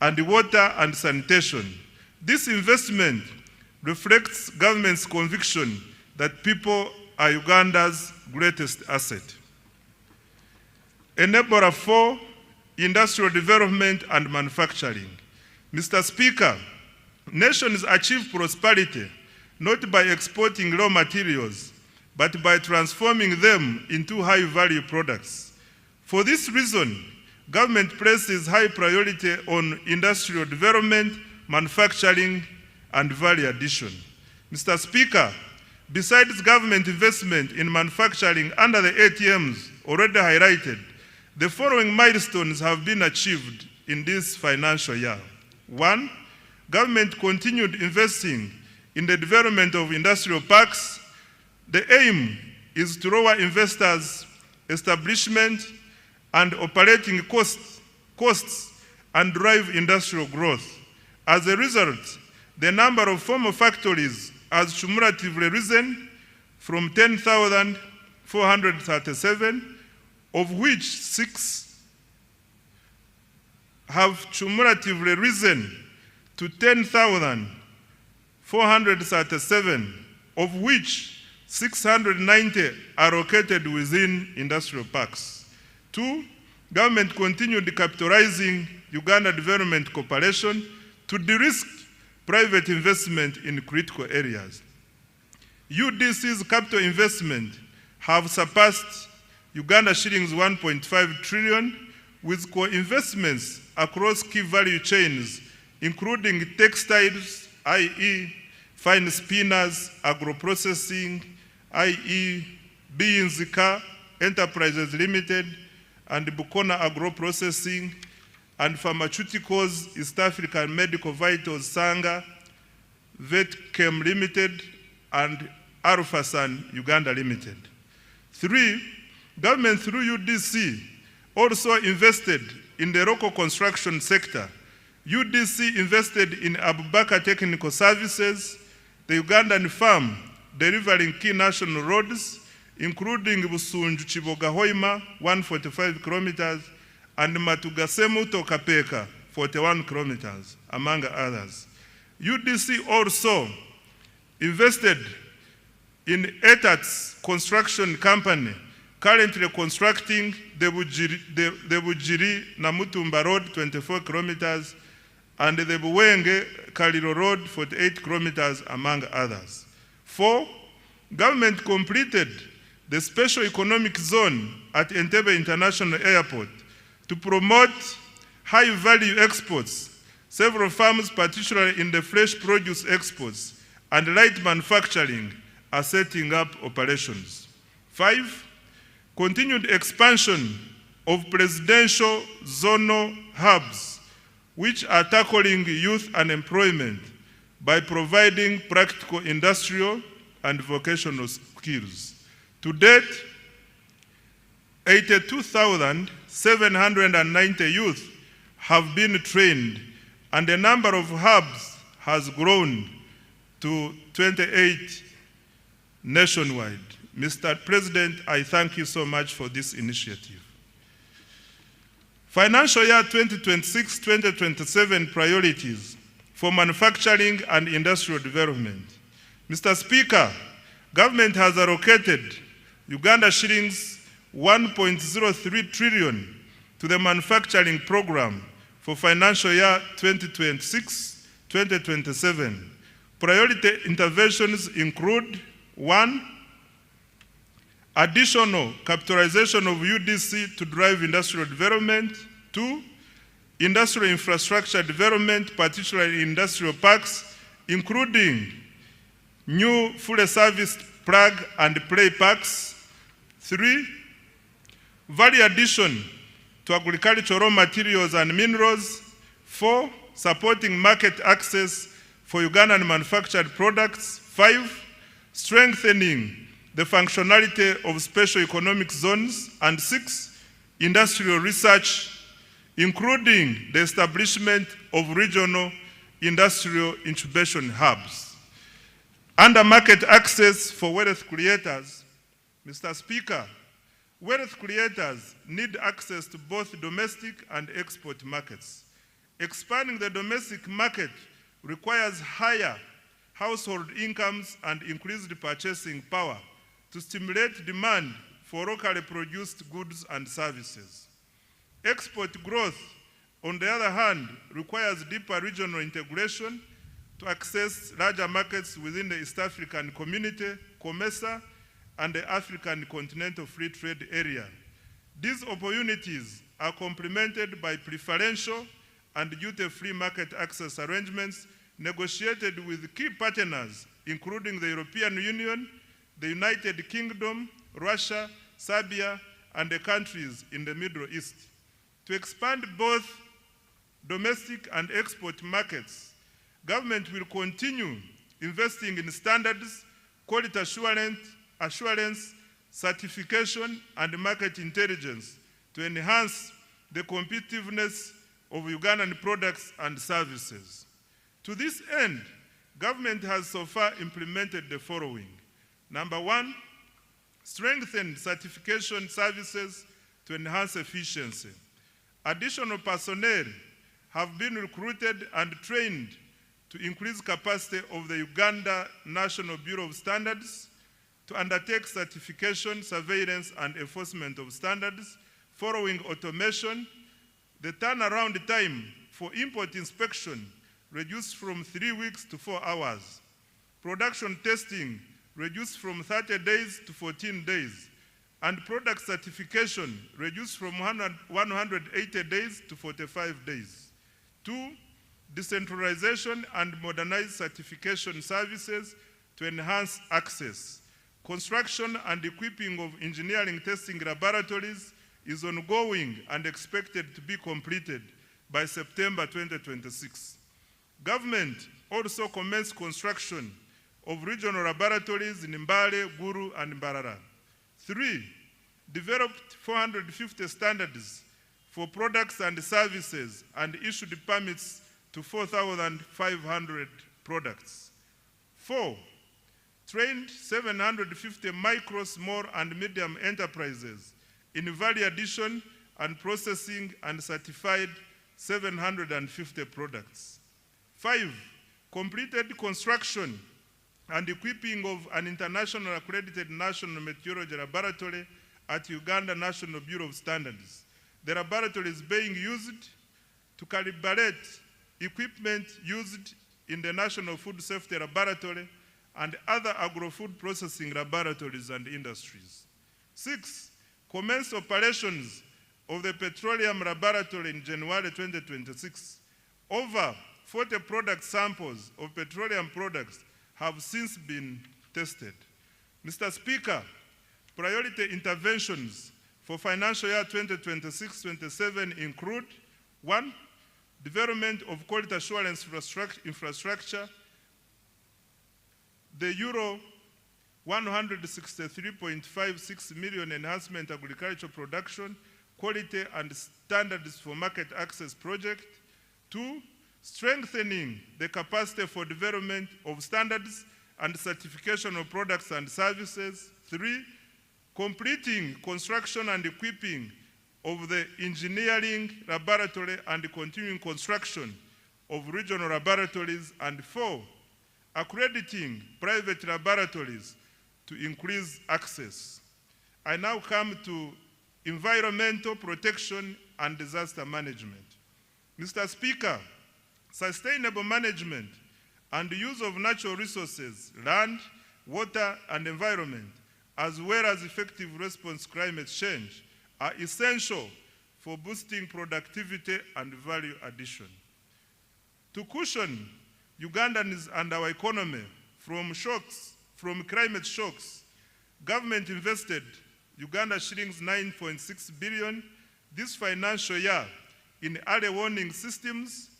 and water and sanitation. This investment reflects government's conviction that people are Uganda's greatest asset. Enabler 4, industrial development and manufacturing. Mr. Speaker, nations achieve prosperity not by exporting raw materials, but by transforming them into high-value products. For this reason, government places high priority on industrial development, manufacturing, and value addition. Mr. Speaker, besides government investment in manufacturing under the ATMs already highlighted, the following milestones have been achieved in this financial year. 1, government continued investing in the development of industrial parks. The aim is to lower investors' establishment and operating costs and drive industrial growth. As a result, the number of formal factories has cumulatively risen from 10,437, of which 6 have cumulatively risen to 10,437, of which 690 are located within industrial parks. 2, government continued capitalizing Uganda Development Corporation to de-risk private investment in critical areas. UDC's capital investment have surpassed Uganda shillings 1.5 trillion with co-investments across key value chains, including textiles, i.e. fine spinners, agro-processing, i.e. Beans Car Enterprises Limited, and Bukona Agro-Processing, and pharmaceuticals, East African Medical Vitals, Sanga, Vetchem Limited, and Alphasan Uganda Limited. 3, government through UDC also invested in the local construction sector. UDC invested in Abubakar Technical Services, the Ugandan firm delivering key national roads, including Busunju-Chiboga-Hoima, 145 kilometers, and Matugasemuto-Kapeka, 41 kilometers, among others. UDC also invested in ETAT's construction company, currently constructing the Bujiri-Namutumba Road, 24 kilometers, and the Buwenge-Kaliro Road, 48 kilometers, among others. 4, government completed the special economic zone at Entebbe International Airport to promote high-value exports. Several firms, particularly in the fresh produce exports and light manufacturing, are setting up operations. 5, continued expansion of presidential zonal hubs, which are tackling youth unemployment by providing practical industrial and vocational skills. To date, 82,790 youth have been trained, and the number of hubs has grown to 28 nationwide. Mr. President, I thank you so much for this initiative. Financial year 2026-2027 priorities for manufacturing and industrial development. Mr. Speaker, government has allocated Uganda shillings 1.03 trillion to the manufacturing program for financial year 2026-2027. Priority interventions include: 1, additional capitalization of UDC to drive industrial development. 2, industrial infrastructure development, particularly industrial parks, including new fully serviced plug and play parks. 3, value addition to agricultural raw materials and minerals. 4, supporting market access for Ugandan manufactured products. 5, strengthening the functionality of special economic zones. And 6, industrial research, including the establishment of regional industrial incubation hubs. Under market access for wealth creators, Mr. Speaker, wealth creators need access to both domestic and export markets. Expanding the domestic market requires higher household incomes and increased purchasing power to stimulate demand for locally produced goods and services. Export growth, on the other hand, requires deeper regional integration to access larger markets within the East African Community, COMESA, and the African Continental Free Trade Area. These opportunities are complemented by preferential and duty-free market access arrangements negotiated with key partners, including the European Union, the United Kingdom, Russia, Serbia, and the countries in the Middle East. To expand both domestic and export markets, government will continue investing in standards, quality assurance, certification, and market intelligence to enhance the competitiveness of Ugandan products and services. To this end, government has so far implemented the following. Number 1, strengthen certification services to enhance efficiency. Additional personnel have been recruited and trained to increase capacity of the Uganda National Bureau of Standards to undertake certification, surveillance, and enforcement of standards. Following automation, the turnaround time for import inspection reduced from 3 weeks to 4 hours. Production testing reduced from 30 days to 14 days. And product certification reduced from 180 days to 45 days. 2, decentralization and modernized certification services to enhance access. Construction and equipping of engineering testing laboratories is ongoing and expected to be completed by September 2026. Government also commenced construction of regional laboratories in Mbale, Guru, and Mbarara. 3, developed 450 standards for products and services and issued permits to 4,500 products. 4, trained 750 micro, small, and medium enterprises in value addition and processing and certified 750 products. 5, completed construction and equipping of an international accredited national meteorology laboratory at Uganda National Bureau of Standards. The laboratory is being used to calibrate equipment used in the National Food Safety Laboratory and other agro-food processing laboratories and industries. 6, commenced operations of the petroleum laboratory in January 2026. Over 40 product samples of petroleum products have since been tested. Mr. Speaker, priority interventions for financial year 2026-27 include: 1, development of quality assurance infrastructure, the euro 163.56 million enhancement agricultural production, quality and standards for market access project. 2, strengthening the capacity for development of standards and certification of products and services. 3, completing construction and equipping of the engineering laboratory and continuing construction of regional laboratories. And 4, accrediting private laboratories to increase access. I now come to environmental protection and disaster management. Mr. Speaker, sustainable management and use of natural resources, land, water, and environment, as well as effective response to climate change, are essential for boosting productivity and value addition. To cushion Ugandans and our economy from climate shocks, government invested Uganda shillings 9.6 billion this financial year in early warning systems,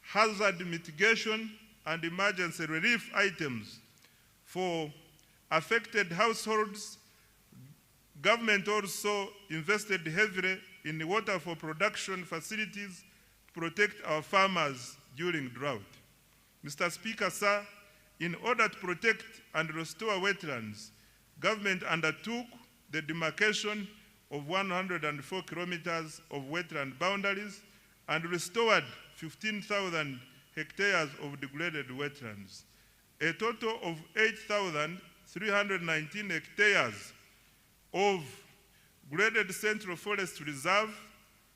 hazard mitigation, and emergency relief items for affected households. Government also invested heavily in water for production facilities to protect our farmers during drought. Mr. Speaker, sir, in order to protect and restore wetlands, government undertook the demarcation of 104 kilometers of wetland boundaries and restored 15,000 hectares of degraded wetlands. A total of 8,319 hectares of graded Central Forest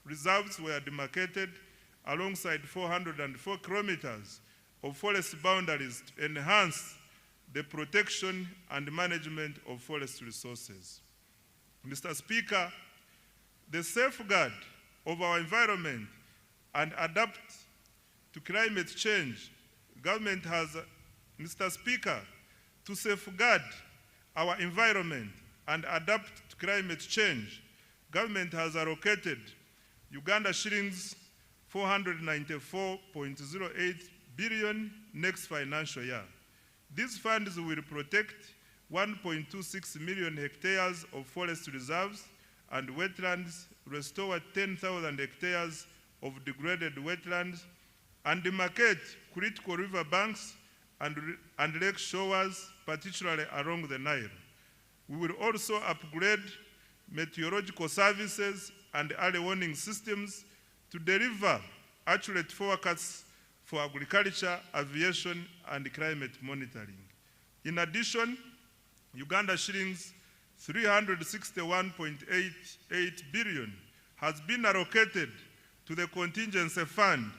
reserves were demarcated alongside 404 kilometers of forest boundaries to enhance the protection and management of forest resources. Mr. Speaker, the safeguard of our environment and adapt to climate change, government has, Mr. Speaker, to safeguard our environment and adapt to climate change, government has allocated Uganda shillings 494.08 billion next financial year. These funds will protect 1.26 million hectares of forest reserves and wetlands, restore 10,000 hectares of degraded wetlands, and demarcate critical river banks and lake shores, particularly along the Nile. We will also upgrade meteorological services and early warning systems to deliver accurate forecasts for agriculture, aviation, and climate monitoring. In addition, Uganda shillings 361.88 billion has been allocated to the contingency fund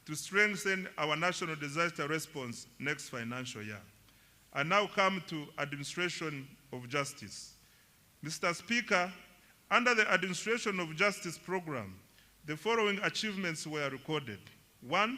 to strengthen our national disaster response next financial year. I now come to administration of justice. Mr. Speaker, under the administration of justice program, the following achievements were recorded. 1,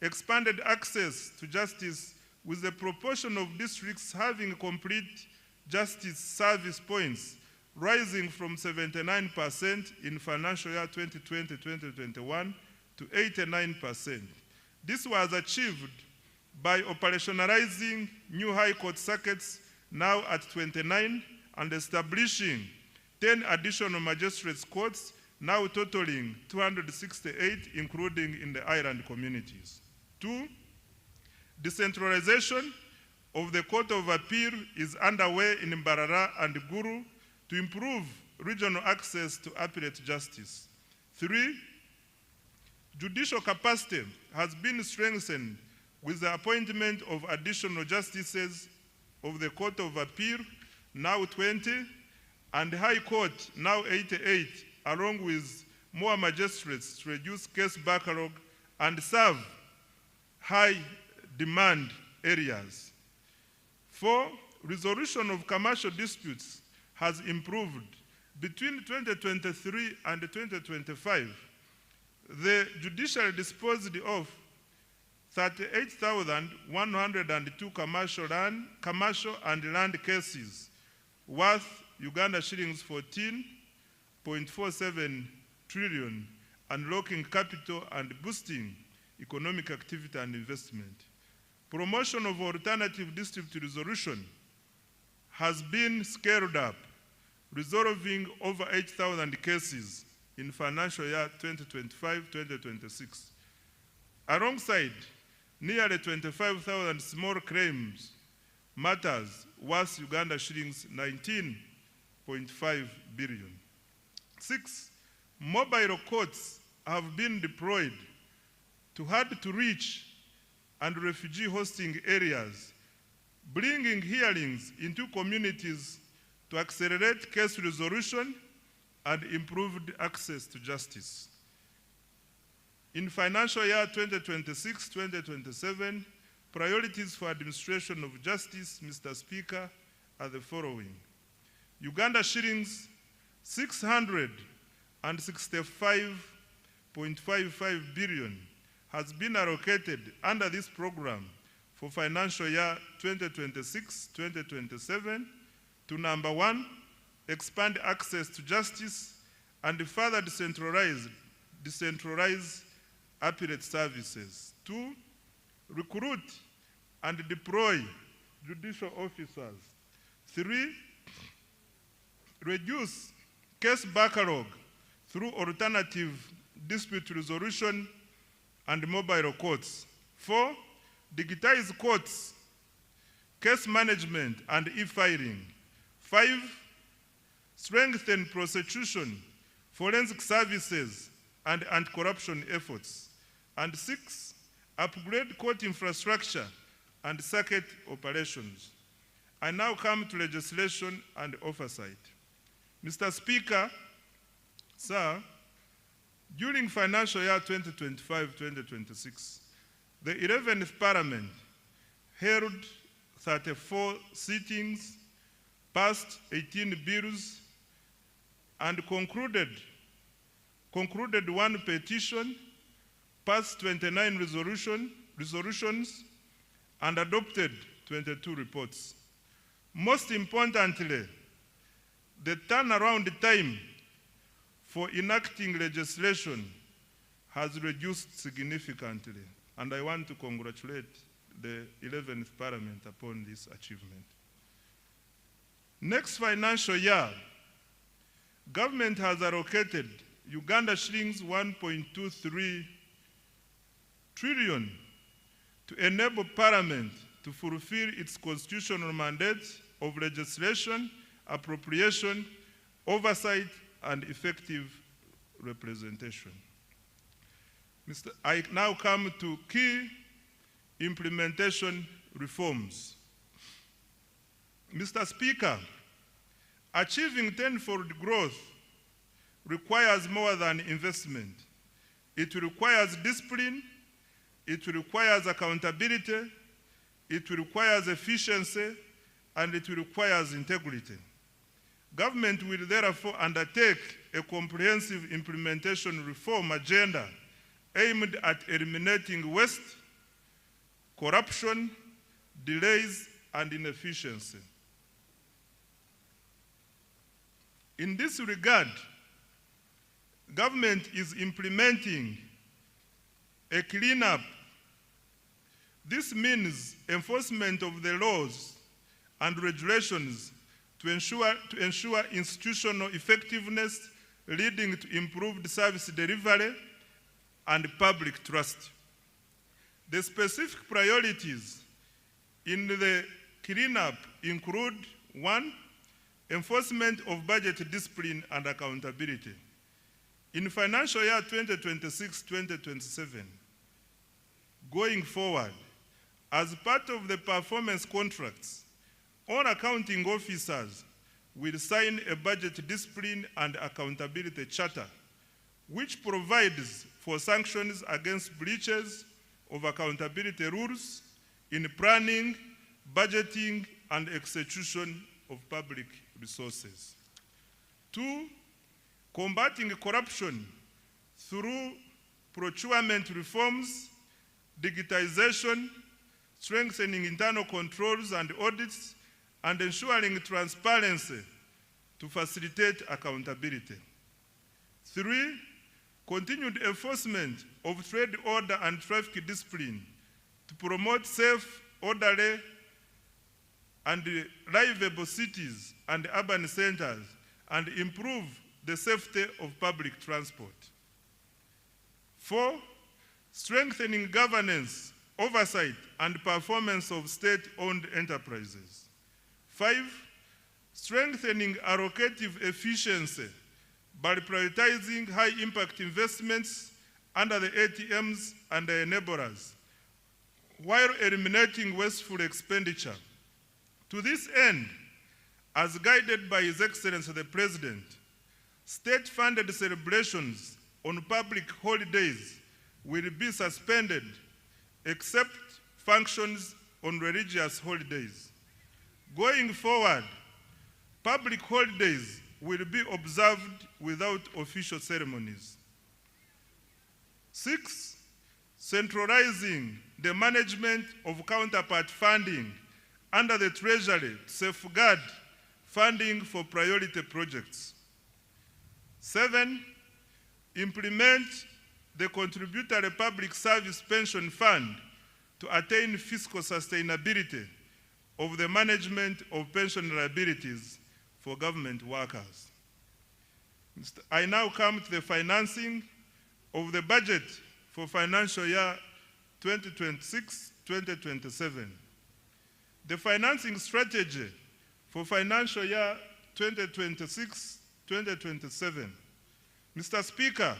expanded access to justice with the proportion of districts having complete justice service points rising from 79% in financial year 2020-2021 to 89%. This was achieved by operationalizing new High Court circuits now at 29 and establishing 10 additional magistrates' courts now totaling 268, including in the island communities. 2, decentralization of the Court of Appeal is underway in Mbarara and Guru to improve regional access to appellate justice. 3, judicial capacity has been strengthened with the appointment of additional justices of the Court of Appeal, now 20, and High Court, now 88, along with more magistrates to reduce case backlog and serve high-demand areas. 4, resolution of commercial disputes has improved. Between 2023 and 2025, the judiciary disposed of 38,102 commercial and land cases worth Uganda shillings 14.47 trillion, unlocking capital and boosting economic activity and investment. Promotion of alternative dispute resolution has been scaled up, resolving over 8,000 cases in financial year 2025-2026. Alongside nearly 25,000 small claims matters worth Uganda shillings 19.5 billion. 6, mobile courts have been deployed to hard-to-reach and refugee hosting areas, bringing hearings into communities to accelerate case resolution and improved access to justice. In financial year 2026-2027, priorities for administration of justice, Mr. Speaker, are the following. Uganda shillings 665.55 billion has been allocated under this program for financial year 2026-2027 to number 1, expand access to justice and further decentralize appellate services. 2, recruit and deploy judicial officers. 3, reduce case backlog through alternative dispute resolution and mobile courts. 4, digitize courts, case management and e-filing. 5, strengthen prosecution, forensic services, and anti-corruption efforts. And 6, upgrade court infrastructure and circuit operations. I now come to legislation and oversight. Mr. Speaker, sir, during financial year 2025-2026, the 11th Parliament held 34 sittings, passed 18 bills, and concluded one petition, passed 29 resolutions, and adopted 22 reports. Most importantly, the turnaround time for enacting legislation has reduced significantly, and I want to congratulate the 11th Parliament upon this achievement. Next financial year, government has allocated Uganda shillings 1.23 trillion to enable Parliament to fulfill its constitutional mandate of legislation, appropriation, oversight, and effective representation. I now come to key implementation reforms. Mr. Speaker, achieving tenfold growth requires more than investment. It requires discipline, it requires accountability, it requires efficiency, and it requires integrity. Government will therefore undertake a comprehensive implementation reform agenda aimed at eliminating waste, corruption, delays, and inefficiency. In this regard, government is implementing a cleanup. This means enforcement of the laws and regulations to ensure institutional effectiveness, leading to improved service delivery and public trust. The specific priorities in the cleanup include: 1, enforcement of budget discipline and accountability. In financial year 2026-2027, going forward, as part of the performance contracts, all accounting officers will sign a budget discipline and accountability charter, which provides for sanctions against breaches of accountability rules in planning, budgeting, and execution of public resources. 2, combating corruption through procurement reforms, digitization, strengthening internal controls and audits, and ensuring transparency to facilitate accountability. 3, continued enforcement of trade order and traffic discipline to promote safe, orderly, and livable cities and urban centers and improve the safety of public transport. 4, strengthening governance, oversight, and performance of state-owned enterprises. 5, strengthening allocative efficiency by prioritizing high-impact investments under the ATMs and the enablers, while eliminating wasteful expenditure. To this end, as guided by His Excellency the President, state-funded celebrations on public holidays will be suspended except functions on religious holidays. Going forward, public holidays will be observed without official ceremonies. 6, centralizing the management of counterpart funding under the Treasury to safeguard funding for priority projects. 7, implement the contributory public service pension fund to attain fiscal sustainability of the management of pension liabilities for government workers. I now come to the financing of the budget for financial year 2026-2027. The financing strategy for financial year 2026-2027. Mr. Speaker,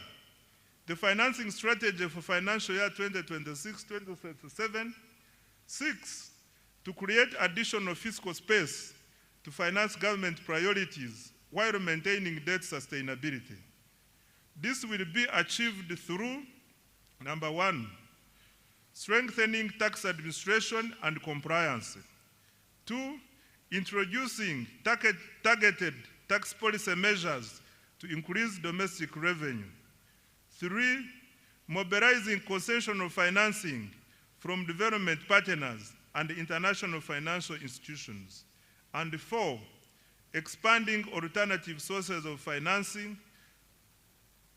the financing strategy for financial year 2026-2027 seeks to create additional fiscal space to finance government priorities while maintaining debt sustainability. This will be achieved through, number 1, strengthening tax administration and compliance. 2, introducing targeted tax policy measures to increase domestic revenue. 3, mobilizing concessional financing from development partners and international financial institutions. And 4, expanding alternative sources of financing,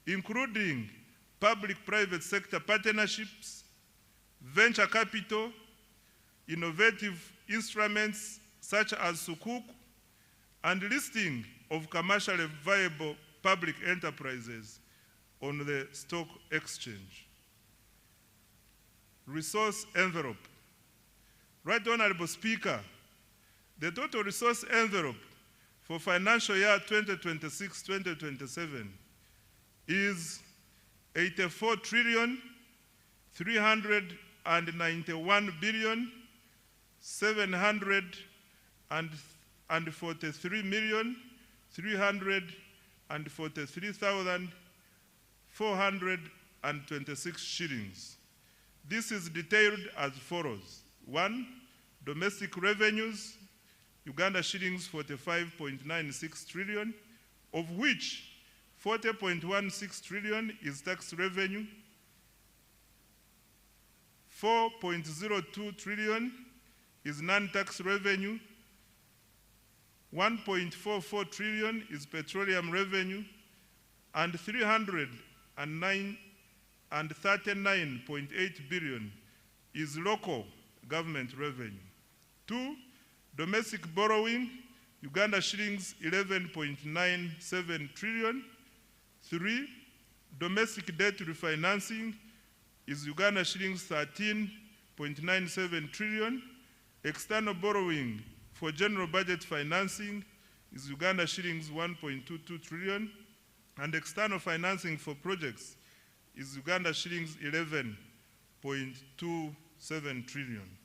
including public-private sector partnerships, venture capital, innovative instruments such as Sukuk, and listing of commercially viable public enterprises on the stock exchange. Resource envelope. Right Honorable Speaker, the total resource envelope for financial year 2026-2027 is 84,393,743,343,426 shillings. This is detailed as follows. 1, domestic revenues, Uganda shillings 45.96 trillion, of which 40.16 trillion is tax revenue, 4.02 trillion is non-tax revenue, 1.44 trillion is petroleum revenue, and 339.8 billion is local government revenue. 2, domestic borrowing, Uganda shillings 11.97 trillion. 3, domestic debt refinancing is Uganda shillings 13.97 trillion. External borrowing for general budget financing is Uganda shillings 1.22 trillion. And external financing for projects is Uganda shillings 11.27 trillion.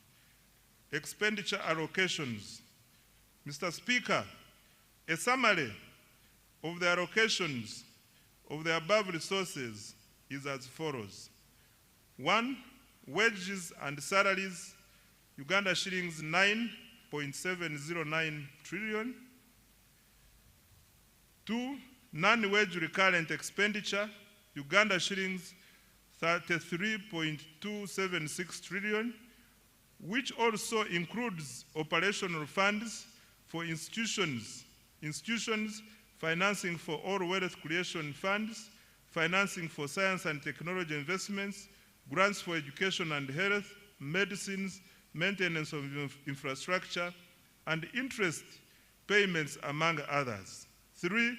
Expenditure allocations. Mr. Speaker, a summary of the allocations of the above resources is as follows. 1, wages and salaries, Uganda shillings 9.709 trillion. 2, non-wage recurrent expenditure, Uganda shillings 33.276 trillion, which also includes operational funds for institutions, financing for all wealth creation funds, financing for science and technology investments, grants for education and health, medicines, maintenance of infrastructure, and interest payments, among others. 3,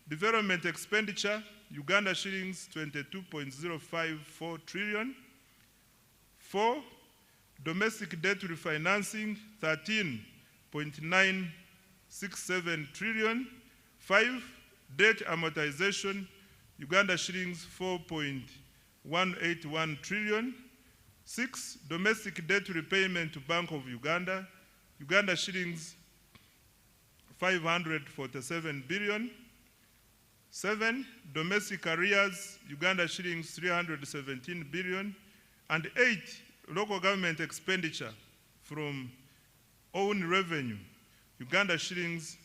development expenditure, Uganda shillings 22.054 trillion. 4, domestic debt refinancing 13.967 trillion. 5, debt amortization, Uganda shillings 4.181 trillion. 6, domestic debt repayment to Bank of Uganda, Uganda shillings 547 billion. 7, domestic arrears, Uganda shillings 317 billion. And 8, local government expenditure from own revenue, Uganda shillings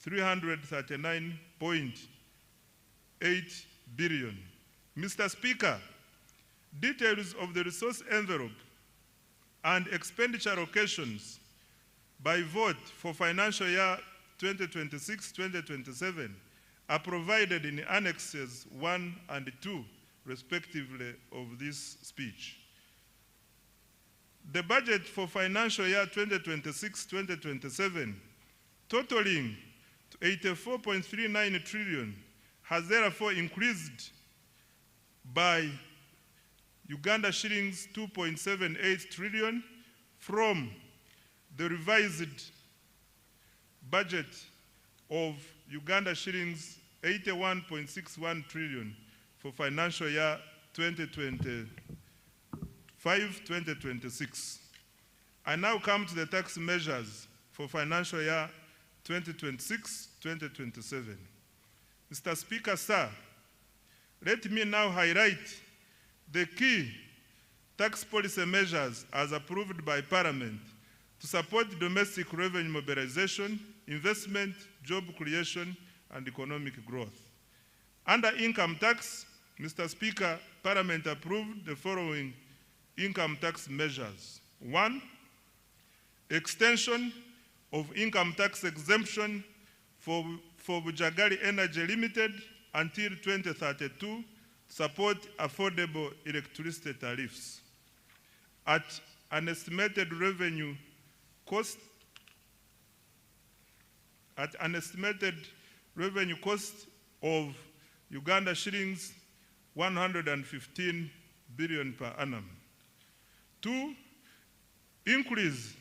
339.8 billion. Mr. Speaker, details of the resource envelope and expenditure allocations by vote for financial year 2026-2027 are provided in annexes 1 and 2, respectively, of this speech. The budget for financial year 2026-2027, totaling to 84.39 trillion, has therefore increased by Uganda shillings 2.78 trillion from the revised budget of Uganda shillings 81.61 trillion for financial year 2025-2026. I now come to the tax measures for financial year 2026-2027. Mr. Speaker, sir, let me now highlight the key tax policy measures as approved by Parliament to support domestic revenue mobilization, investment, job creation, and economic growth. Under income tax, Mr. Speaker, Parliament approved the following income tax measures. 1, extension of income tax exemption for Bujagali Energy Limited until 2032 to support affordable electricity tariffs at an estimated revenue cost of Uganda shillings 115 billion per annum. 2, increase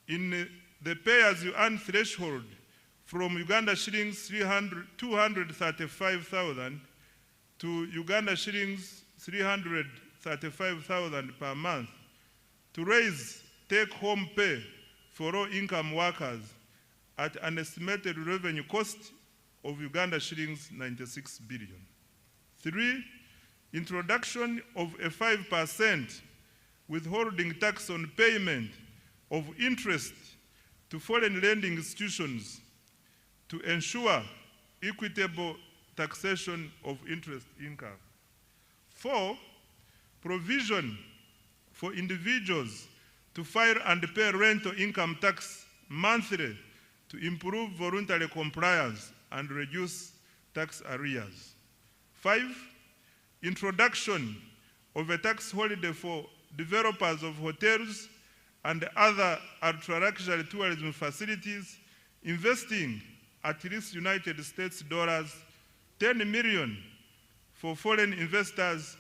in the pay-as-you-earn threshold from Uganda shillings 235,000 to Uganda shillings 335,000 per month to raise take-home pay for low-income workers at an estimated revenue cost of Uganda shillings 96 billion. 3, introduction of a 5% withholding tax on payment of interest to foreign lending institutions to ensure equitable taxation of interest income. 4, provision for individuals to file and pay rental income tax monthly to improve voluntary compliance and reduce tax arrears. 5, introduction of a tax holiday for developers of hotels and other ultra-luxury tourism facilities, investing at least United States dollars 10 million for foreign investors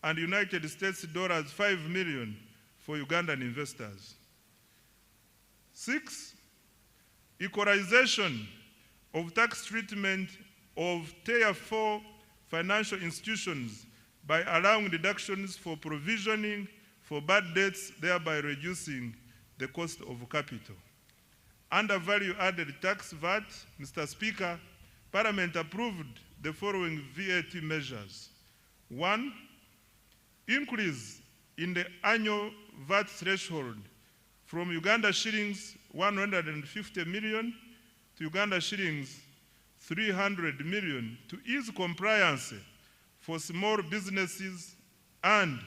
and United States dollars 5 million for Ugandan investors. 6, equalization of tax treatment of Tier 4 financial institutions by allowing deductions for provisioning for bad debts, thereby reducing the cost of capital. Under value-added tax VAT, Mr. Speaker, Parliament approved the following VAT measures. 1, increase in the annual VAT threshold from Uganda shillings 150 million to Uganda shillings 300 million to ease compliance for small businesses and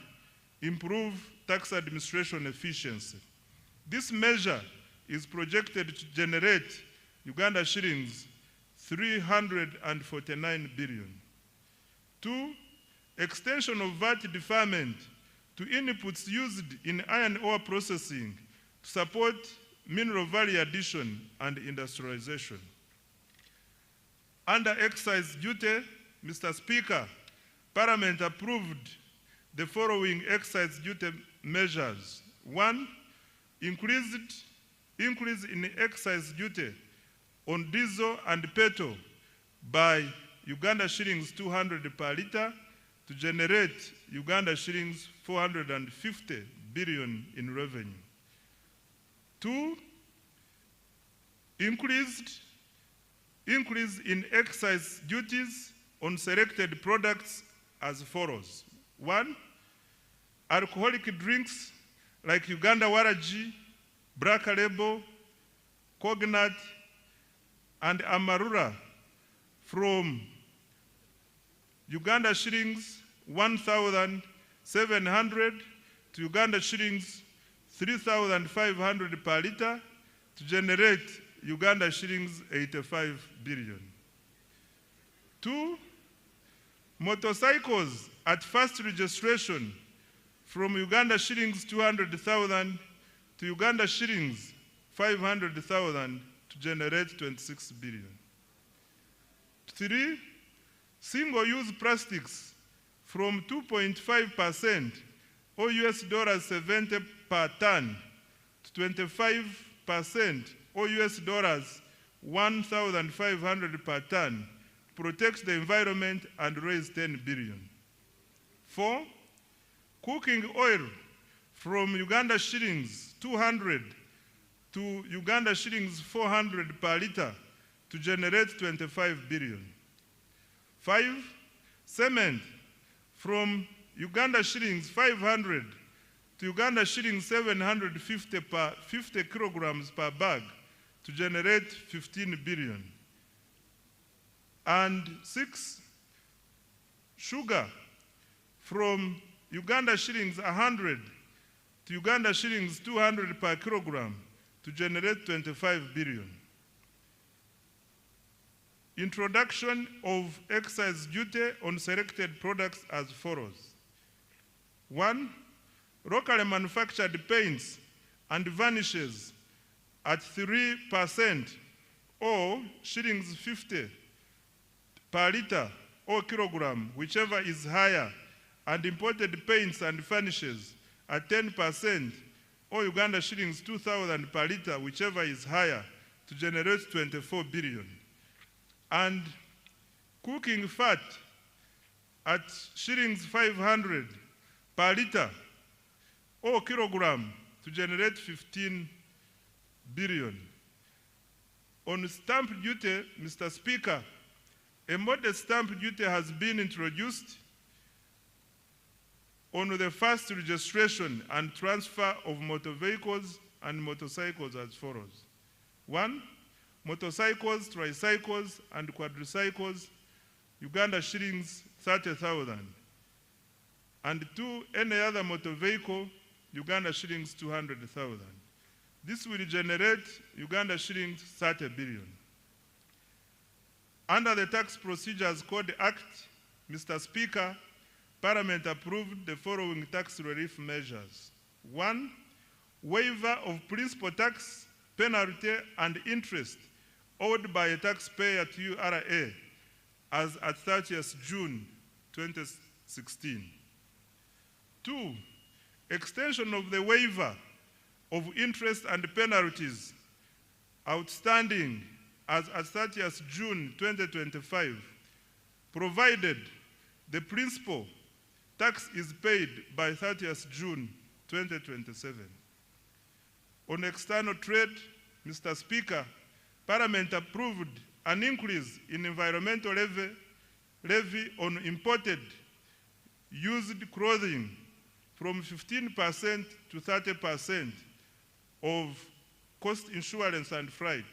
improve tax administration efficiency. This measure is projected to generate Uganda shillings 349 billion. 2, extension of VAT deferment to inputs used in iron ore processing to support mineral value addition and industrialization. Under excise duty, Mr. Speaker, Parliament approved the following excise duty measures. 1, increase in excise duty on diesel and petrol by Uganda shillings 200 per litre to generate Uganda shillings 450 billion in revenue. 2, increase in excise duties on selected products as follows. 1, alcoholic drinks like Uganda Waraji, Black Label, Cognat, and Amarula from Uganda shillings 1,700 to Uganda shillings 3,500 per litre to generate Uganda shillings 85 billion. 2, motorcycles at first registration from Uganda shillings 200,000 to Uganda shillings 500,000 to generate 26 billion. 3, single-use plastics from 2.5% or US dollars 70 per ton to 25% or US dollars 1,500 per ton, protects the environment and raise 10 billion. 4, cooking oil from Uganda shillings 200 to Uganda shillings 400 per litre to generate 25 billion. 5, cement from Uganda shillings 500 to Uganda shillings 750 per 50 kilograms per bag to generate 15 billion. And 6, sugar from Uganda shillings 100 to Uganda shillings 200 per kilogram to generate 25 billion. Introduction of excise duty on selected products as follows. 1, locally manufactured paints and varnishes at 3% or shillings 50 per litre or kilogram, whichever is higher, and imported paints and varnishes at 10% or Uganda shillings 2,000 per litre, whichever is higher, to generate 24 billion. And cooking fat at shillings 500 per litre or kilogram to generate 15 billion. On stamp duty, Mr. Speaker, a modest stamp duty has been introduced on the first registration and transfer of motor vehicles and motorcycles as follows. 1, motorcycles, tricycles, and quadricycles, Uganda shillings 30,000. And 2, any other motor vehicle, Uganda shillings 200,000. This will generate Uganda shillings 30 billion. Under the Tax Procedures Code Act, Mr. Speaker, Parliament approved the following tax relief measures. 1, waiver of principal tax, penalty, and interest owed by a taxpayer to URA as at 30th June 2016. 2, extension of the waiver of interest and penalties outstanding as at 30th June 2025, provided the principal tax is paid by 30th June 2027. On external trade, Mr. Speaker, Parliament approved an increase in environmental levy on imported used clothing from 15% to 30% of cost insurance and freight,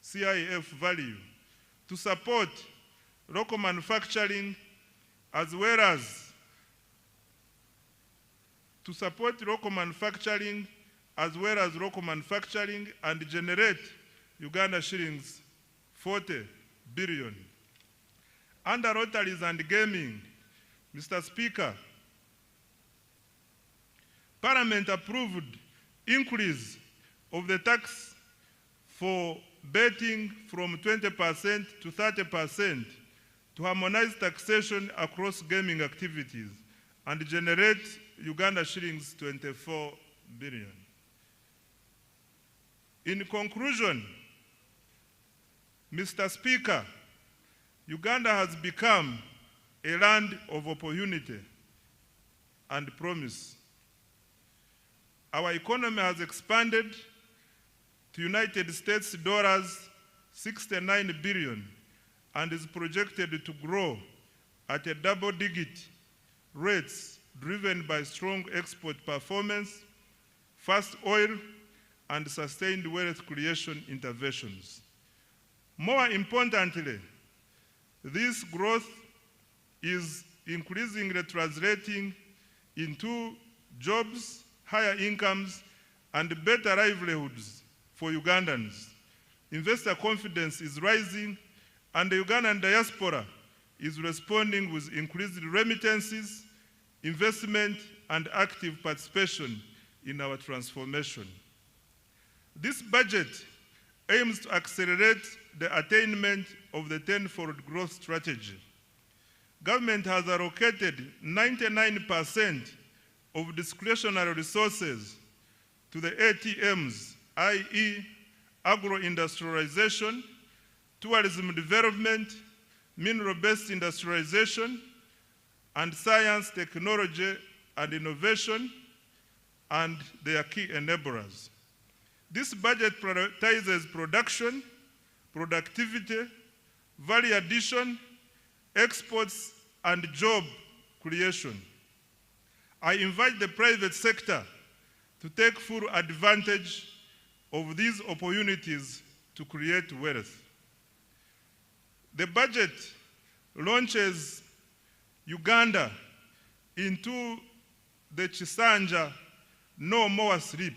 CIF value, to support local manufacturing as well as local manufacturing and generate Uganda shillings 40 billion. Under lotteries and gaming, Mr. Speaker, Parliament approved increase of the tax for betting from 20% to 30% to harmonize taxation across gaming activities and generate Uganda shillings 24 billion. In conclusion, Mr. Speaker, Uganda has become a land of opportunity and promise. Our economy has expanded to United States dollars 69 billion and is projected to grow at a double-digit rates driven by strong export performance, fast oil, and sustained wealth creation interventions. More importantly, this growth is increasingly translating into jobs, higher incomes, and better livelihoods for Ugandans. Investor confidence is rising, and the Ugandan diaspora is responding with increased remittances, investment, and active participation in our transformation. This budget aims to accelerate the attainment of the tenfold growth strategy. Government has allocated 99% of discretionary resources to the ATMs, i.e. agro-industrialization, tourism development, mineral-based industrialization, and science, technology, and innovation, and their key enablers. This budget prioritizes production, productivity, value addition, exports, and job creation. I invite the private sector to take full advantage of these opportunities to create wealth. The budget launches Uganda into the Chisanja No More Sleep.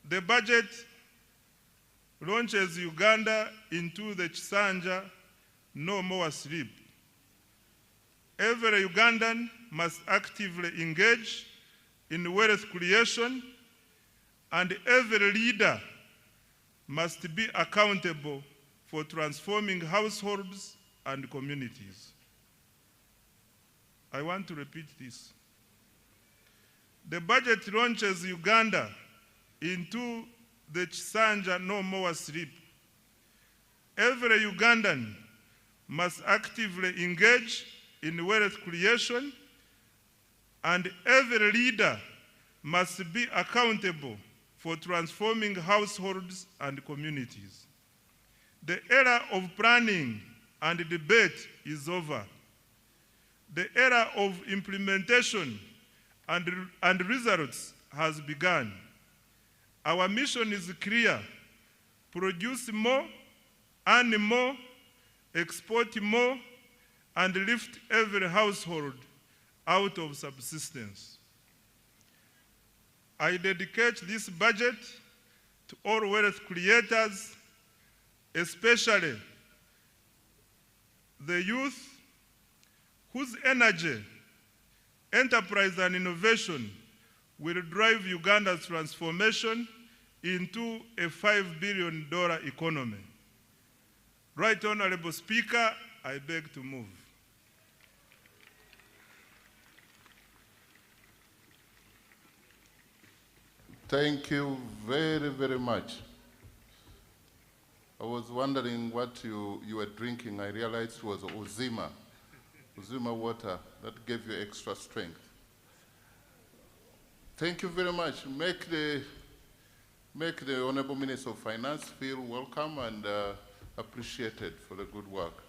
The budget launches Uganda into the Chisanja No More Sleep. Every Ugandan must actively engage in wealth creation, and every leader must be accountable for transforming households and communities. I want to repeat this. The budget launches Uganda into the Chisanja No More Sleep. Every Ugandan must actively engage in wealth creation, and every leader must be accountable for transforming households and communities. The era of planning and debate is over. The era of implementation and results has begun. Our mission is clear: produce more, earn more, export more, and lift every household out of subsistence. I dedicate this budget to all wealth creators, especially the youth whose energy, enterprise, and innovation will drive Uganda's transformation into a $5 billion economy. Right Honorable Speaker, I beg to move. Thank you very, very much. I was wondering what you were drinking. I realized it was Uzima water that gave you extra strength. Thank you very much. Make the Honorable Minister of Finance feel welcome and appreciated for the good work.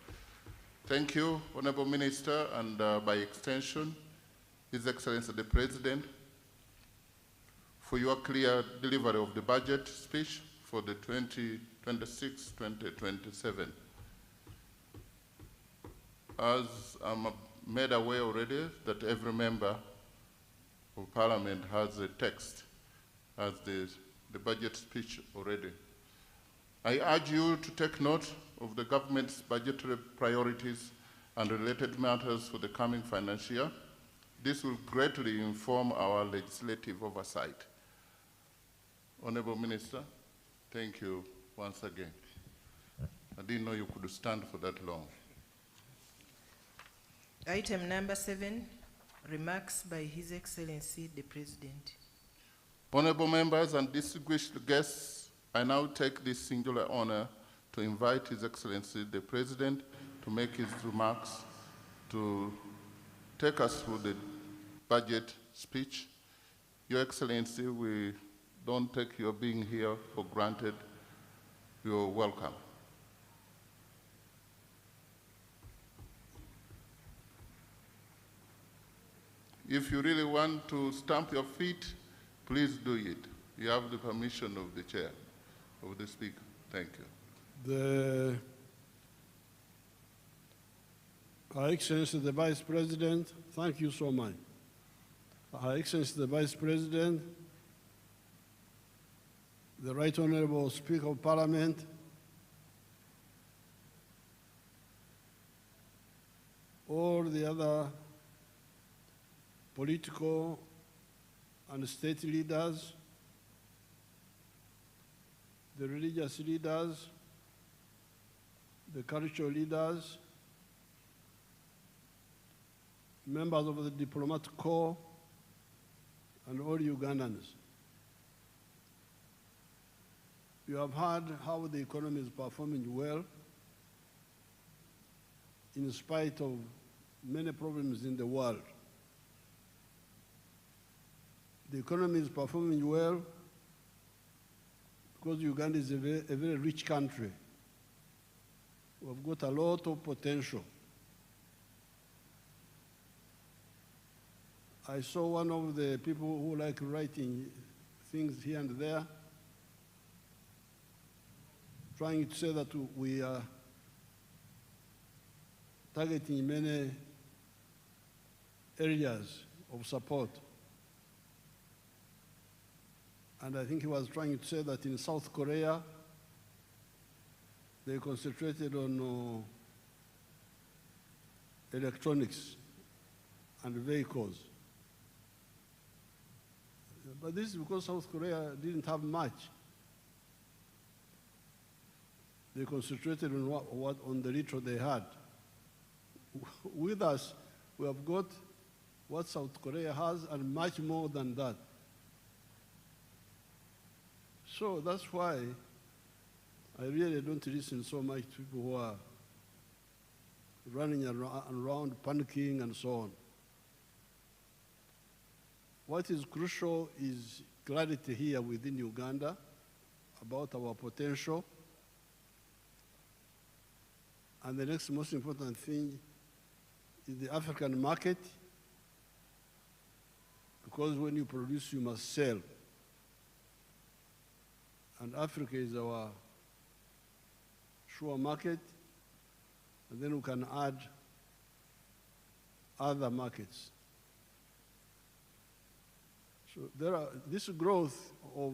Thank you, Honorable Minister, and by extension, His Excellency the President, for your clear delivery of the budget speech for the 2026-2027. As I'm made aware already that every member of Parliament has a text as the budget speech already. I urge you to take note of the government's budgetary priorities and related matters for the coming financial year. This will greatly inform our legislative oversight. Honorable Minister, thank you once again. I didn't know you could stand for that long. Item number 7, remarks by His Excellency the President. Honorable members and distinguished guests, I now take this singular honor to invite His Excellency the President to make his remarks, to take us through the budget speech. Your Excellency, we don't take your being here for granted. You're welcome. If you really want to stamp your feet, please do it. You have the permission of the chair, of the speaker. Thank you. Her Excellency the Vice President, thank you so much. Her Excellency the Vice President, the Right Honorable Speaker of Parliament, all the other political and state leaders, the religious leaders, the cultural leaders, members of the diplomatic corps, and all Ugandans. You have heard how the economy is performing well in spite of many problems in the world. The economy is performing well because Uganda is a very rich country. We've got a lot of potential. I saw one of the people who like writing things here and there, trying to say that we are targeting many areas of support. And I think he was trying to say that in South Korea, they concentrated on electronics and vehicles. But this is because South Korea didn't have much. They concentrated on on the little they had. With us, we have got what South Korea has and much more than that. So that's why I really don't listen so much to people who are running around panicking and so on. What is crucial is clarity here within Uganda about our potential. And the next most important thing is the African market, because when you produce, you must sell. And Africa is our sure market, and then we can add other markets. So this growth of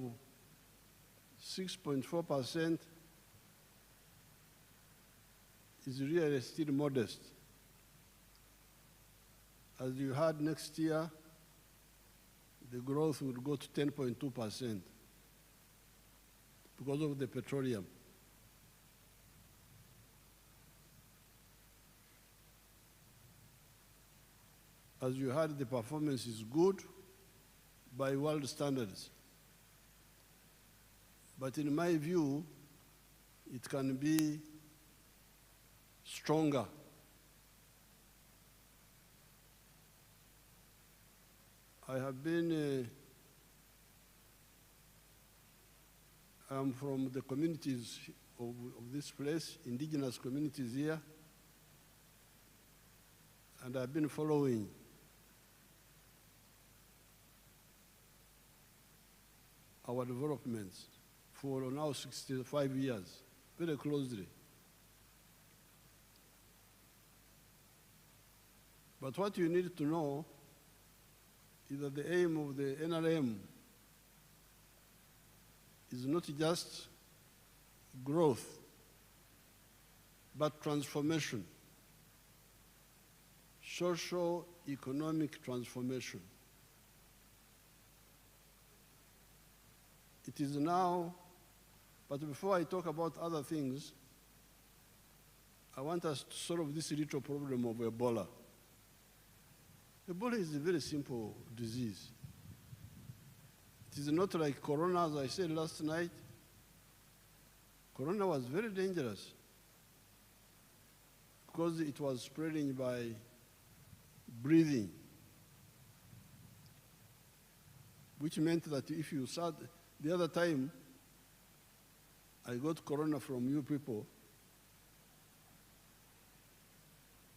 6.4% is really still modest. As you heard, next year, the growth would go to 10.2% because of the petroleum. As you heard, the performance is good by world standards. But in my view, it can be stronger. I have been, I'm from the communities of this place, indigenous communities here, and I've been following our developments for now 65 years, very closely. But what you need to know is that the aim of the NRM is not just growth, but transformation, socio-economic transformation. It is now, but before I talk about other things, I want us to solve this little problem of Ebola. Ebola is a very simple disease. It is not like Corona, as I said last night. Corona was very dangerous because it was spreading by breathing, which meant that if you saw, the other time I got Corona from you people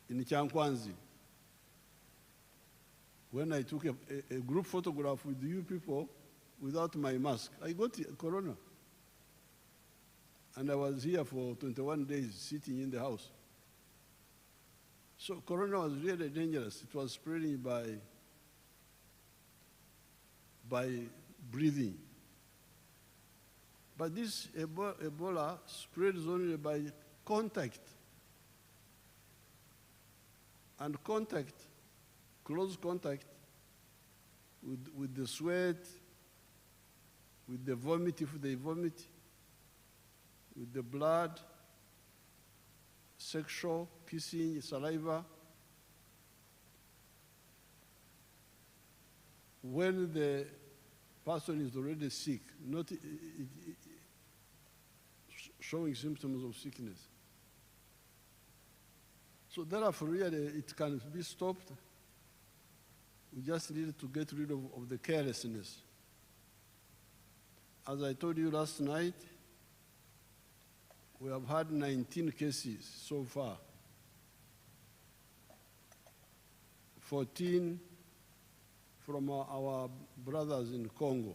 in Chankwanzi, when I took a group photograph with you people without my mask. I got Corona. And I was here for 21 days sitting in the house. So Corona was really dangerous. It was spreading by breathing. But this Ebola spreads only by contact. And contact, close contact with the sweat, with the vomit if they vomit, with the blood, sexual, kissing, saliva. When the person is already sick, not showing symptoms of sickness. So therefore, really, it can be stopped. We just need to get rid of the carelessness. As I told you last night, we have had 19 cases so far. 14 from our brothers in Congo,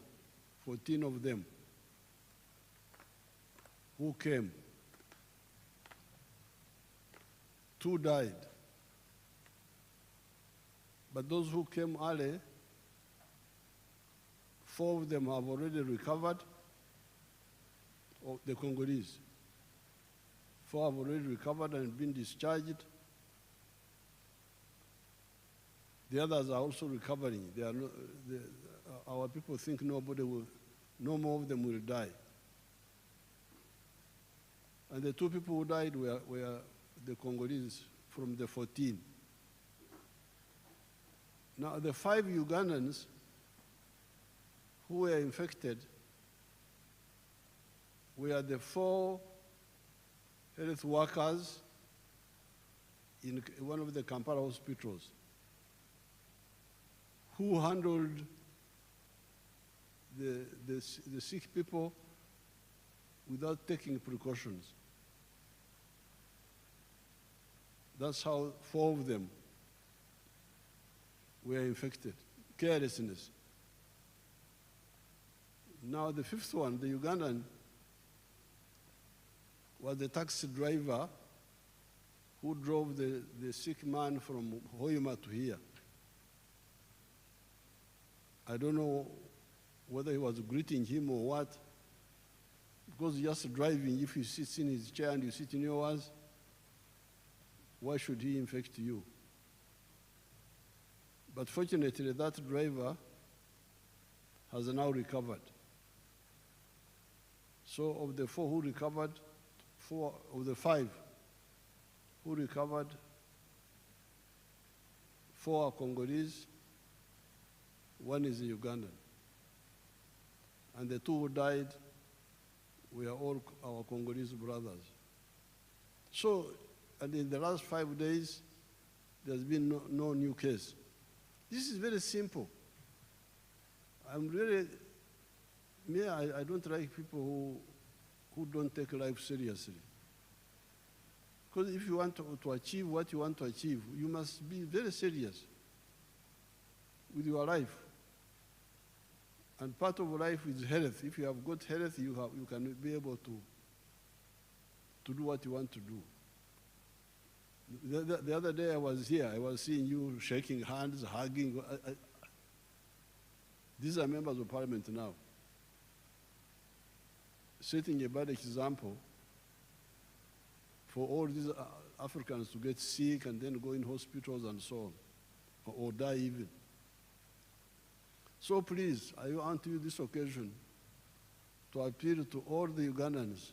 14 of them who came. 2 died. But those who came early, 4 of them have already recovered, the Congolese. 4 have already recovered and been discharged. The others are also recovering. They are not, our people think no more of them will die. And the 2 people who died were the Congolese from the 14. Now, the 5 Ugandans who were infected were the 4 health workers in one of the Kampala hospitals who handled the sick people without taking precautions. That's how 4 of them were infected. Carelessness. Now the 5th one, the Ugandan, was the taxi driver who drove the sick man from Hoima to here. I don't know whether he was greeting him or what, because just driving, if he sits in his chair and you sit in yours, why should he infect you? But fortunately, that driver has now recovered. So of the 4 who recovered, 4 of the 5 who recovered, 4 are Congolese, 1 is a Ugandan. And the 2 who died were all our Congolese brothers. So, and in the last 5 days, there's been no new case. This is very simple. I'm really, I don't like people who don't take life seriously. Because if you want to achieve what you want to achieve, you must be very serious with your life. And part of life is health. If you have good health, you can be able to do what you want to do. The other day I was here, I was seeing you shaking hands, hugging. These are members of parliament now, setting a bad example for all these Africans to get sick and then go in hospitals and so on, or die even. So please, I want to use this occasion to appeal to all the Ugandans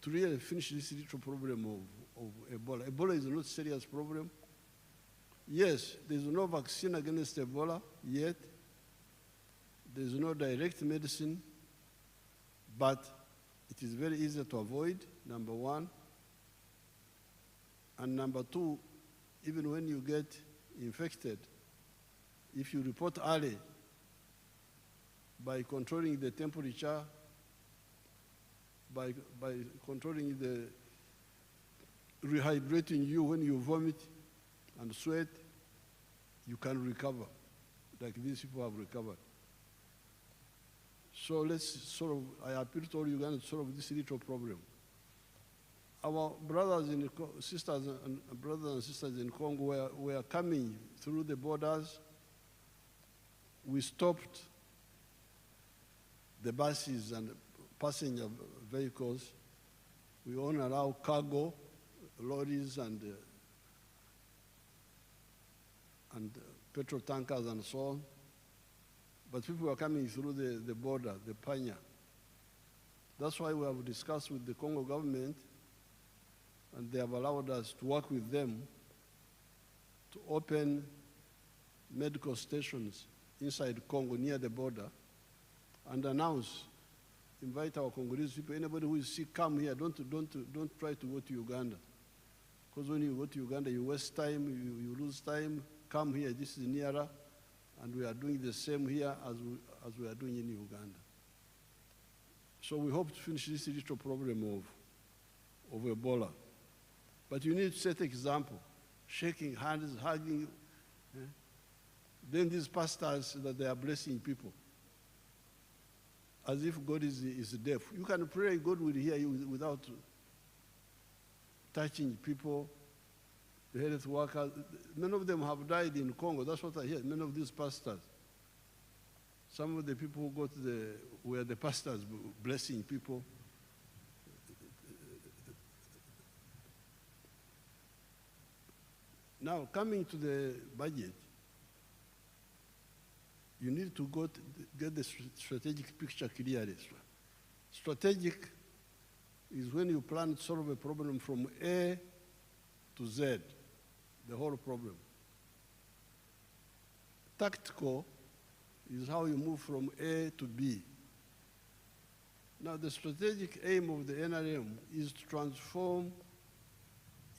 to really finish this little problem of Ebola. Ebola is not a serious problem. Yes, there's no vaccine against Ebola yet. There's no direct medicine, but it is very easy to avoid, number 1. And number 2, even when you get infected, if you report early by controlling the temperature, by controlling the rehydrating you when you vomit and sweat, you can recover, like these people have recovered. So let's I appeal to all Ugandans to solve this little problem. Our brothers and sisters in Congo were coming through the borders. We stopped the buses and passenger vehicles. We only allow cargo, lorries and petrol tankers and so on. But people were coming through the border, the Panya. That's why we have discussed with the Congo government, and they have allowed us to work with them to open medical stations inside Congo near the border and announce, invite our Congolese people, anybody who is sick, come here, don't try to go to Uganda. Because when you go to Uganda, you waste time, you lose time, come here, this is nearer, and we are doing the same here as we are doing in Uganda. So we hope to finish this little problem of Ebola. But you need to set example, shaking hands, hugging. Then these pastors that they are blessing people, as if God is deaf. You can pray, God will hear you without touching people, the health workers. Many of them have died in Congo. That's what I hear. Many of these pastors. Some of the people who were the pastors blessing people. Now, coming to the budget, you need to get the strategic picture clearly. Strategic is when you plan to solve a problem from A to Z, the whole problem. Tactical is how you move from A to B. Now, the strategic aim of the NRM is to transform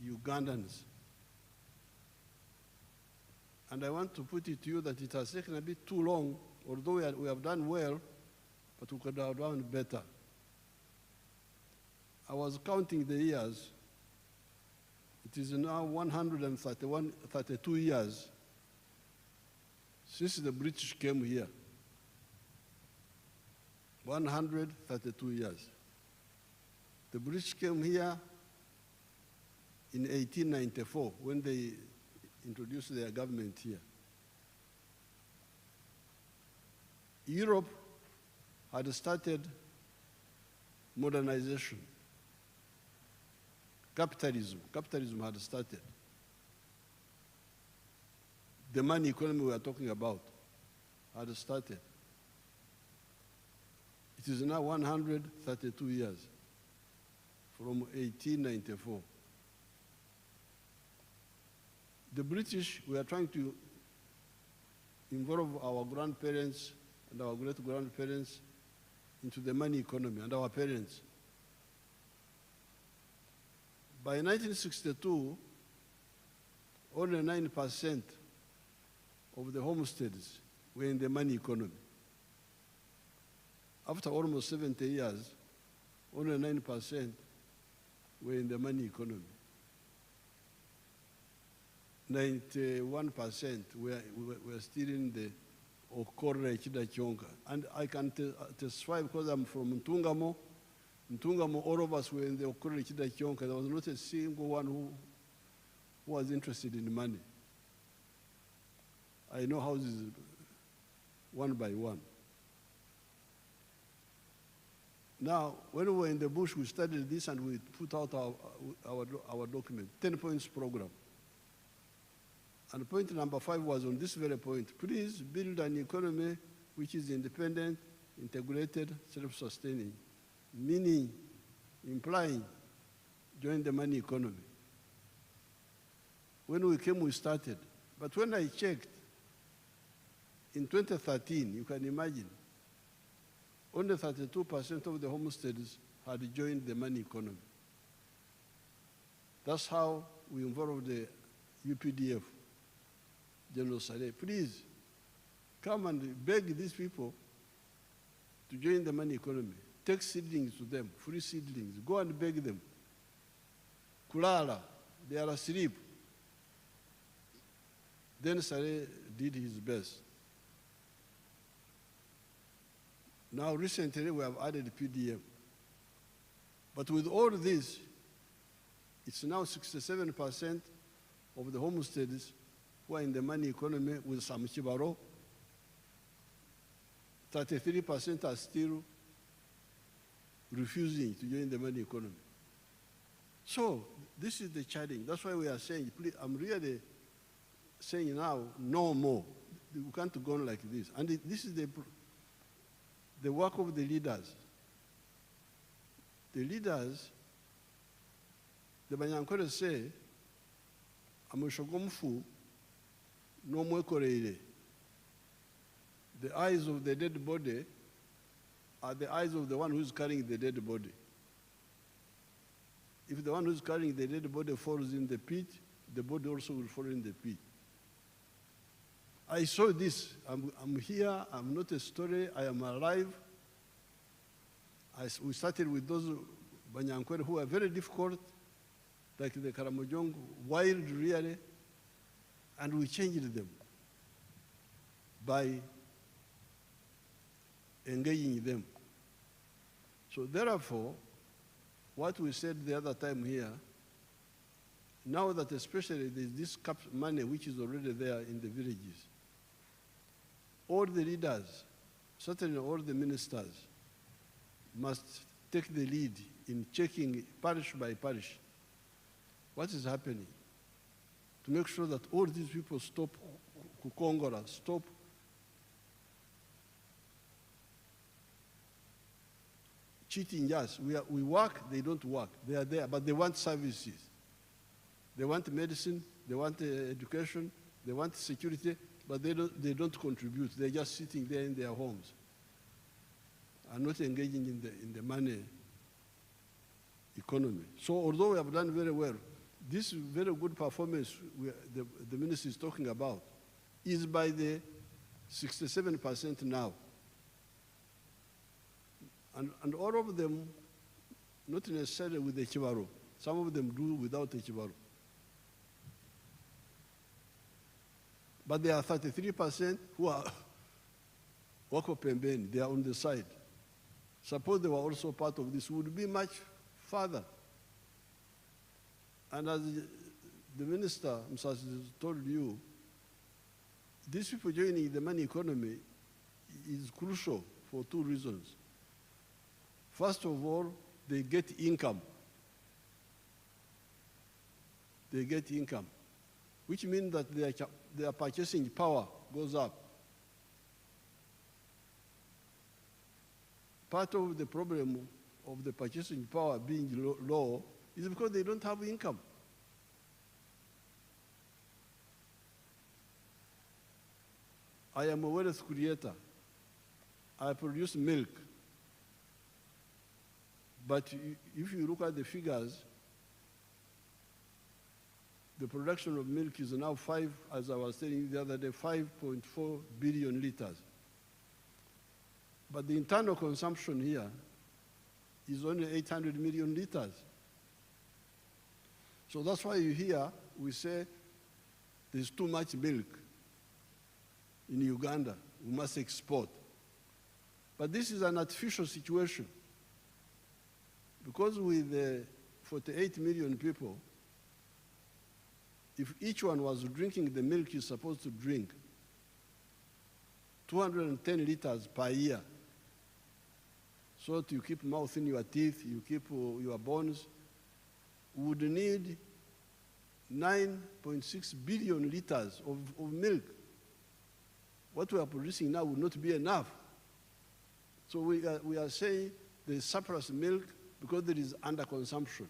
Ugandans. And I want to put it to you that it has taken a bit too long, although we have done well, but we could have done better. I was counting the years. It is now 132 years since the British came here. 132 years. The British came here in 1894 when they introduced their government here. Europe had started modernization. Capitalism had started. The money economy we are talking about. had started. It is now 132 years from 1894. The British were trying to involve our grandparents and our great-grandparents into the money economy, and our parents. By 1962, only 9% of the homesteads were in the money economy. After almost 70 years, only 9% were in the money economy. 91% were still in the Okore Chidachonka. And I can testify because I'm from Ntungamo. Ntungamo, all of us were in the Okore Chidachonka. There was not a single one who was interested in money. I know houses one by one. Now, when we were in the bush, we studied this and we put out our document, 10 points program. And point number 5 was on this very point. Please build an economy which is independent, integrated, self-sustaining, meaning, implying, join the money economy. When we came, we started. But when I checked, in 2013, you can imagine, only 32% of the homesteads had joined the money economy. That's how we involved the UPDF. General Saleh, please come and beg these people to join the money economy. Take seedlings to them, free seedlings. Go and beg them. Kulala, they are asleep. Then Saleh did his best. Now recently we have added PDM. But with all this, it's now 67% of the homesteads who are in the money economy with some chibaro. 33% are still refusing to join the money economy. So this is the challenge. That's why we are saying, please, I'm really saying now, no more. We can't go on like this. And this is the work of the leaders. The leaders, the Banyankore say, Amushogomfu, no more koreire. The eyes of the dead body are the eyes of the one who's carrying the dead body. If the one who's carrying the dead body falls in the pit, the body also will fall in the pit. I saw this. I'm here. I'm not a story. I am alive. We started with those Banyankore who are very difficult, like the Karamojong, wild really, and we changed them by engaging them. So therefore, what we said the other time here, now that especially there's this money which is already there in the villages, all the leaders, certainly all the ministers, must take the lead in checking parish by parish what is happening to make sure that all these people stop kukongora, stop cheating us. We work, they don't work. They are there, but they want services. They want medicine, they want education, they want security, but they don't contribute. They're just sitting there in their homes and not engaging in the money economy. So although we have done very well, this very good performance the minister is talking about is by the 67% now. And all of them, not necessarily with the Chibaro. Some of them do without the Chibaro. But there are 33% who are Wako Pembeni, they are on the side. Suppose they were also part of this, would be much further. And as the minister, Musasizi, told you, these people joining the money economy is crucial for 2 reasons. First of all, they get income. They get income, which means that their purchasing power goes up. part of the problem of the purchasing power being low is because they don't have income. I am a wealth creator. I produce milk. But if you look at the figures, the production of milk is now as I was saying the other day, 5.4 billion liters. But the internal consumption here is only 800 million liters. So that's why you hear we say there's too much milk in Uganda, we must export. But this is an artificial situation because with 48 million people, if each one was drinking the milk he's supposed to drink, 210 liters per year, so that you keep mouth in your teeth, you keep your bones, would need 9.6 billion liters of milk. What we are producing now would not be enough. So we are saying there is surplus milk because there is underconsumption.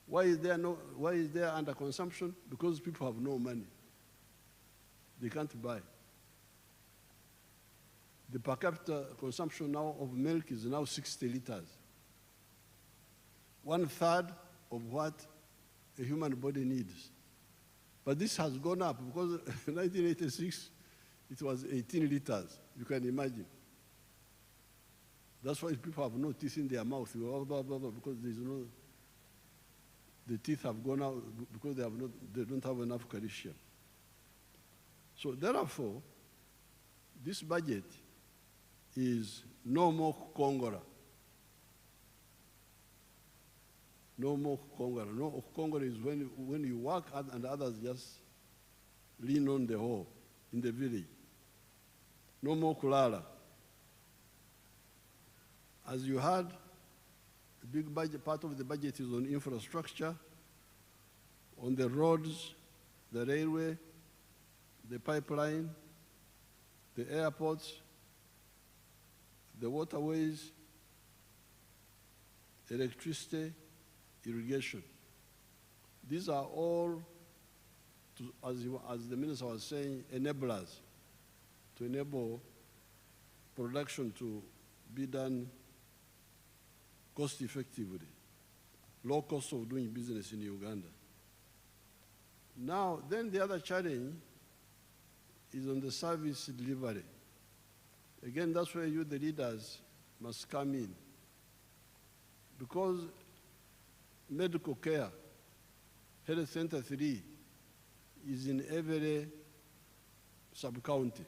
Why is there underconsumption? Because people have no money. They can't buy. The per capita consumption now of milk is now 60 liters. 1/3 of what a human body needs. But this has gone up because in 1986, it was 18 liters. You can imagine. That's why people have no teeth in their mouth, blah, blah, blah, blah, because the teeth have gone out because they don't have enough calcium. So therefore, this budget is no more Kongora. No more Kongora. No, Kongora is when you work and others just lean on the hoe in the village. No more Kulala. As you heard, the big budget, part of the budget is on infrastructure, on the roads, the railway, the pipeline, the airports, the waterways, electricity, irrigation. These are all, as the minister was saying, enablers to enable production to be done cost effectively, low cost of doing business in Uganda. Now, then the other challenge is on the service delivery. Again, that's where you, the leaders, must come in. Because medical care, Health Center 3, is in every sub-county.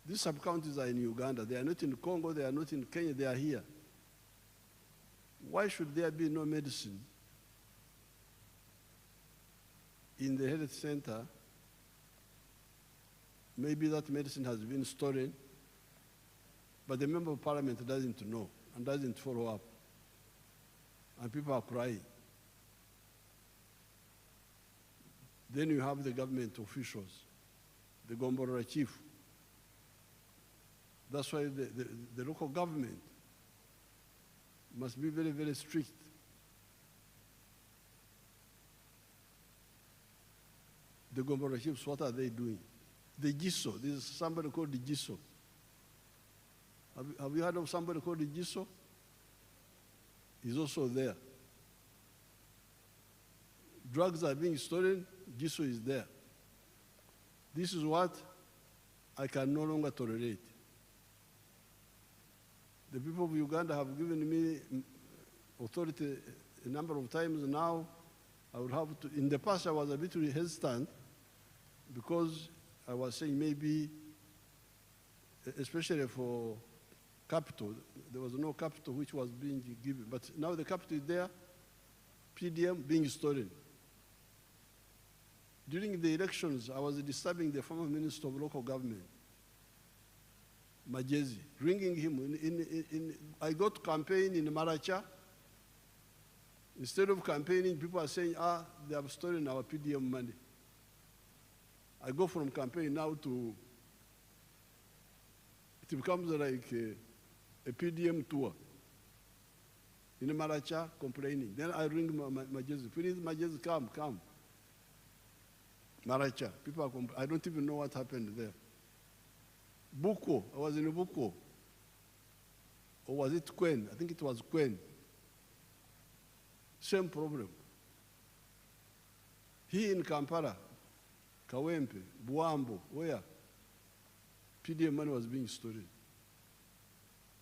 These sub-counties are in Uganda. They are not in Congo, they are not in Kenya, they are here. Why should there be no medicine in the health center? Maybe that medicine has been stolen, but the member of parliament doesn't know and doesn't follow up. And people are crying. Then you have the government officials, the Gomborora chief. That's why the local government must be very, very strict. The Gomborora chiefs, what are they doing? The GISO, there's somebody called the GISO. Have you heard of somebody called the GISO? He's also there. Drugs are being stolen, GISO is there. This is what I can no longer tolerate. The people of Uganda have given me authority a number of times now. I would have to, in the past I was a bit hesitant because I was saying maybe, especially for capital, there was no capital which was being given, but now the capital is there, PDM being stolen. During the elections, I was disturbing the former Minister of Local Government, Majezi, ringing him. I got to campaign in Maracha. Instead of campaigning, people are saying, they have stolen our PDM money. I go from campaign now to it becomes like a PDM tour. In Maracha, complaining. Then I ring Majezi, please, Majezi, come. Maracha, people are I don't even know what happened there. Buko, I was in Buko. Or was it Quen? I think it was Quen. Same problem. He in Kampala, Kawempe, Buambo, where PDM money was being stolen.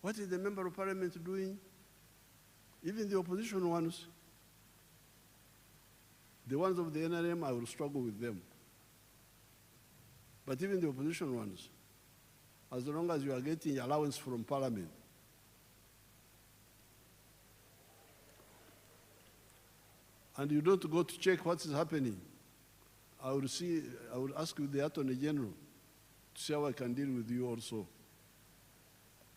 What is the member of parliament doing? Even the opposition ones, the ones of the NRM, I will struggle with them. But even the opposition ones, as long as you are getting allowance from parliament, and you don't go to check what is happening, I will ask you, the Attorney General, to see how I can deal with you also.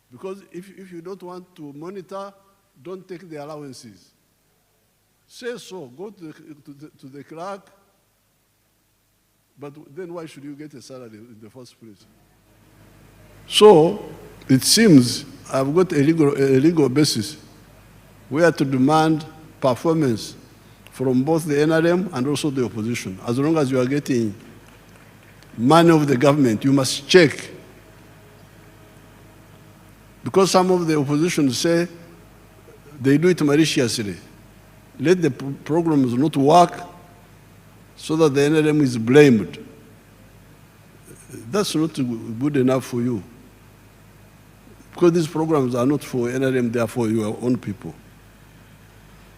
Because if you don't want to monitor, don't take the allowances. Say so, go to the clerk, but then why should you get a salary in the first place? So, it seems I've got a legal basis where to demand performance from both the NRM and also the opposition. As long as you are getting money of the government, you must check. Because some of the opposition say they do it maliciously. Let the programs not work so that the NRM is blamed. That's not good enough for you. Because these programs are not for NRM, they are for your own people.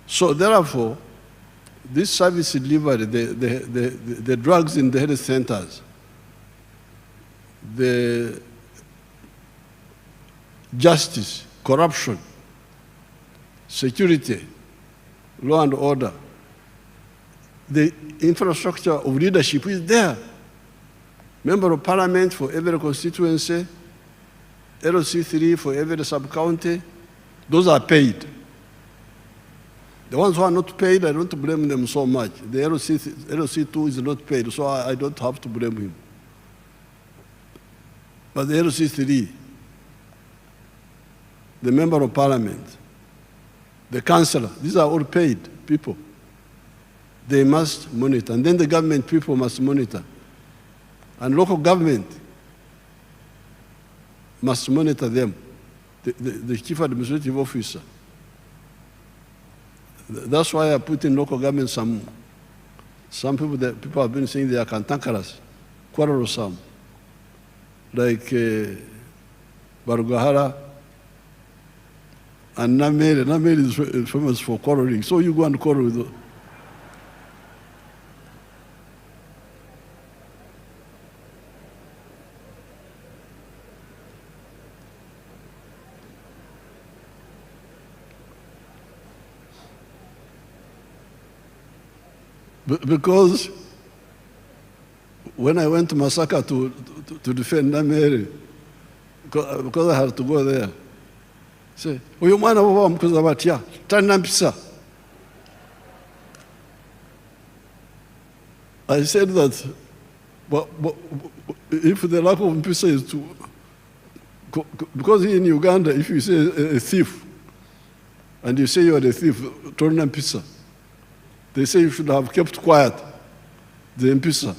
So therefore, this service delivery, the drugs in the health centers, the justice, corruption, security, law and order, the infrastructure of leadership is there. Member of parliament for every constituency, LC3 for every sub-county, those are paid. The ones who are not paid, I don't blame them so much. The LC2 is not paid, so I don't have to blame him. But the LC3, the member of parliament, the councillor, these are all paid people. They must monitor, and then the government people must monitor. And local government must monitor them, the chief administrative officer. That's why I put in local government some people that people have been saying they are cantankerous, quarrelsome, like Barugahara and Namere. Namere is famous for quarreling, so you go and quarrel with them. Because when I went to Masaka to defend Namere, because I had to go there, say, "Uyu mwana baba mkuza batia, tana mpisa." I said that, but if the lack of mpisa is to, because in Uganda, if you say a thief, and you say you are a thief, tana mpisa. They say you should have kept quiet, the Mpisa.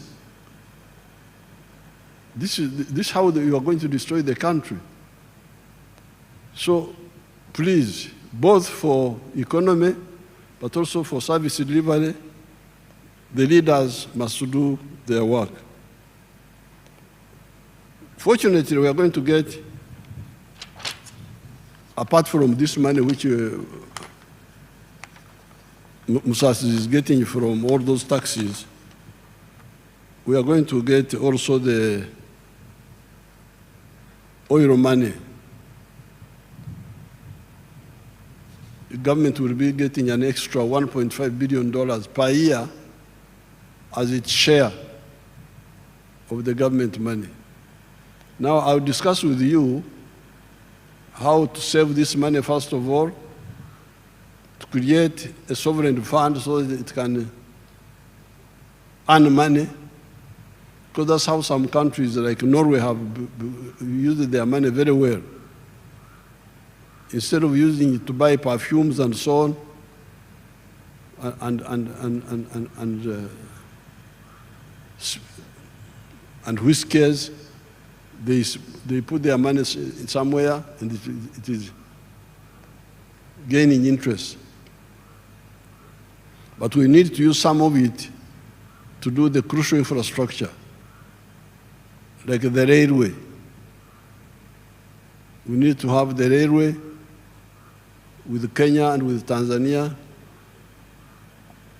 This is how you are going to destroy the country. So please, both for economy, but also for service delivery, the leaders must do their work. Fortunately, we are going to get, apart from this money which Musasizi is getting from all those taxes, we are going to get also the oil money. The government will be getting an extra $1.5 billion per year as its share of the government money. Now I'll discuss with you how to save this money first of all, to create a sovereign fund so that it can earn money, Because that's how some countries like Norway have used their money very well. Instead of using it to buy perfumes and so on, and whiskers, they put their money somewhere and it is gaining interest. But we need to use some of it to do the crucial infrastructure, like the railway. We need to have the railway with Kenya and with Tanzania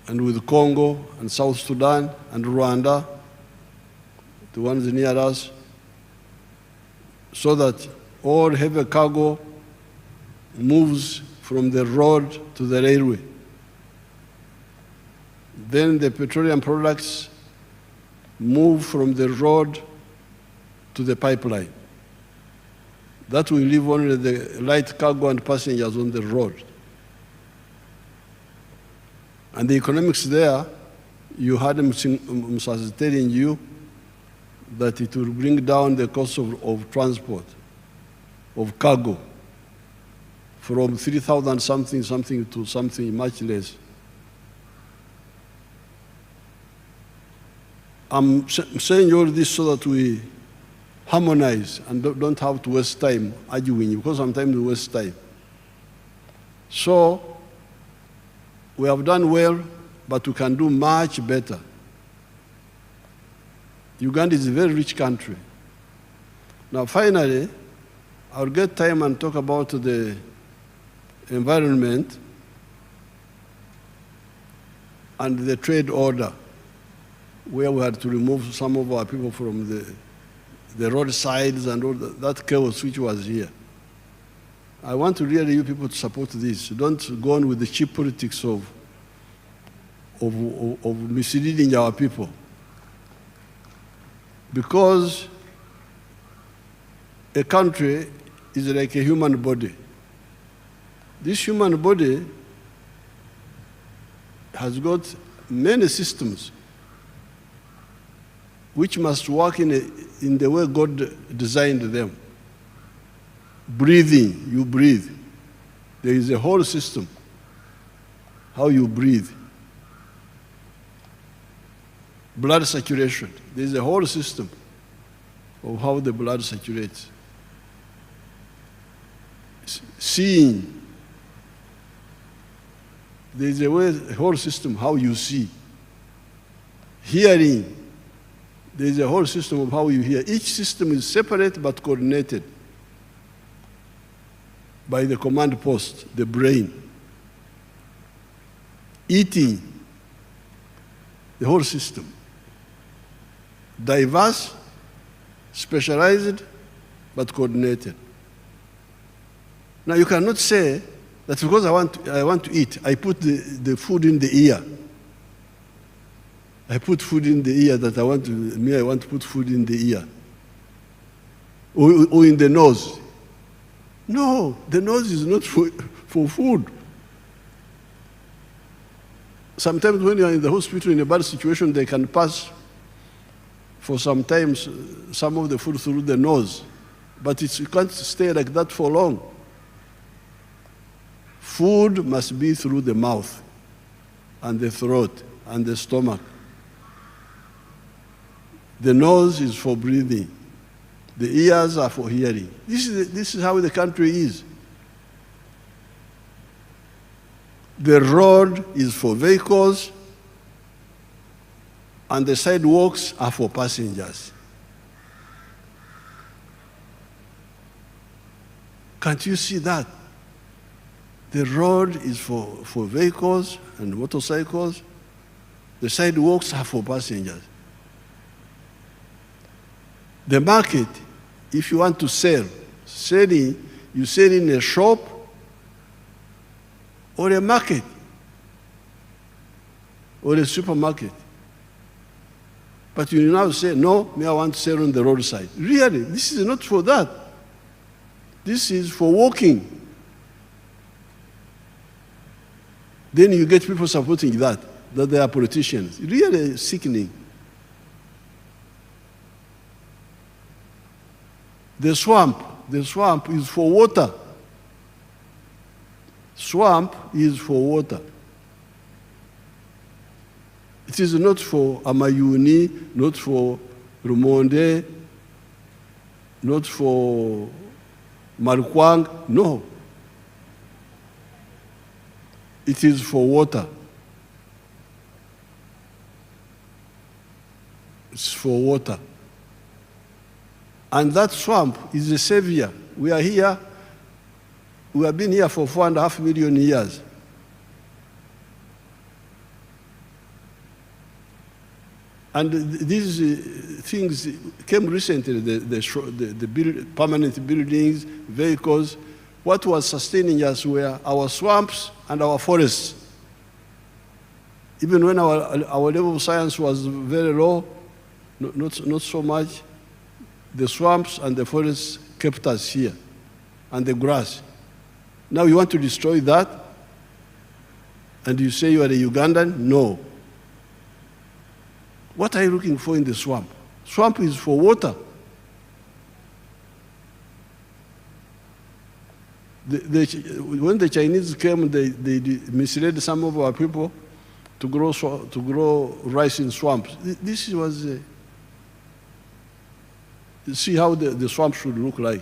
and with Congo and South Sudan and Rwanda, the ones near us, so that all heavy cargo moves from the road to the railway. Then the petroleum products move from the road to the pipeline. That will leave only the light cargo and passengers on the road. And the economics there, you had Musasizi telling you that it will bring down the cost of transport, of cargo, from 3,000 something to something much less. I'm saying all this so that we harmonize and don't have to waste time arguing, because sometimes we waste time. So we have done well, but we can do much better. Uganda is a very rich country. Now finally, I'll get time and talk about the environment and the trade order, where we had to remove some of our people from the roadsides and all that chaos which was here. I want to really you people to support this. Don't go on with the cheap politics of misleading our people. Because a country is like a human body. This human body has got many systems which must work in the way God designed them. Breathing, you breathe. There is a whole system, how you breathe. Blood circulation, there is a whole system of how the blood circulates. Seeing, there is a whole system how you see. Hearing, there is a whole system of how you hear. Each system is separate but coordinated by the command post, the brain. Eating, the whole system. Diverse, specialized, but coordinated. Now you cannot say that because I want to eat, I put the food in the ear. I put food in the ear that I want to put food in the ear. Or in the nose. No, the nose is not for food. Sometimes when you are in the hospital in a bad situation, they can pass for sometimes some of the food through the nose. But you can't stay like that for long. Food must be through the mouth and the throat and the stomach. The nose is for breathing. The ears are for hearing. This is how the country is. The road is for vehicles, and the sidewalks are for passengers. Can't you see that? The road is for vehicles and motorcycles. The sidewalks are for passengers. The market, if you want to sell, you sell in a shop or a market or a supermarket. But you now say, no, I want to sell on the roadside. Really, this is not for that. This is for walking. Then you get people supporting that they are politicians. Really sickening. The swamp is for water. Swamp is for water. It is not for Amayuni, not for Rumonde, not for Marukwang, no. It is for water. It's for water. And that swamp is a savior. We are here, we have been here for 4.5 million years. And these things came recently, the permanent buildings, vehicles. What was sustaining us were our swamps and our forests. Even when our level of science was very low, not so much, the swamps and the forests kept us here, and the grass. Now you want to destroy that, and you say you are a Ugandan? No. What are you looking for in the swamp? Swamp is for water. When the Chinese came, they misled some of our people to grow rice in swamps. This was see how the swamp should look like.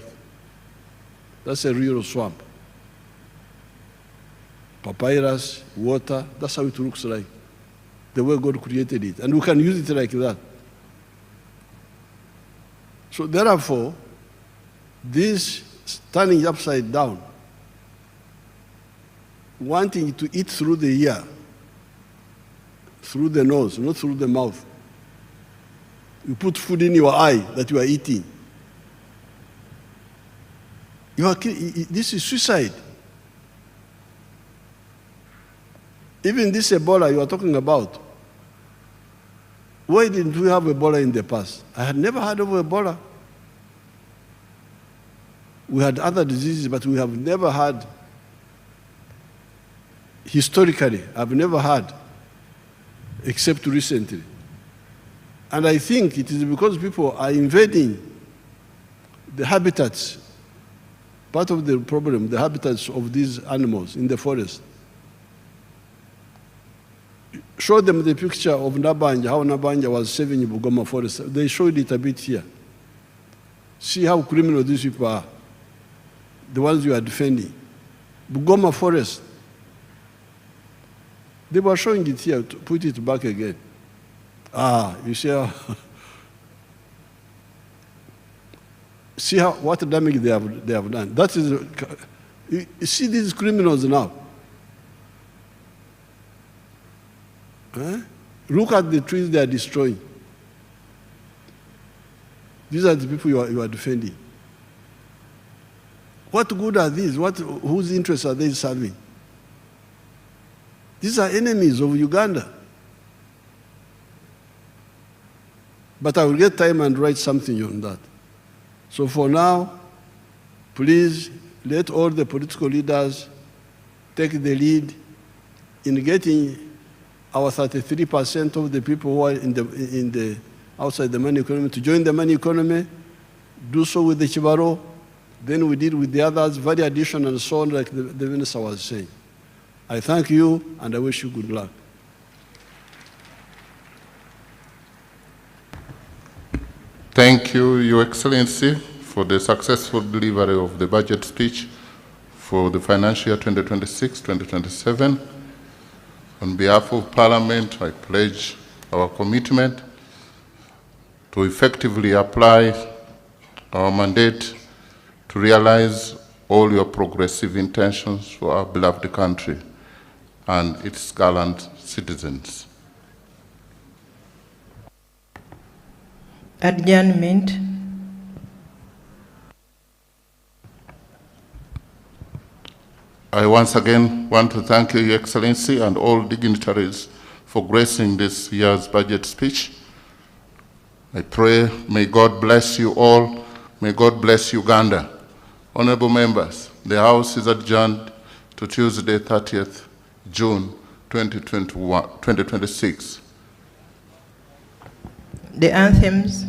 That's a real swamp. Papyrus, water, that's how it looks like. The way God created it. And we can use it like that. So therefore, this turning upside down, wanting to eat through the ear, through the nose, not through the mouth. You put food in your eye that you are eating. This is suicide. Even this Ebola you are talking about, why didn't we have Ebola in the past? I had never heard of Ebola. We had other diseases, but we have never had, historically, I've never had, except recently. And I think it is because people are invading the habitats, part of the problem, the habitats of these animals in the forest. Show them the picture of Nabanja, how Nabanja was saving Bugoma forest. They showed it a bit here. See how criminal these people are, the ones you are defending. Bugoma forest. They were showing it here, to put it back again. You see how, see how, what damage they have done. That is, you see these criminals now. Look at the trees they are destroying. These are the people you are defending. What good are these? Whose interests are they serving? These are enemies of Uganda. But I will get time and write something on that. So for now, please let all the political leaders take the lead in getting our 33% of the people who are outside the money economy to join the money economy, do so with the Chibaro, then we deal with the others, value addition and so on, like the minister was saying. I thank you and I wish you good luck. Thank you, Your Excellency, for the successful delivery of the budget speech for the financial year 2026-2027. On behalf of Parliament, I pledge our commitment to effectively apply our mandate to realize all your progressive intentions for our beloved country and its gallant citizens. Adjournment. I once again want to thank you, Your Excellency, and all dignitaries for gracing this year's budget speech. I pray, may God bless you all. May God bless Uganda. Honorable members, the House is adjourned to Tuesday, 30th June 2026. The anthems.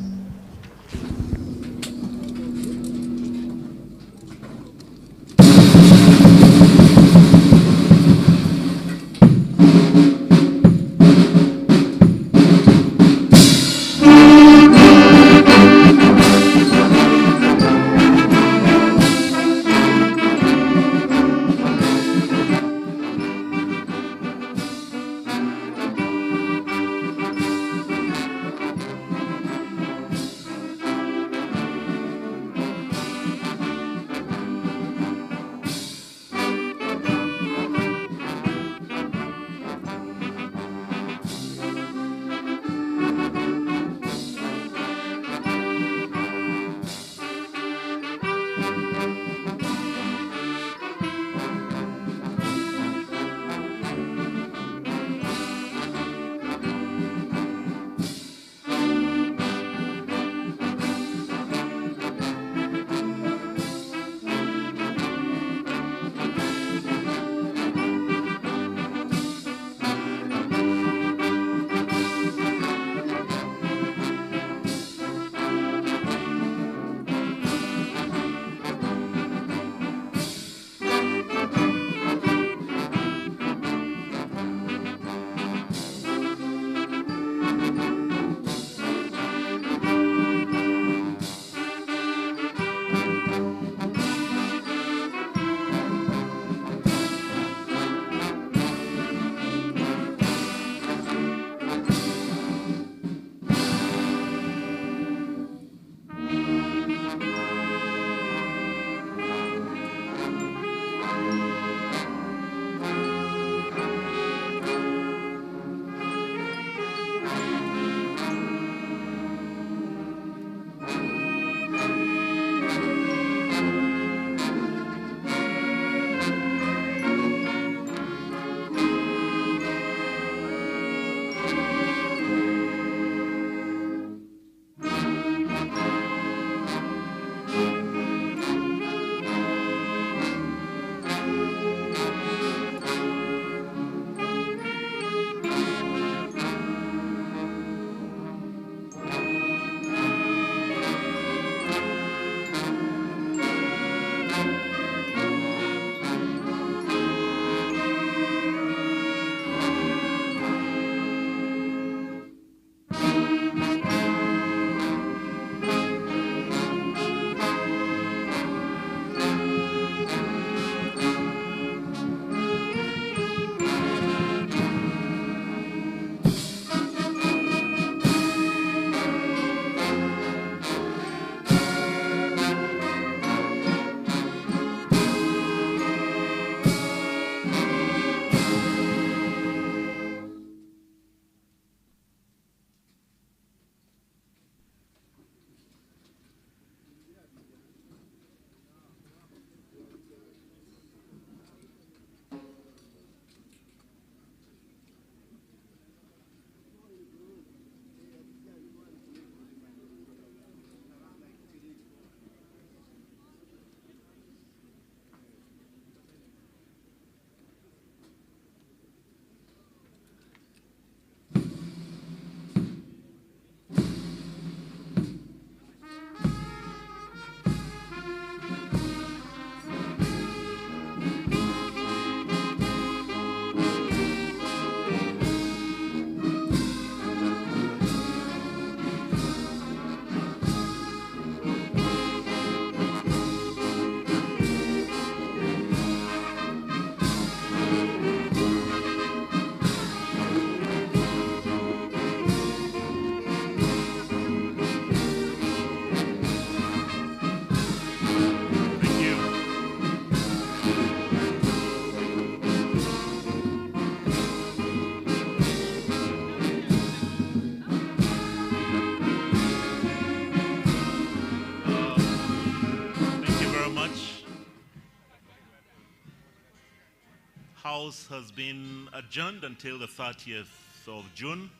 House has been adjourned until the 30th of June.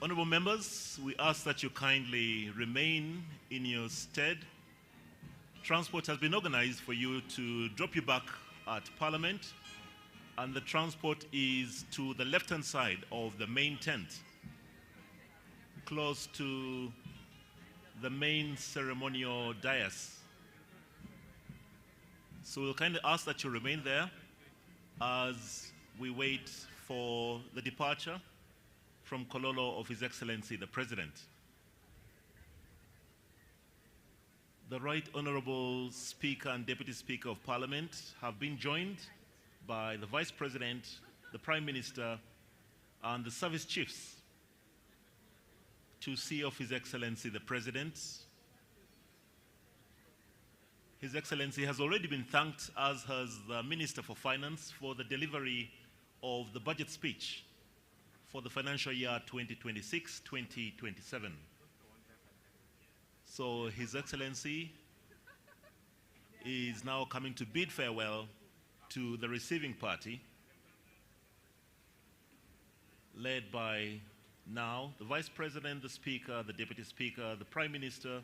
Honorable members, we ask that you kindly remain in your stead. Transport has been organized for you to drop you back at Parliament, and the transport is to the left-hand side of the main tent, close to the main ceremonial dais. So we'll kindly ask that you remain there as we wait for the departure from Kololo of His Excellency the President. The Right Honorable Speaker and Deputy Speaker of Parliament have been joined by the Vice President, the Prime Minister, and the Service Chiefs to see of His Excellency the President. His Excellency has already been thanked, as has the Minister for Finance, for the delivery of the budget speech for the financial year 2026-2027. So His Excellency is now coming to bid farewell to the receiving party, led by now the Vice President, the Speaker, the Deputy Speaker, the Prime Minister,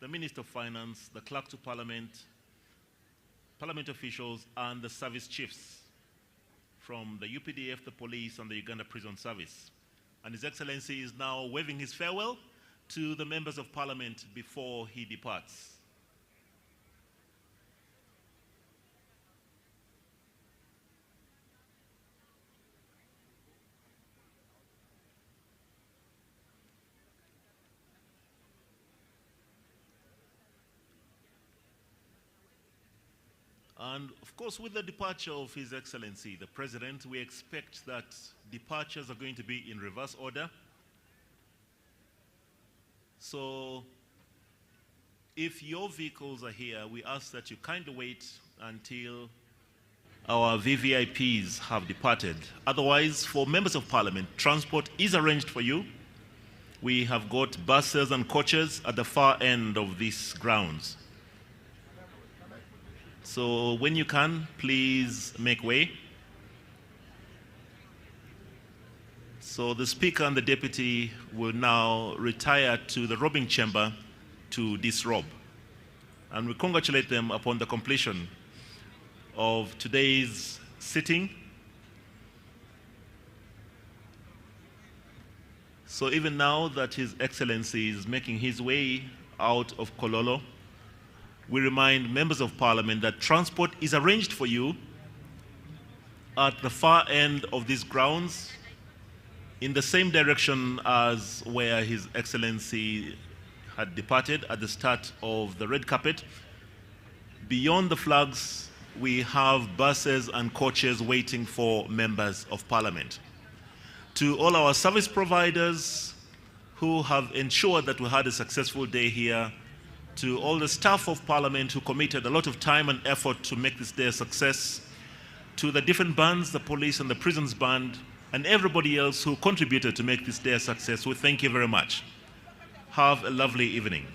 the Minister of Finance, the Clerk to Parliament, Parliament officials, and the Service Chiefs from the UPDF, the Police, and the Uganda Prison Service. And His Excellency is now waving his farewell to the members of Parliament before he departs. And of course, with the departure of His Excellency, the President, we expect that departures are going to be in reverse order. So if your vehicles are here, we ask that you kindly wait until our VVIPs have departed. Otherwise, for members of Parliament, transport is arranged for you. We have got buses and coaches at the far end of these grounds. So when you can, please make way. So the Speaker and the Deputy will now retire to the robing chamber to disrobe. And we congratulate them upon the completion of today's sitting. So even now that His Excellency is making his way out of Kololo, we remind members of Parliament that transport is arranged for you at the far end of these grounds, in the same direction as where His Excellency had departed at the start of the red carpet. Beyond the flags, we have buses and coaches waiting for members of Parliament. To all our service providers who have ensured that we had a successful day here, to all the staff of Parliament who committed a lot of time and effort to make this day a success, to the different bands, the police and the prisons band, and everybody else who contributed to make this day a success, we thank you very much. Have a lovely evening.